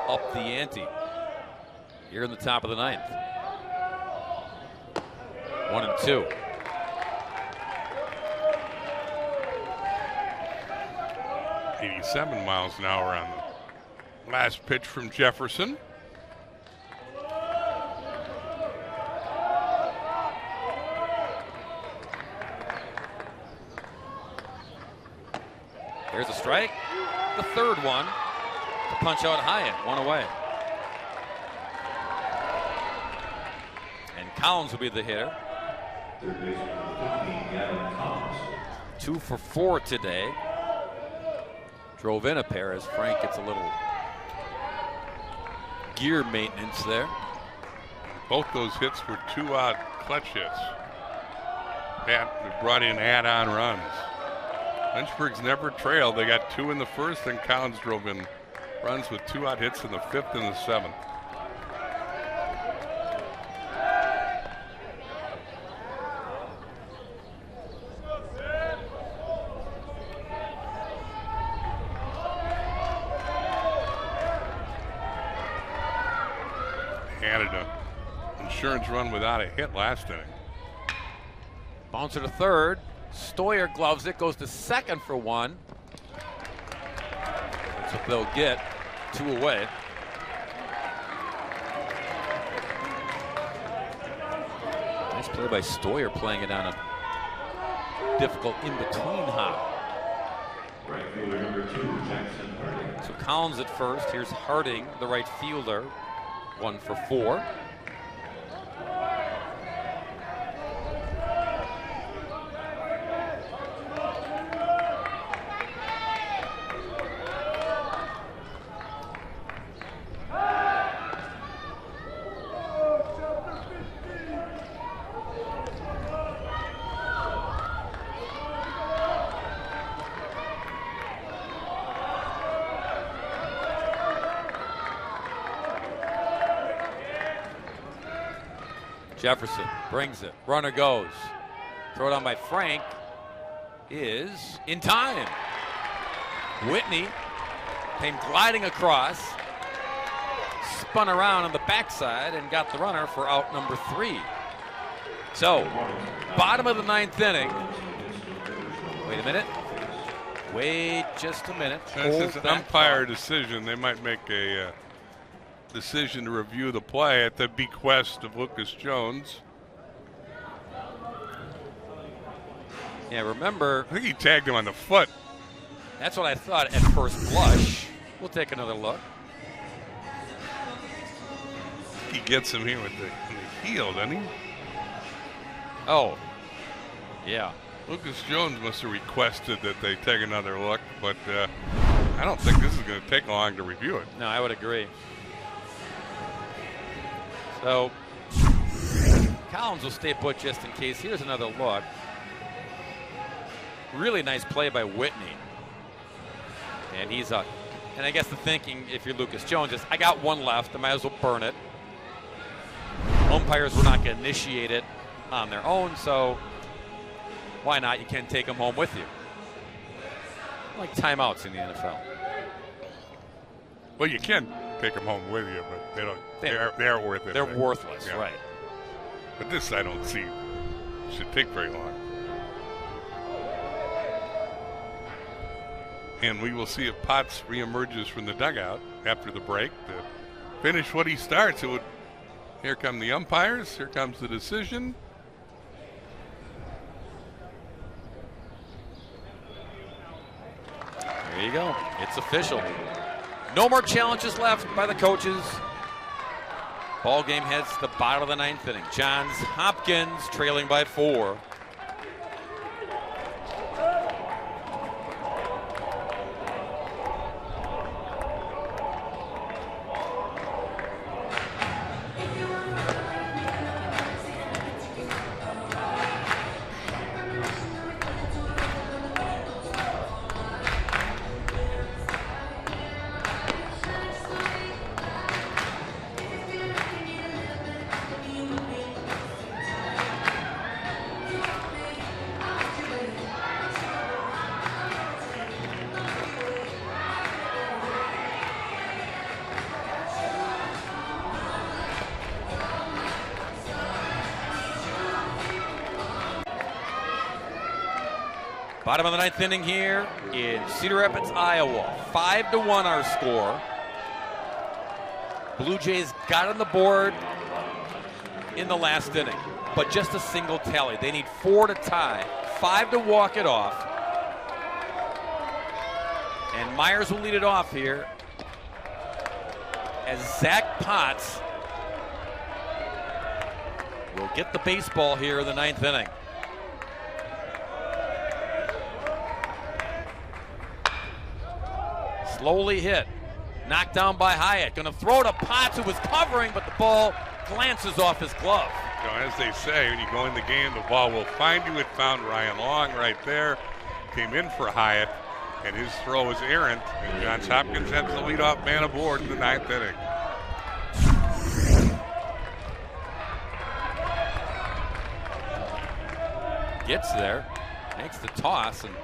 up the ante here in the top of the 9th. 1-2. .87 miles an hour on the last pitch from Jefferson. There's a strike. The third one to punch out Hyatt. 1 away. And Collins will be the hitter. 2 for 4 today. Drove in a pair as Frank gets a little gear maintenance there. Both those hits were 2-out clutch hits. That brought in add-on runs. Lynchburg's never trailed. They got 2 in the first, and Collins drove in runs with 2-out hits in the 5th and the 7th. Added an insurance run without a hit last inning. Bouncer to third. Stoyer gloves it, goes to second for 1. That's what they'll get. 2 away. Nice play by Stoyer, playing it on a difficult in-between hop. Right fielder number 2, Jackson Harding. So Collins at first. Here's Harding, the right fielder. 1 for 4. Jefferson brings it. Runner goes. Throw it on by Frank is in time. Whitney came gliding across, spun around on the backside, and got the runner for out number 3. So, bottom of the 9th inning. Wait a minute. Wait just a minute. This is an umpire decision. They might make a decision to review the play at the bequest of Lucas Jones. Yeah, remember. I think he tagged him on the foot. That's what I thought at first blush. We'll take another look. He gets him here with the heel, doesn't he? Oh, yeah. Lucas Jones must have requested that they take another look, but I don't think this is going to take long to review it. No, I would agree. So Collins will stay put just in case. Here's another look. Really nice play by Whitney. And he's up. And I guess the thinking, if you're Lucas Jones, is I got 1 left. I might as well burn it. Umpires were not going to initiate it on their own, so why not? You can take them home with you. Like timeouts in the NFL. Well, you can take them home with you, but they don't. They're worth it. They're worthless, yeah. right? But this, I don't see, should take very long. And we will see if Potts reemerges from the dugout after the break to finish what he starts. Here come the umpires. Here comes the decision. There you go. It's official. No more challenges left by the coaches. Ball game heads to the bottom of the 9th inning. Johns Hopkins trailing by 4. Bottom of the ninth inning here in Cedar Rapids, Iowa. 5-1 our score. Blue Jays got on the board in the last inning, but just a single tally. They need 4 to tie, 5 to walk it off. And Myers will lead it off here as Zach Potts will get the baseball here in the ninth inning. Slowly hit, knocked down by Hyatt. Going to throw to Potts, who was covering, but the ball glances off his glove. You know, as they say, when you go in the game, the ball will find you. It found Ryan Long right there. Came in for Hyatt, and his throw was errant. And Johns Hopkins has the leadoff man aboard in the ninth inning. Gets there, makes the toss, and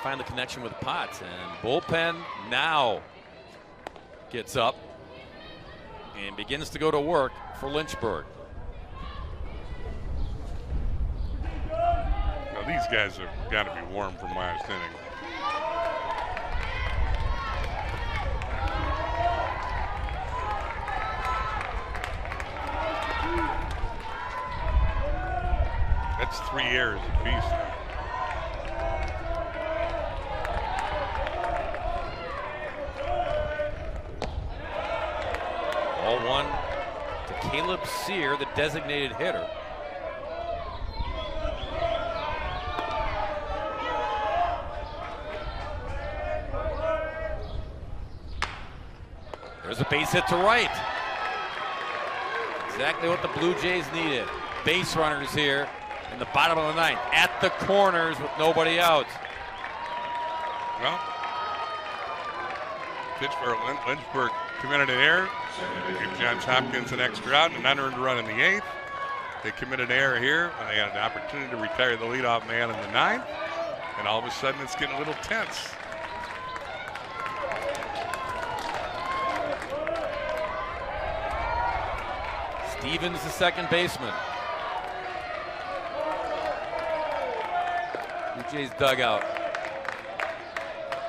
find the connection with Potts. And bullpen now gets up and begins to go to work for Lynchburg. Now these guys have got to be warm from last inning. That's 3 errors apiece. 0-1 to Caleb Sear, the designated hitter. There's a base hit to right. Exactly what the Blue Jays needed. Base runners here in the bottom of the ninth, at the corners with nobody out. Well, Lynchburg committed an error. Gave Johns Hopkins an extra out and an unearned run in the 8th. They committed an error here, and they had an opportunity to retire the leadoff man in the 9th. And all of a sudden, it's getting a little tense. Stevens, the second baseman. Blue Jays dugout.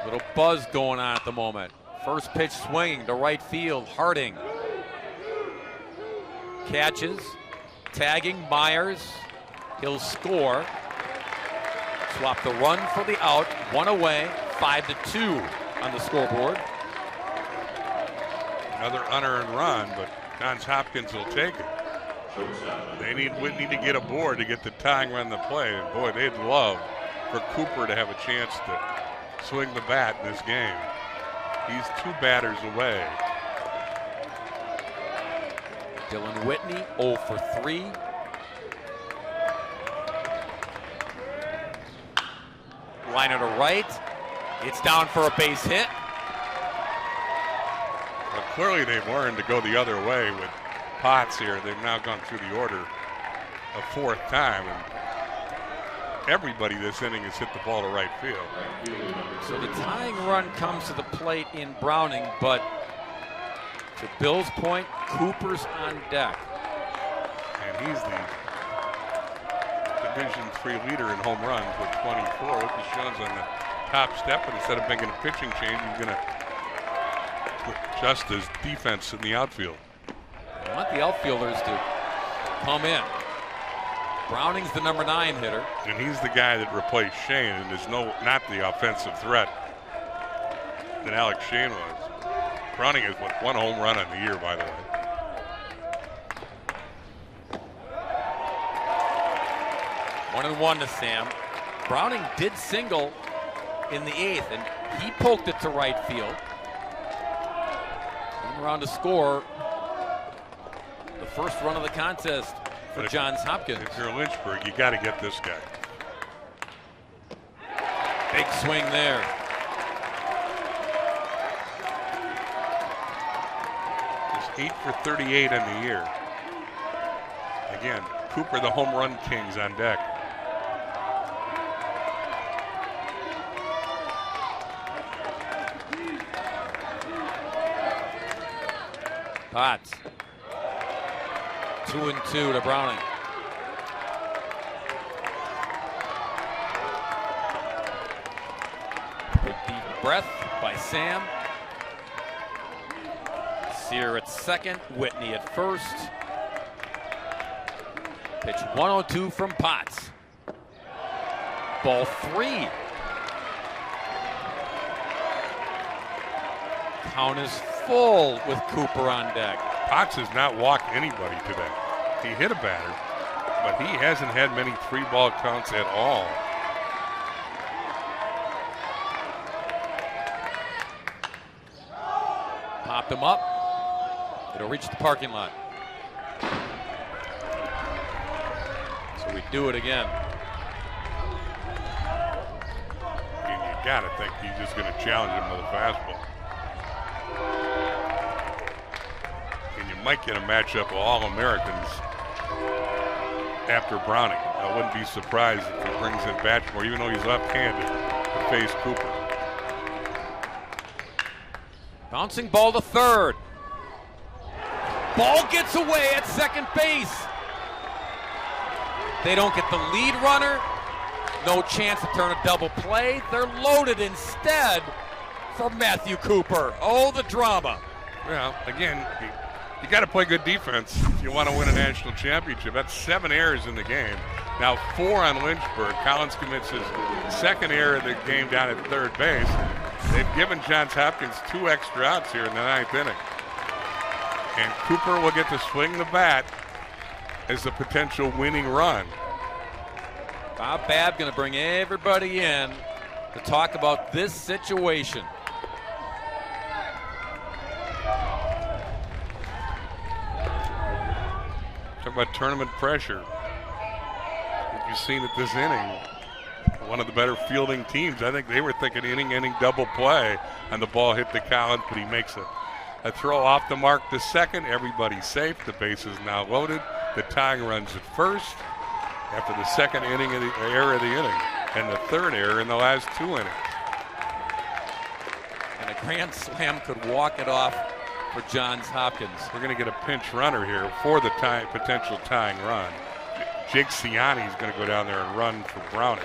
Little buzz going on at the moment. First pitch swinging to right field. Harding catches, tagging Myers. He'll score. Swap the run for the out. 1 away. 5-2 on the scoreboard. Another unearned run, but Johns Hopkins will take it. They need Whitney to get aboard to get the tying run to play. And boy, they'd love for Cooper to have a chance to swing the bat in this game. He's 2 batters away. Dylan Whitney 0 for 3. Liner to right. It's down for a base hit. Well, clearly they've learned to go the other way with Potts here. They've now gone through the order a 4th time. And everybody this inning has hit the ball to right field. So the tying run comes to the plate in Browning, but to Bill's point, Cooper's on deck. And he's the Division III leader in home runs with 24. Look at Jones on the top step, but instead of making a pitching change, he's going to adjust his defense in the outfield. I want the outfielders to come in. Browning's the number 9 hitter. And he's the guy that replaced Shane and is not the offensive threat that Alex Shane was. Browning has 1 home run on the year, by the way. One and one to Sam. Browning did single in the 8th, and he poked it to right field. Came around to score the first run of the contest for Johns Hopkins. If you're Lynchburg, you got to get this guy. Big swing there. He's 8 for 38 on the year. Again, Cooper, the home run kings on deck. Potts. 2-2 to Browning. breath by Sam. Sear at second, Whitney at first. Pitch 102 from Potts. Ball 3. Count is full with Cooper on deck. Potts has not walked anybody today. He hit a batter, but he hasn't had many 3-ball counts at all. Popped him up. It'll reach the parking lot. So we do it again. And you gotta think he's just gonna challenge him with a fastball. And you might get a matchup of All-Americans after Browning. I wouldn't be surprised if he brings in Batchmore, even though he's left-handed, to face Cooper. Bouncing ball to third. Ball gets away at second base. They don't get the lead runner. No chance to turn a double play. They're loaded instead for Matthew Cooper. Oh, the drama. Well, again, you got to play good defense if you want to win a national championship. That's 7 errors in the game. Now 4 on Lynchburg. Collins commits his second error of the game down at third base. They've given Johns Hopkins 2 extra outs here in the 9th inning. And Cooper will get to swing the bat as a potential winning run. Bob Babb going to bring everybody in to talk about this situation. Talk about tournament pressure. What you've seen at this inning, one of the better fielding teams. I think they were thinking inning double play, and the ball hit the Collins, but he makes a throw off the mark to second. Everybody's safe. The base is now loaded. The tying runs at first after the second inning of the error of the inning, and the third error in the last 2 innings. And a grand slam could walk it off for Johns Hopkins. We're going to get a pinch runner here for the potential tying run. Jake Ciani is going to go down there and run for Browning.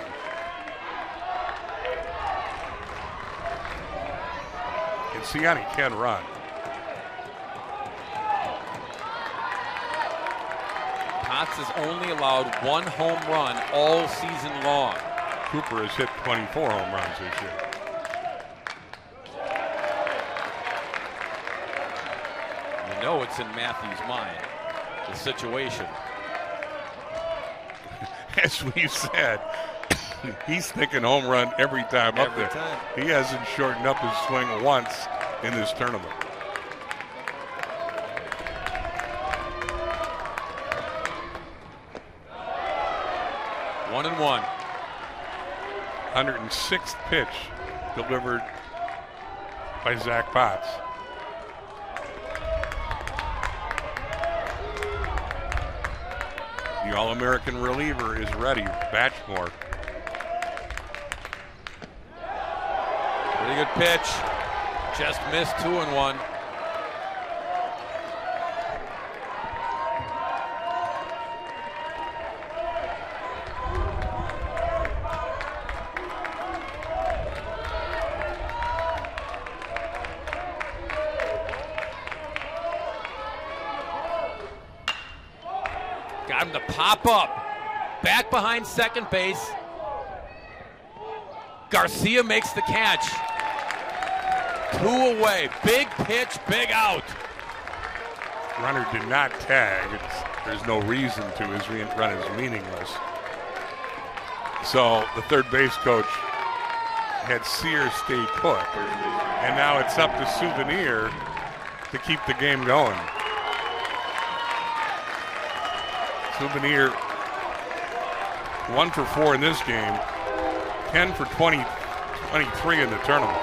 And Ciani can run. Potts has only allowed 1 home run all season long. Cooper has hit 24 home runs this year. You know it's in Matthew's mind, the situation. As we've said, he's thinking home run every time up there. Time. He hasn't shortened up his swing once in this tournament. One and one. 106th pitch delivered by Zach Potts. The All-American reliever is ready, Batchmore. Pretty good pitch. Just missed 2-1. Got him to pop up. Back behind second base. Garcia makes the catch. 2 away. Big pitch, big out. Runner did not tag. There's no reason to. His run is meaningless. So the third base coach had Sear stay put. And now it's up to Souvenir to keep the game going. Souvenir 1 for 4 in this game, 10 for 23 in the tournament.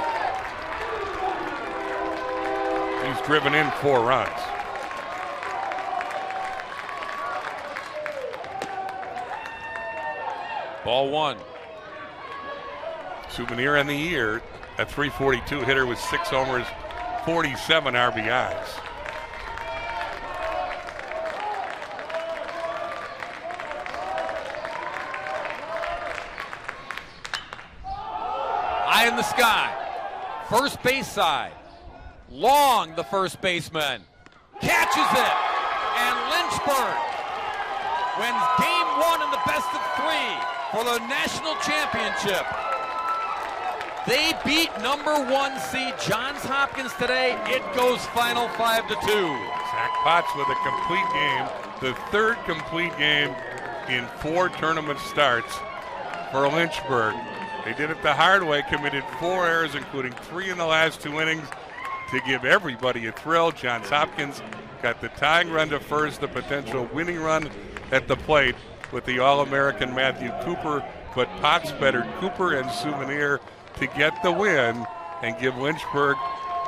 He's driven in 4 runs. Ball 1. Souvenir in the year, a .342 hitter with 6 homers, 47 RBIs. High in the sky. First base side. Long, the first baseman. Catches it. And Lynchburg wins game 1 in the best of 3 for the national championship. They beat number 1 seed Johns Hopkins today. It goes final 5-2. Zach Potts with a complete game, the third complete game in 4 tournament starts for Lynchburg. They did it the hard way, committed 4 errors, including 3 in the last 2 innings, to give everybody a thrill. Johns Hopkins got the tying run to first, the potential winning run at the plate with the All-American Matthew Cooper, but Potts bettered Cooper and Souvenir to get the win and give Lynchburg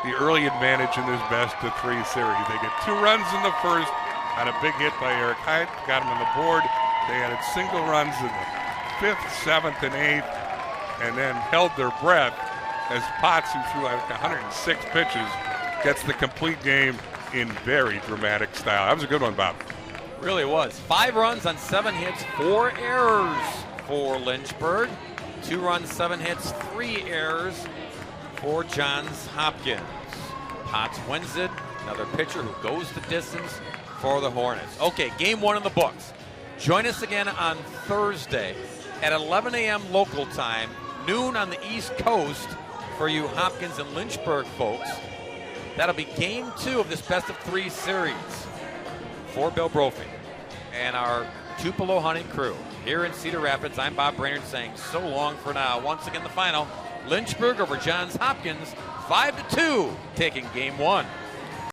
the early advantage in this best-of-3 series. They get 2 runs in the first on a big hit by Eric Haidt, got him on the board. They added single runs in the 5th, 7th, and 8th, and then held their breath as Potts, who threw like 106 pitches, gets the complete game in very dramatic style. That was a good one, Bob. Really was. 5 runs on 7 hits, 4 errors for Lynchburg. 2 runs, 7 hits, 3 errors for Johns Hopkins. Potts wins it. Another pitcher who goes the distance for the Hornets. Okay, game 1 in the books. Join us again on Thursday at 11 a.m. local time, noon on the East Coast for you Hopkins and Lynchburg folks. That'll be game 2 of this best-of-3 series for Bill Brophy and our Tupelo hunting crew. Here in Cedar Rapids, I'm Bob Brainerd saying so long for now. Once again, the final, Lynchburg over Johns Hopkins, 5-2, taking game 1.